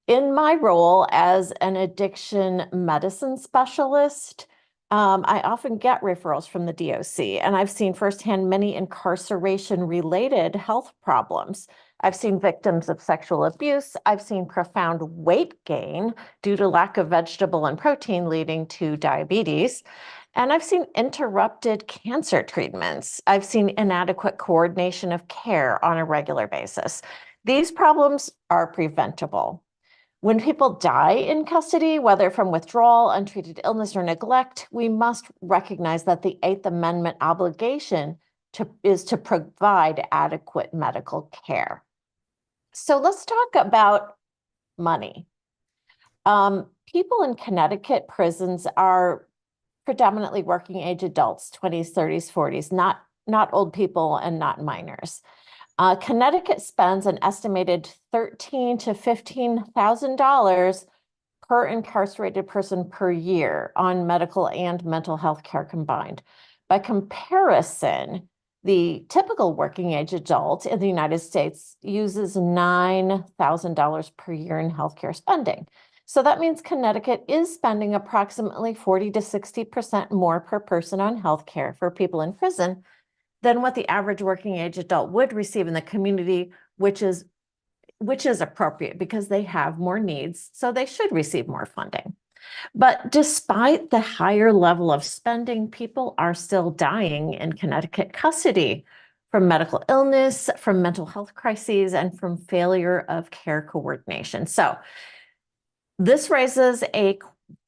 In my role as an addiction medicine specialist, I often get referrals from the DOC, and I've seen firsthand many incarceration-related health problems. I've seen victims of sexual abuse. I've seen profound weight gain due to lack of vegetable and protein leading to diabetes. And I've seen interrupted cancer treatments. I've seen inadequate coordination of care on a regular basis. These problems are preventable. When people die in custody, whether from withdrawal, untreated illness, or neglect, we must recognize that the Eighth Amendment obligation is to provide adequate medical care. So let's talk about money. People in Connecticut prisons are predominantly working age adults, 20s, 30s, 40s, not old people and not minors. Connecticut spends an estimated $13,000 to $15,000 per incarcerated person per year on medical and mental health care combined. By comparison, the typical working age adult in the United States uses $9,000 per year in healthcare spending. So that means Connecticut is spending approximately 40 to 60% more per person on healthcare for people in prison than what the average working age adult would receive in the community, which is appropriate because they have more needs, so they should receive more funding. But despite the higher level of spending, people are still dying in Connecticut custody from medical illness, from mental health crises, and from failure of care coordination. So this raises a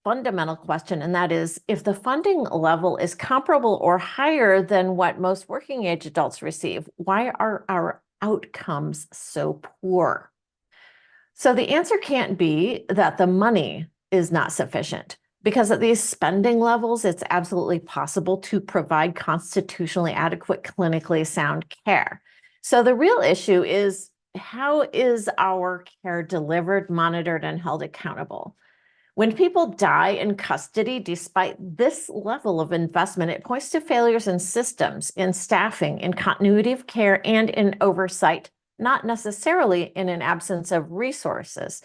fundamental question, and that is, if the funding level is comparable or higher than what most working age adults receive, why are our outcomes so poor? So the answer can't be that the money is not sufficient, because at these spending levels, it's absolutely possible to provide constitutionally adequate, clinically sound care. So the real issue is, how is our care delivered, monitored, and held accountable? When people die in custody, despite this level of investment, it points to failures in systems, in staffing, in continuity of care, and in oversight, not necessarily in an absence of resources.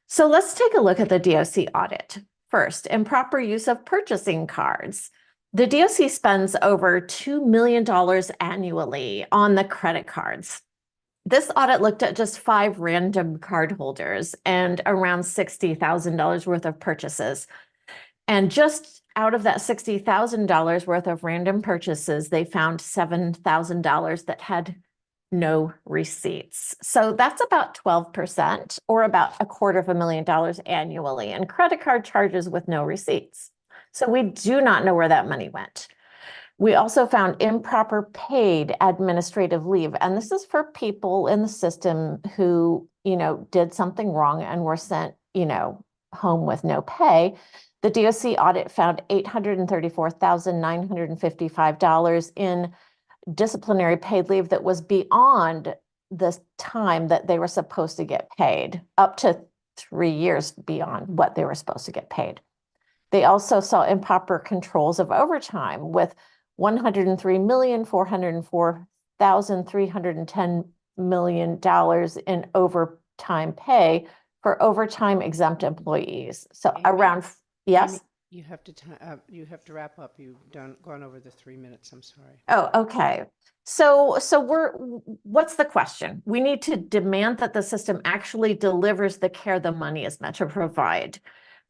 So let's take a look at the DOC audit. First, improper use of purchasing cards. The DOC spends over $2 million annually on the credit cards. This audit looked at just 5 random cardholders and around $60,000 worth of purchases. And just out of that $60,000 worth of random purchases, they found $7,000 that had no receipts. So that's about 12% or about $250,000 annually in credit card charges with no receipts. So we do not know where that money went. We also found improper paid administrative leave. And this is for people in the system who, did something wrong and were sent, home with no pay. The DOC audit found $834,955 in disciplinary paid leave that was beyond the time that they were supposed to get paid, up to 3 years beyond what they were supposed to get paid. They also saw improper controls of overtime with $103,404,310 in overtime pay for overtime exempt employees. So Amy? around, yes? Amy, you have to wrap up. You've gone over the 3 minutes. I'm sorry. Oh, okay. So what's the question? We need to demand that the system actually delivers the care the money is meant to provide.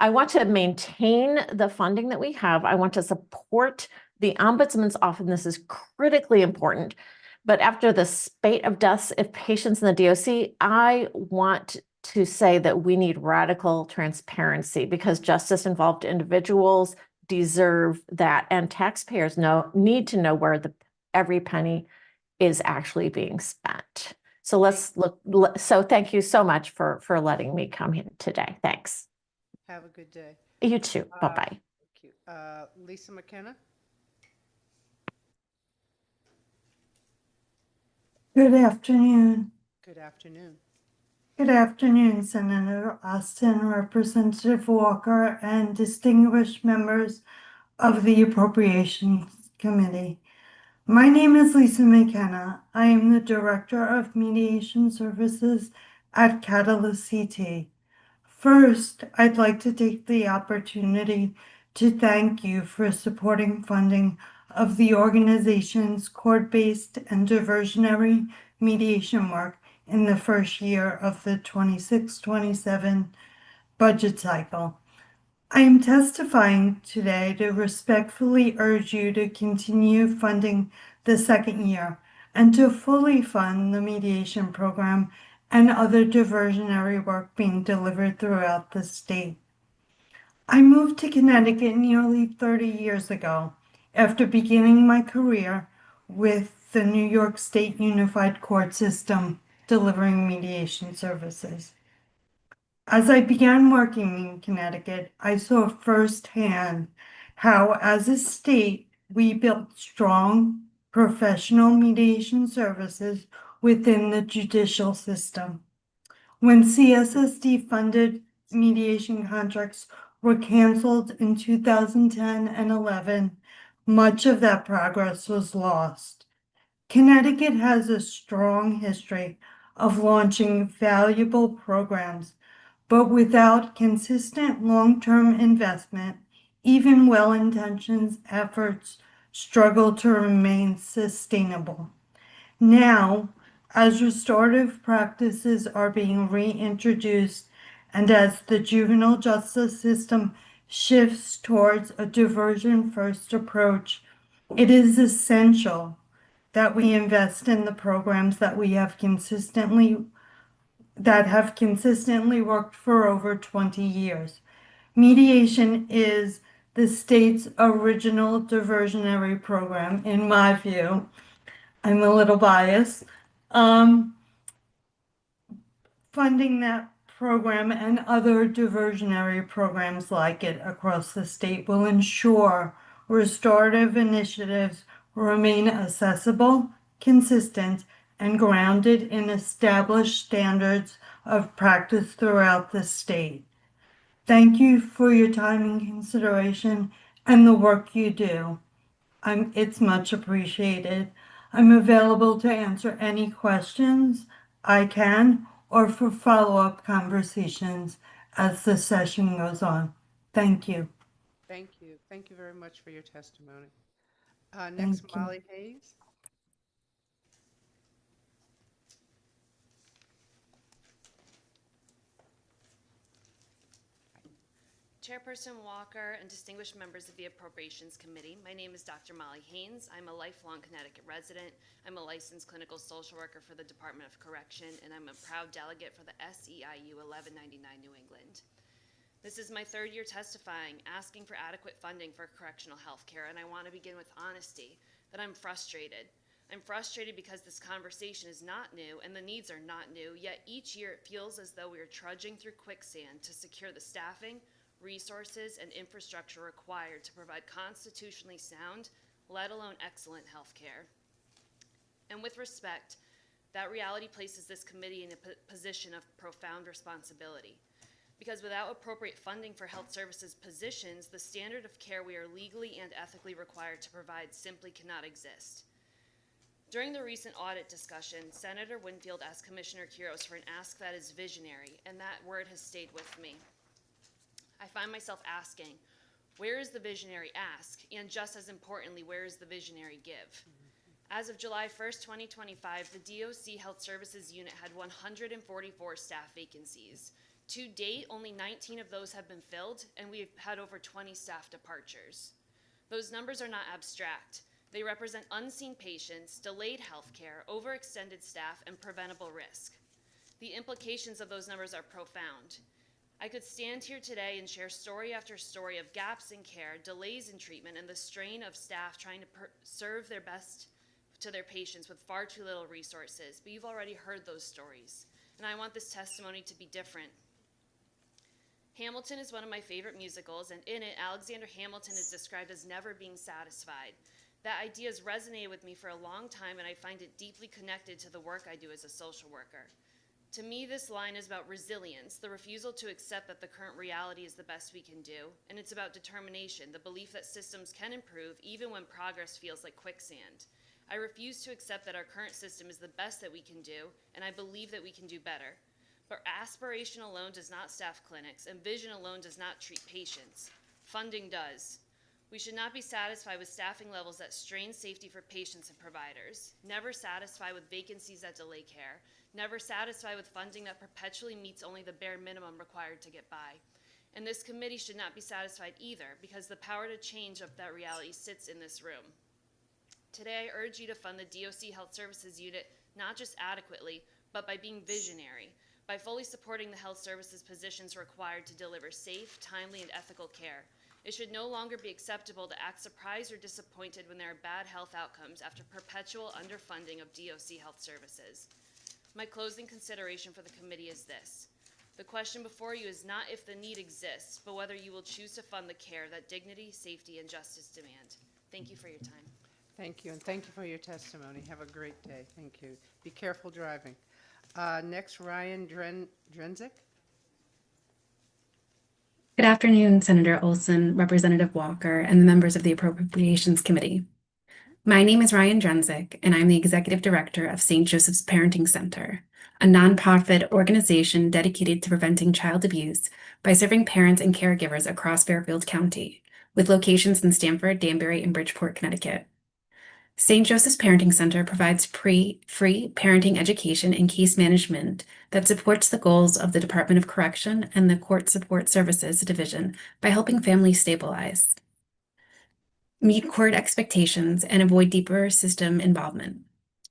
I want to maintain the funding that we have. I want to support the ombudsman's office. This is critically important. But after the spate of deaths of patients in the DOC, I want to say that we need radical transparency because justice-involved individuals deserve that, and taxpayers need to know where every penny is actually being spent. So let's look. So thank you so much for letting me come here today. Thanks. Have a good day. You too. Bye-bye. Thank you. Lisa McKenna? Good afternoon. Good afternoon. Good afternoon, Senator Austin, Representative Walker, and distinguished members of the Appropriations Committee. My name is Lisa McKenna. I am the Director of Mediation Services at Catalyst CT. First, I'd like to take the opportunity to thank you for supporting funding of the organization's court-based and diversionary mediation work in the first year of the 26-27 budget cycle. I am testifying today to respectfully urge you to continue funding the second year and to fully fund the mediation program and other diversionary work being delivered throughout the state. I moved to Connecticut nearly 30 years ago after beginning my career with the New York State Unified Court System delivering mediation services. As I began working in Connecticut, I saw firsthand how, as a state, we built strong professional mediation services within the judicial system. When CSSD funded mediation contracts were canceled in 2010 and 11, much of that progress was lost. Connecticut has a strong history of launching valuable programs, but without consistent long-term investment, even well-intentioned efforts struggle to remain sustainable. Now, as restorative practices are being reintroduced and as the juvenile justice system shifts towards a diversion-first approach, it is essential that we invest in the programs that have consistently worked for over 20 years. Mediation is the state's original diversionary program, in my view. I'm a little biased. Funding that program and other diversionary programs like it across the state will ensure restorative initiatives remain accessible, consistent, and grounded in established standards of practice throughout the state. Thank you for your time and consideration and the work you do. It's much appreciated. I'm available to answer any questions I can or for follow-up conversations as the session goes on. Thank you. Thank you. Thank you very much for your testimony. Next, Thank you. Molly Hayes. Chairperson Walker and distinguished members of the Appropriations Committee, my name is Dr. Molly Haynes. I'm a lifelong Connecticut resident. I'm a licensed clinical social worker for the Department of Correction, and I'm a proud delegate for the SEIU 1199 New England. This is my third year testifying, asking for adequate funding for correctional health care, and I want to begin with honesty, that I'm frustrated. I'm frustrated because this conversation is not new and the needs are not new, yet each year it feels as though we are trudging through quicksand to secure the staffing, resources, and infrastructure required to provide constitutionally sound, let alone excellent health care. And with respect, that reality places this committee in a position of profound responsibility. Because without appropriate funding for health services positions, the standard of care we are legally and ethically required to provide simply cannot exist. During the recent audit discussion, Senator Winfield asked Commissioner Quiros for an ask that is visionary, and that word has stayed with me. I find myself asking, where is the visionary ask? And just as importantly, where is the visionary give? As of July 1st, 2025, the DOC Health Services Unit had 144 staff vacancies. To date, only 19 of those have been filled, and we've had over 20 staff departures. Those numbers are not abstract. They represent unseen patients, delayed health care, overextended staff, and preventable risk. The implications of those numbers are profound. I could stand here today and share story after story of gaps in care, delays in treatment, and the strain of staff trying to serve their best to their patients with far too little resources. But you've already heard those stories, and I want this testimony to be different. Hamilton is one of my favorite musicals, and in it, Alexander Hamilton is described as never being satisfied. That idea has resonated with me for a long time, and I find it deeply connected to the work I do as a social worker. To me, this line is about resilience, the refusal to accept that the current reality is the best we can do, and it's about determination, the belief that systems can improve even when progress feels like quicksand. I refuse to accept that our current system is the best that we can do, and I believe that we can do better. But aspiration alone does not staff clinics, and vision alone does not treat patients. Funding does. We should not be satisfied with staffing levels that strain safety for patients and providers, never satisfied with vacancies that delay care, never satisfied with funding that perpetually meets only the bare minimum required to get by. And this committee should not be satisfied either, because the power to change up that reality sits in this room. Today, I urge you to fund the DOC Health Services Unit not just adequately, but by being visionary, by fully supporting the health services positions required to deliver safe, timely, and ethical care. It should no longer be acceptable to act surprised or disappointed when there are bad health outcomes after perpetual underfunding of DOC health services. My closing consideration for the committee is this. The question before you is not if the need exists, but whether you will choose to fund the care that dignity, safety, and justice demand. Thank you for your time. Thank you, and thank you for your testimony. Have a great day. Thank you. Be careful driving. Next, Ryan Drenzik. Good afternoon, Senator Olson, Representative Walker, and the members of the Appropriations Committee. My name is Ryan Drenzik, and I'm the Executive Director of St. Joseph's Parenting Center, a nonprofit organization dedicated to preventing child abuse by serving parents and caregivers across Fairfield County, with locations in Stamford, Danbury, and Bridgeport, Connecticut. St. Joseph's Parenting Center provides free parenting education and case management that supports the goals of the Department of Correction and the Court Support Services Division by helping families stabilize, meet court expectations, and avoid deeper system involvement.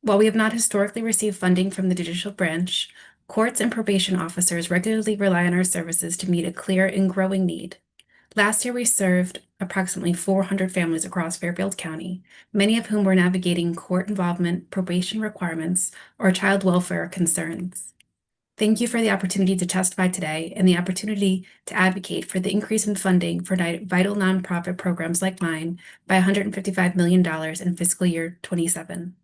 While we have not historically received funding from the judicial branch, courts and probation officers regularly rely on our services to meet a clear and growing need. Last year, we served approximately 400 families across Fairfield County, many of whom were navigating court involvement, probation requirements, or child welfare concerns. Thank you for the opportunity to testify today and the opportunity to advocate for the increase in funding for vital nonprofit programs like mine by $155 million in fiscal year 27.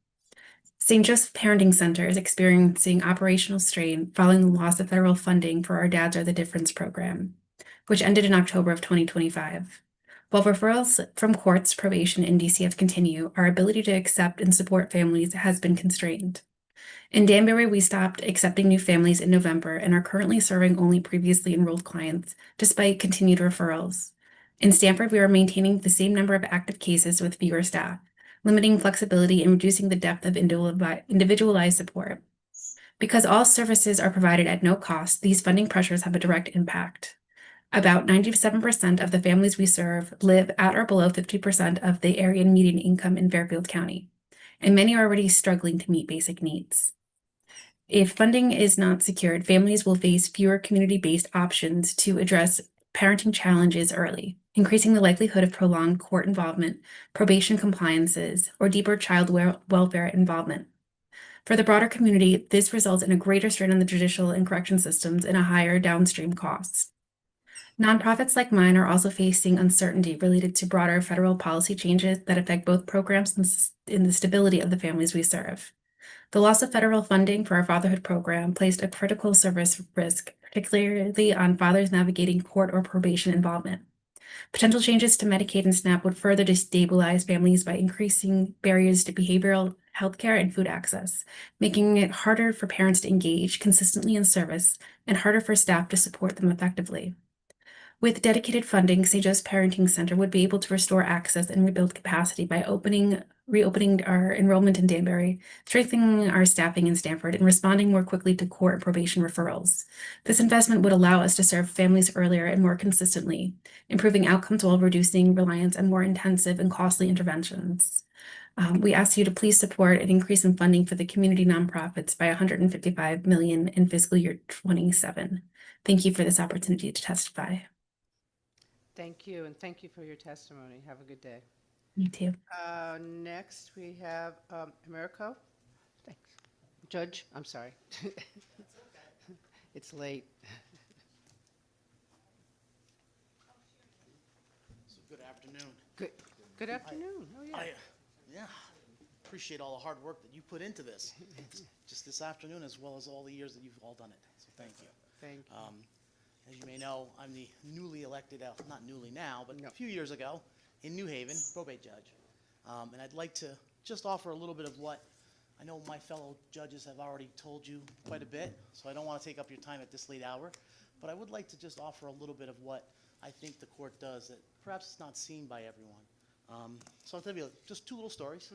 St. Joseph's Parenting Center is experiencing operational strain following the loss of federal funding for our Dads Are the Difference program, which ended in October of 2025. While referrals from courts, probation, and DCF continue, our ability to accept and support families has been constrained. In Danbury, we stopped accepting new families in November and are currently serving only previously enrolled clients, despite continued referrals. In Stamford, we are maintaining the same number of active cases with fewer staff, limiting flexibility and reducing the depth of individualized support. Because all services are provided at no cost, these funding pressures have a direct impact. About 97% of the families we serve live at or below 50% of the area median income in Fairfield County, and many are already struggling to meet basic needs. If funding is not secured, families will face fewer community-based options to address parenting challenges early, increasing the likelihood of prolonged court involvement, probation compliances, or deeper child welfare involvement. For the broader community, this results in a greater strain on the judicial and correction systems and a higher downstream cost. Nonprofits like mine are also facing uncertainty related to broader federal policy changes that affect both programs and the stability of the families we serve. The loss of federal funding for our fatherhood program placed a critical service risk, particularly on fathers navigating court or probation involvement. Potential changes to Medicaid and SNAP would further destabilize families by increasing barriers to behavioral healthcare and food access, making it harder for parents to engage consistently in service and harder for staff to support them effectively. With dedicated funding, St. Joe's Parenting Center would be able to restore access and rebuild capacity by reopening our enrollment in Danbury, strengthening our staffing in Stamford, and responding more quickly to court and probation referrals. This investment would allow us to serve families earlier and more consistently, improving outcomes while reducing reliance on more intensive and costly interventions. We ask you to please support an increase in funding for the community nonprofits by $155 million in fiscal year 27. Thank you for this opportunity to testify. Thank you, and thank you for your testimony. Have a good day. You too. Next, we have Americo. Thanks. Judge, I'm sorry. It's late. So good afternoon. Good afternoon. Oh, yeah. Yeah, appreciate all the hard work that you put into this, just this afternoon, as well as all the years that you've all done it. So thank you. Thank you. As you may know, I'm the newly elected, not newly now, but a few years ago, in New Haven, probate judge. And I'd like to just offer a little bit of what I know my fellow judges have already told you quite a bit, so I don't want to take up your time at this late hour. But I would like to just offer a little bit of what I think the court does that perhaps is not seen by everyone. So I'll tell you just two little stories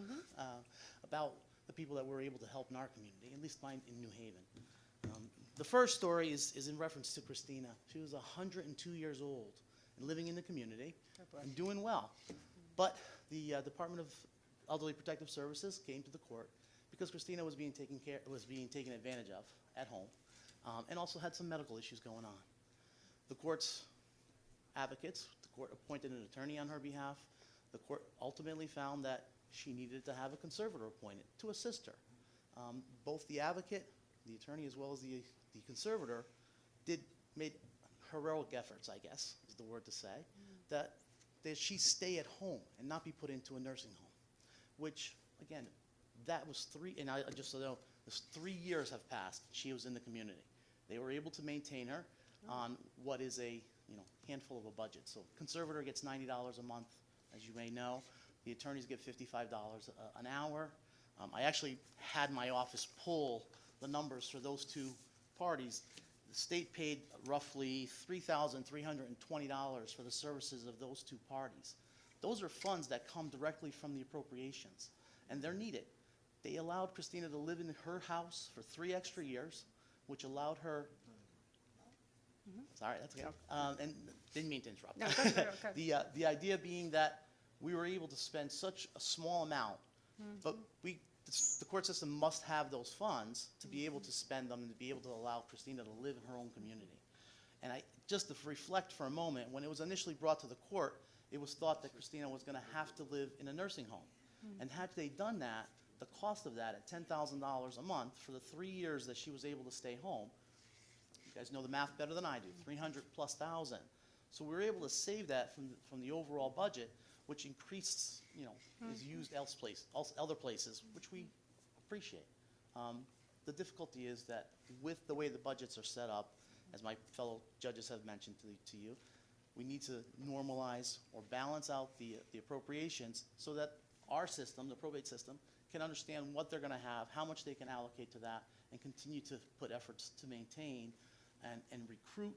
about the people that we're able to help in our community, at least mine in New Haven. The first story is in reference to Christina. She was 102 years old and living in the community and doing well. But the Department of Elderly Protective Services came to the court because Christina was being taken advantage of at home, and also had some medical issues going on. The court's advocates, the court appointed an attorney on her behalf. The court ultimately found that she needed to have a conservator appointed to assist her. Both the advocate, the attorney, as well as the conservator made heroic efforts, I guess is the word to say, that she stay at home and not be put into a nursing home, which, again, that was and I just so you know, 3 years have passed. She was in the community. They were able to maintain her on what is a handful of a budget. So conservator gets $90 a month, as you may know. The attorneys get $55 an hour. I actually had my office pull the numbers for those two parties. The state paid roughly $3,320 for the services of those two parties. Those are funds that come directly from the appropriations, and they're needed. They allowed Christina to live in her house for 3 extra years, which allowed her. Sorry, that's okay. And didn't mean to interrupt. No, that's okay. The idea being that we were able to spend such a small amount, but the court system must have those funds to be able to spend them and to be able to allow Christina to live in her own community. And just to reflect for a moment, when it was initially brought to the court, it was thought that Christina was going to have to live in a nursing home. And had they done that, the cost of that at $10,000 a month for the 3 years that she was able to stay home, you guys know the math better than I do, 300,000+. So we were able to save that from the overall budget, which increased, is used other places, which we appreciate. The difficulty is that with the way the budgets are set up, as my fellow judges have mentioned to you, we need to normalize or balance out the appropriations so that our system, the probate system, can understand what they're going to have, how much they can allocate to that, and continue to put efforts to maintain and recruit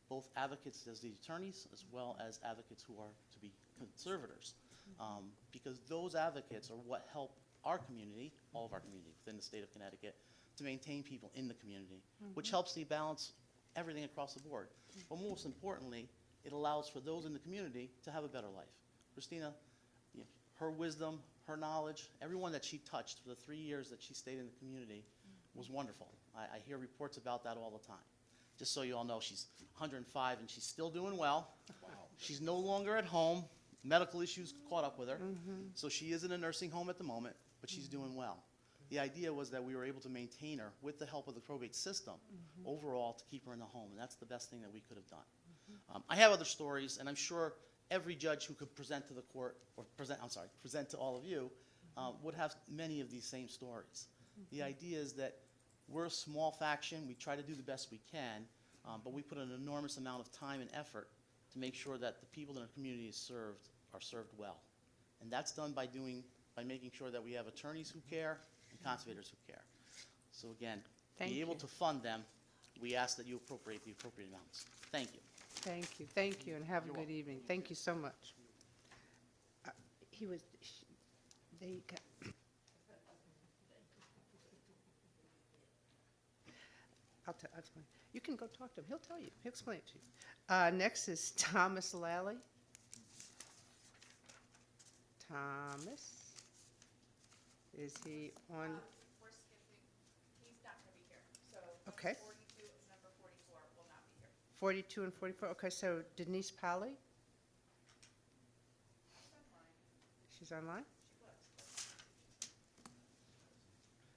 both advocates as the attorneys as well as advocates who are to be conservators. Because those advocates are what help our community, all of our community within the state of Connecticut, to maintain people in the community, which helps to balance everything across the board. But most importantly, it allows for those in the community to have a better life. Christina, her wisdom, her knowledge, everyone that she touched for the 3 years that she stayed in the community was wonderful. I hear reports about that all the time. Just so you all know, she's 105 and she's still doing well. Wow. She's no longer at home. Medical issues caught up with her. So she is in a nursing home at the moment, but she's doing well. The idea was that we were able to maintain her with the help of the probate system overall to keep her in the home, and that's the best thing that we could have done. I have other stories, and I'm sure every judge who could present to the court, or present to all of you, would have many of these same stories. The idea is that we're a small faction. We try to do the best we can, but we put an enormous amount of time and effort to make sure that the people in our community are served well. And that's done by making sure that we have attorneys who care and conservators who care. So again, to be able to fund them, we ask that you appropriate the appropriate amounts. Thank you. Thank you, and have a good evening. Thank you so much. They got. I'll explain. You can go talk to him. He'll tell you. He'll explain it to you. Next is Thomas Lally. Thomas, is he on? We're skipping. He's not going to be here. So Okay. 42 and number 44 will not be here. 42 and 44. Okay, so Denise Pally? She's online?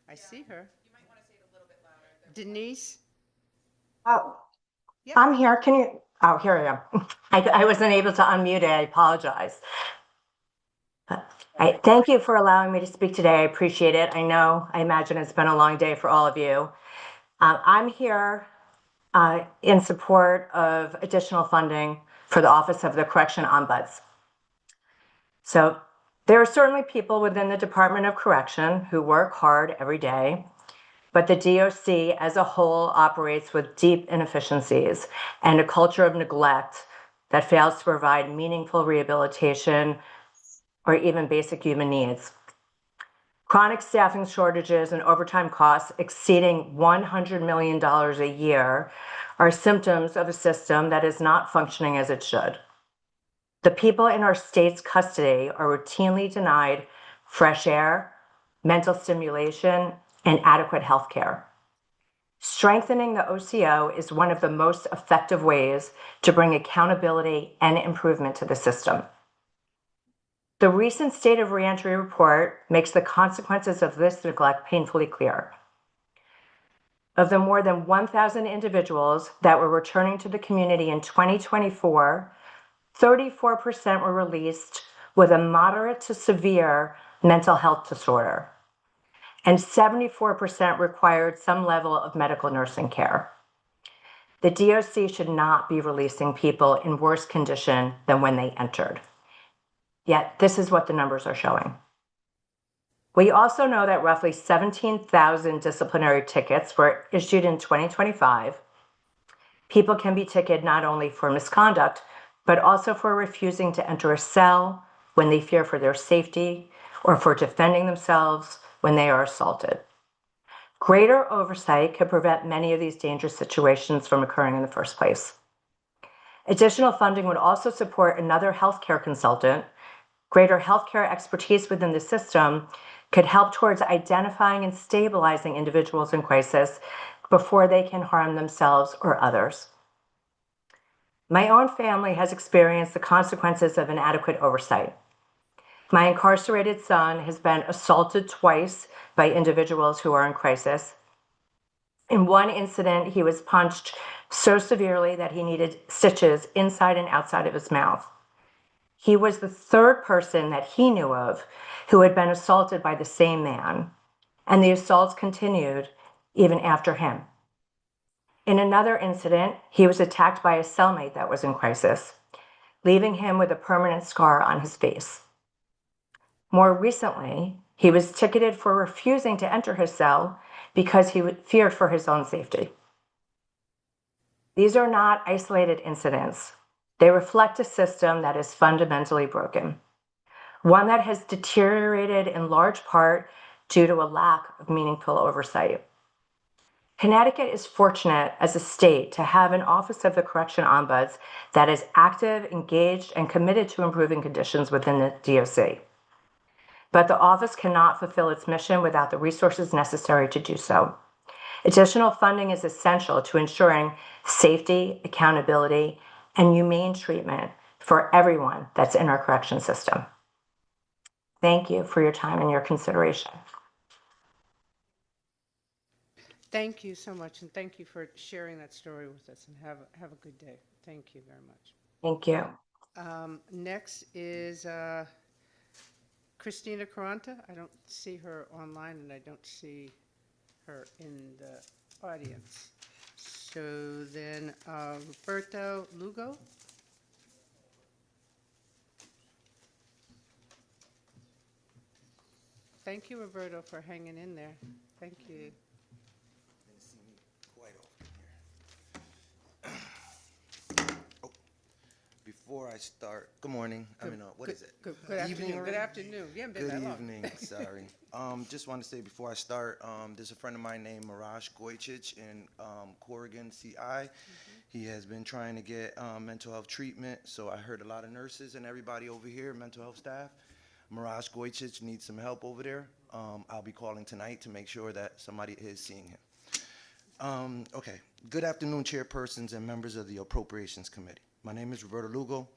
I see her. You might want to say it a little bit louder. Denise? Oh, Yeah. I'm here. Can you? Oh, here I am. I wasn't able to unmute it. I apologize. Thank you for allowing me to speak today. I appreciate it. I imagine it's been a long day for all of you. I'm here in support of additional funding for the Office of the Correction Ombuds. So there are certainly people within the Department of Correction who work hard every day, but the DOC as a whole operates with deep inefficiencies and a culture of neglect that fails to provide meaningful rehabilitation or even basic human needs. Chronic staffing shortages and overtime costs exceeding $100 million a year are symptoms of a system that is not functioning as it should. The people in our state's custody are routinely denied fresh air, mental stimulation, and adequate health care. Strengthening the OCO is one of the most effective ways to bring accountability and improvement to the system. The recent State of Reentry report makes the consequences of this neglect painfully clear. Of the more than 1,000 individuals that were returning to the community in 2024, 34% were released with a moderate to severe mental health disorder, and 74% required some level of medical nursing care. The DOC should not be releasing people in worse condition than when they entered. Yet, this is what the numbers are showing. We also know that roughly 17,000 disciplinary tickets were issued in 2025. People can be ticketed not only for misconduct, but also for refusing to enter a cell when they fear for their safety or for defending themselves when they are assaulted. Greater oversight could prevent many of these dangerous situations from occurring in the first place. Additional funding would also support another healthcare consultant. Greater healthcare expertise within the system could help towards identifying and stabilizing individuals in crisis before they can harm themselves or others. My own family has experienced the consequences of inadequate oversight. My incarcerated son has been assaulted twice by individuals who are in crisis. In one incident, he was punched so severely that he needed stitches inside and outside of his mouth. He was the third person that he knew of who had been assaulted by the same man, and the assaults continued even after him. In another incident, he was attacked by a cellmate that was in crisis, leaving him with a permanent scar on his face. More recently, he was ticketed for refusing to enter his cell because he feared for his own safety. These are not isolated incidents. They reflect a system that is fundamentally broken, one that has deteriorated in large part due to a lack of meaningful oversight. Connecticut is fortunate as a state to have an Office of the Correction Ombuds that is active, engaged, and committed to improving conditions within the DOC. But the office cannot fulfill its mission without the resources necessary to do so. Additional funding is essential to ensuring safety, accountability, and humane treatment for everyone that's in our correction system. Thank you for your time and your consideration. Thank you so much, and thank you for sharing that story with us, and have a good day. Thank you very much. Thank you. Next is Christina Caranta. I don't see her online, and I don't see her in the audience. So then Roberto Lugo. Thank you, Roberto, for hanging in there. Thank you. Before I start, good morning. What is it? Good Evening afternoon. Good already? afternoon. You haven't been Good that long. evening. Sorry. Just want to say before I start, there's a friend of mine named Mirage Goicic in Corrigan, CI. He has been trying to get mental health treatment. So I heard a lot of nurses and everybody over here, mental health staff. Mirage Goicic needs some help over there. I'll be calling tonight to make sure that somebody is seeing him. Okay. Good afternoon, chairpersons and members of the Appropriations Committee. My name is Roberto Lugo.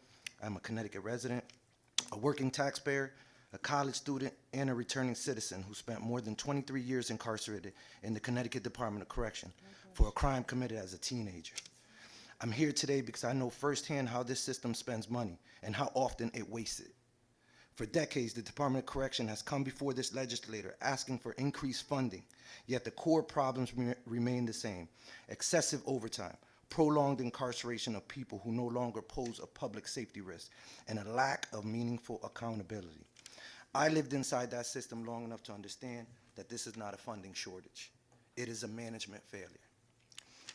I'm a Connecticut resident, a working taxpayer, a college student, and a returning citizen who spent more than 23 years incarcerated in the Connecticut Department of Correction for a crime committed as a teenager. I'm here today because I know firsthand how this system spends money and how often it wastes it. For decades, the Department of Correction has come before this legislator asking for increased funding, yet the core problems remain the same: excessive overtime, prolonged incarceration of people who no longer pose a public safety risk, and a lack of meaningful accountability. I lived inside that system long enough to understand that this is not a funding shortage. It is a management failure.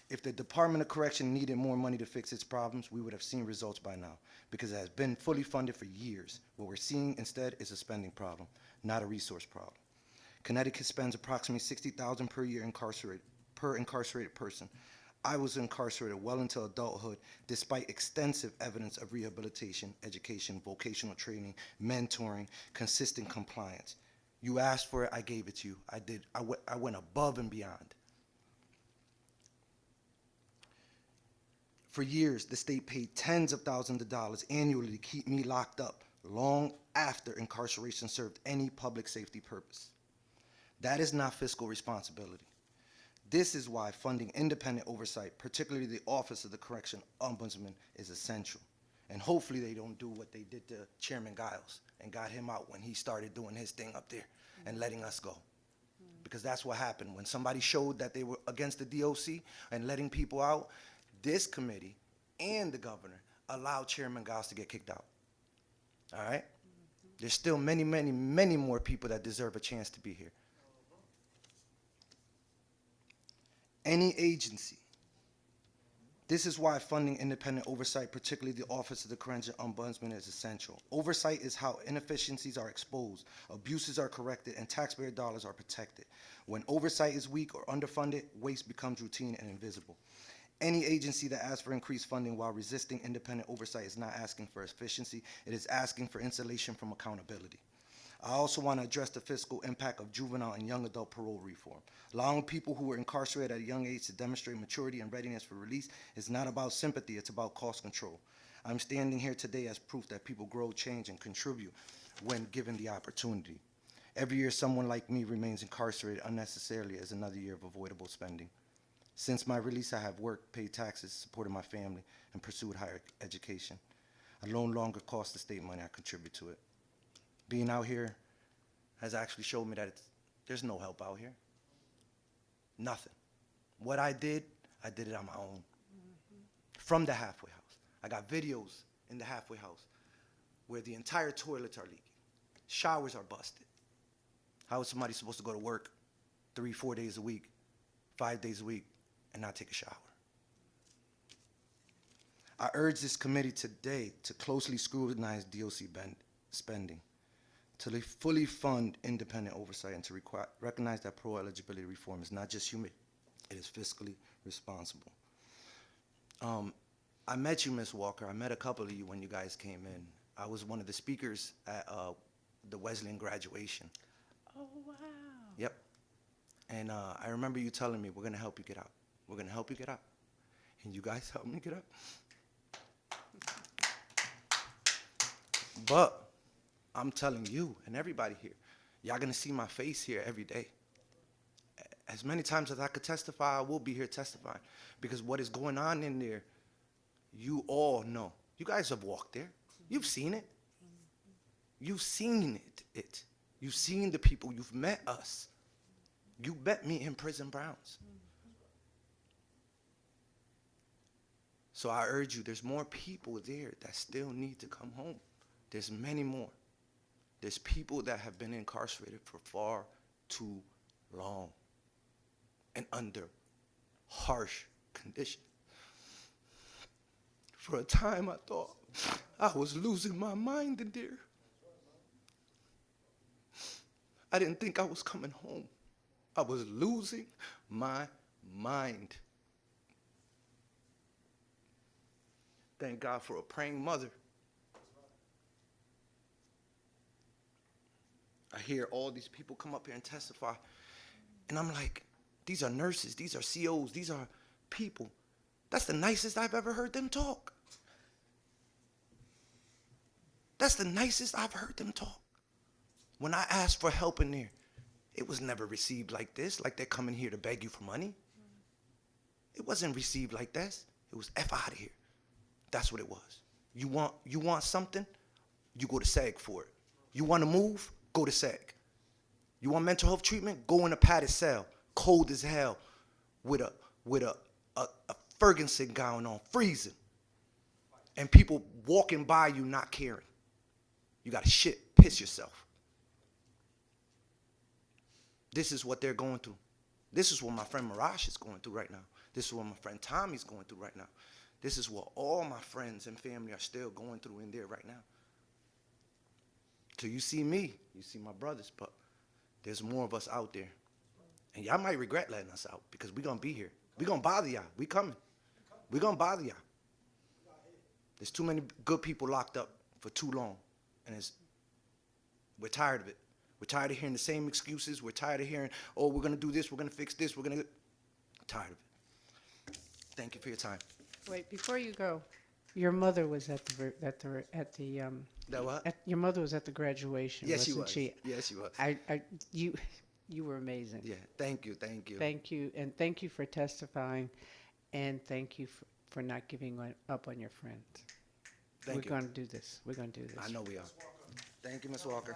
If the Department of Correction needed more money to fix its problems, we would have seen results by now, because it has been fully funded for years. What we're seeing instead is a spending problem, not a resource problem. Connecticut spends approximately $60,000 per year per incarcerated person. I was incarcerated well into adulthood, despite extensive evidence of rehabilitation, education, vocational training, mentoring, consistent compliance. You asked for it, I gave it to you. I did. I went above and beyond. For years, the state paid tens of thousands of dollars annually to keep me locked up long after incarceration served any public safety purpose. That is not fiscal responsibility. This is why funding independent oversight, particularly the Office of the Correction Ombudsman, is essential. And hopefully they don't do what they did to Chairman Giles and got him out when he started doing his thing up there and letting us go. Because that's what happened. When somebody showed that they were against the DOC and letting people out, this committee and the governor allowed Chairman Giles to get kicked out. All right? There's still many, many, many more people that deserve a chance to be here. Any agency. This is why funding independent oversight, particularly the Office of the Correction Ombudsman, is essential. Oversight is how inefficiencies are exposed, abuses are corrected, and taxpayer dollars are protected. When oversight is weak or underfunded, waste becomes routine and invisible. Any agency that asks for increased funding while resisting independent oversight is not asking for efficiency, it is asking for insulation from accountability. I also want to address the fiscal impact of juvenile and young adult parole reform. Allowing people who were incarcerated at a young age to demonstrate maturity and readiness for release is not about sympathy, it's about cost control. I'm standing here today as proof that people grow, change, and contribute when given the opportunity. Every year someone like me remains incarcerated unnecessarily is another year of avoidable spending. Since my release, I have worked, paid taxes, supported my family, and pursued higher education. I no longer cost the state money, I contribute to it. Being out here has actually showed me that there's no help out here. Nothing. What I did it on my own. From the halfway house. I got videos in the halfway house where the entire toilets are leaking. Showers are busted. How is somebody supposed to go to work 3-4 days a week, 5 days a week, and not take a shower? I urge this committee today to closely scrutinize DOC spending, to fully fund independent oversight, and to recognize that parole eligibility reform is not just It is fiscally responsible. I met you, Ms. Walker. I met a couple of you when you guys came in. I was one of the speakers at the Wesleyan graduation. Oh, wow. Yep. And I remember you telling me, we're going to help you get out. We're going to help you get out. And you guys helped me get out. But I'm telling you and everybody here, y'all going to see my face here every day. As many times as I could testify, I will be here testifying. Because what is going on in there, you all know. You guys have walked there. You've seen it. You've seen it. You've seen the people. You've met us. You met me in Prison Browns. So I urge you, there's more people there that still need to come home. There's many more. There's people that have been incarcerated for far too long and under harsh conditions. For a time, I thought I was losing my mind in there. I didn't think I was coming home. I was losing my mind. Thank God for a praying mother. I hear all these people come up here and testify, and I'm like, these are nurses, these are COs, these are people. That's the nicest I've ever heard them talk. That's the nicest I've heard them talk. When I asked for help in there, it was never received like this, like they're coming here to beg you for money. It wasn't received like this. It was F out of here. That's what it was. You want something, you go to SAG for it. You want to move, go to SAG. You want mental health treatment, go in a padded cell, cold as hell, with a Ferguson gown on, freezing. And people walking by you not caring. You got to piss yourself. This is what they're going through. This is what my friend Mirage is going through right now. This is what my friend Tommy's going through right now. This is what all my friends and family are still going through in there right now. So you see me, you see my brothers, but there's more of us out there. And y'all might regret letting us out because we're going to be here. We're going to bother y'all. We coming. We're going to bother y'all. There's too many good people locked up for too long. And we're tired of it. We're tired of hearing the same excuses. We're tired of hearing, oh, we're going to do this, we're going to fix this, we're going to... Tired of it. Thank you for your time. Wait, before you go, your mother was at the That what? your mother was at the graduation, Yes, she wasn't was. she? Yes, she was. You were amazing. Yeah, thank you, thank you. Thank you, and thank you for testifying, and thank you for not giving up on your friends. Thank you. We're going to do this. We're going to do this. I know we are. Thank you, Ms. Walker.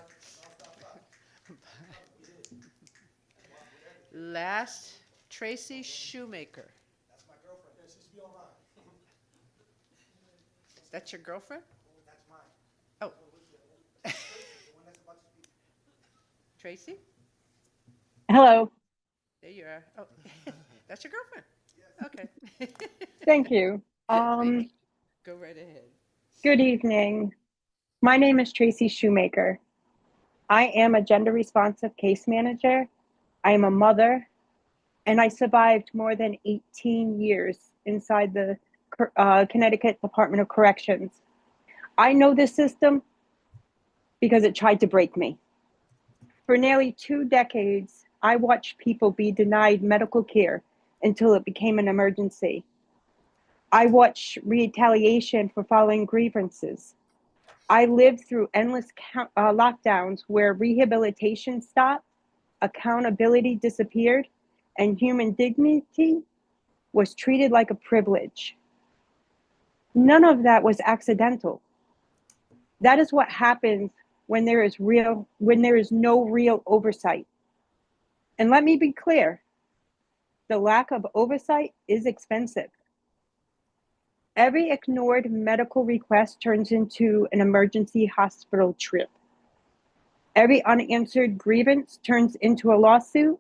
Last, Tracy Shoemaker. That's my girlfriend. Yes, she's be online. That's your girlfriend? That's mine. Oh. The one that's about to speak. Tracy? Hello. There you are. Oh, that's your girlfriend? Okay. Thank you. Go right ahead. Good evening. My name is Tracy Shoemaker. I am a gender responsive case manager. I am a mother, and I survived more than 18 years inside the Connecticut Department of Corrections. I know this system because it tried to break me. For nearly 2 decades, I watched people be denied medical care until it became an emergency. I watched retaliation for filing grievances. I lived through endless lockdowns where rehabilitation stopped, accountability disappeared, and human dignity was treated like a privilege. None of that was accidental. That is what happens when there is no real oversight. And let me be clear, the lack of oversight is expensive. Every ignored medical request turns into an emergency hospital trip. Every unanswered grievance turns into a lawsuit.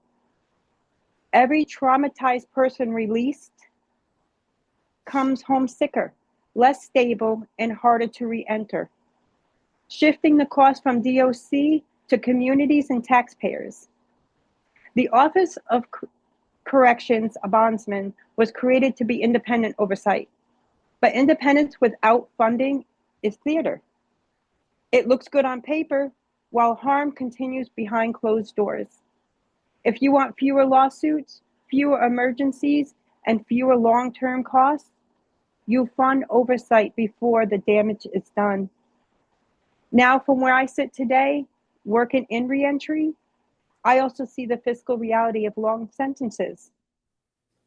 Every traumatized person released comes home sicker, less stable, and harder to re-enter, shifting the cost from DOC to communities and taxpayers. The Office of Corrections, a bondsman, was created to be independent oversight. But independence without funding is theater. It looks good on paper while harm continues behind closed doors. If you want fewer lawsuits, fewer emergencies, and fewer long-term costs, you fund oversight before the damage is done. Now, from where I sit today, working in reentry, I also see the fiscal reality of long sentences.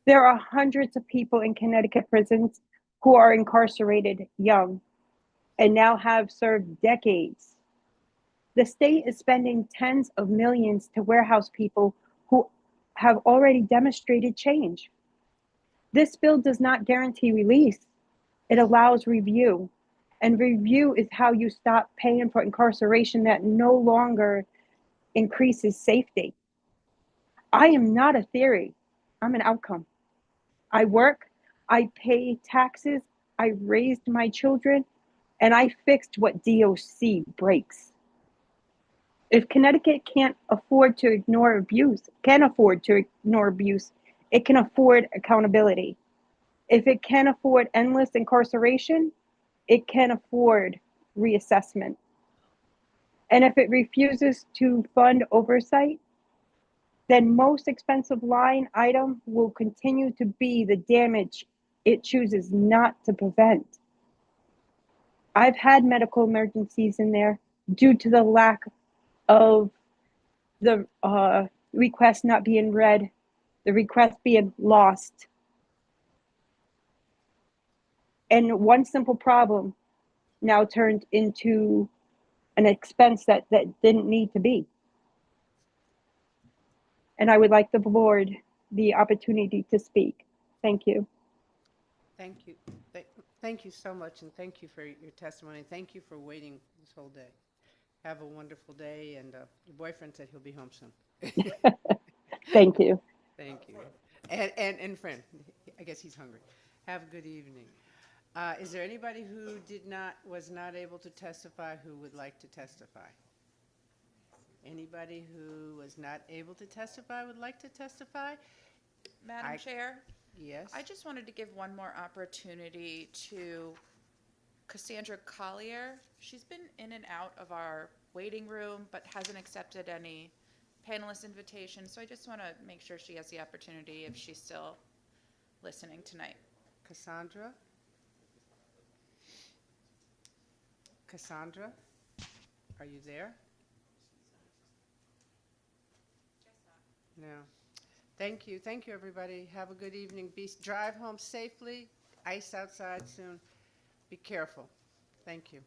There are hundreds of people in Connecticut prisons who are incarcerated young and now have served decades. The state is spending tens of millions to warehouse people who have already demonstrated change. This bill does not guarantee release. It allows review. And review is how you stop paying for incarceration that no longer increases safety. I am not a theory. I'm an outcome. I work, I pay taxes, I raised my children, and I fixed what DOC breaks. If Connecticut can't afford to ignore abuse, it can afford accountability. If it can afford endless incarceration, it can afford reassessment. And if it refuses to fund oversight, then most expensive line item will continue to be the damage it chooses not to prevent. I've had medical emergencies in there due to the lack of the request not being read, the request being lost. And one simple problem now turned into an expense that didn't need to be. And I would like the board the opportunity to speak. Thank you. Thank you. Thank you so much, and thank you for your testimony. Thank you for waiting this whole day. Have a wonderful day, and your boyfriend said he'll be home soon. Thank you. Thank you. And friend, I guess he's hungry. Have a good evening. Is there anybody who was not able to testify who would like to testify? Anybody who was not able to testify would like to testify? Madam Chair? Yes. I just wanted to give one more opportunity to Cassandra Collier. She's been in and out of our waiting room, but hasn't accepted any panelist invitations. So I just want to make sure she has the opportunity if she's still listening tonight. Cassandra? Cassandra? Are you there? No. Thank you. Thank you, everybody. Have a good evening. Drive home safely. Ice outside soon. Be careful. Thank you.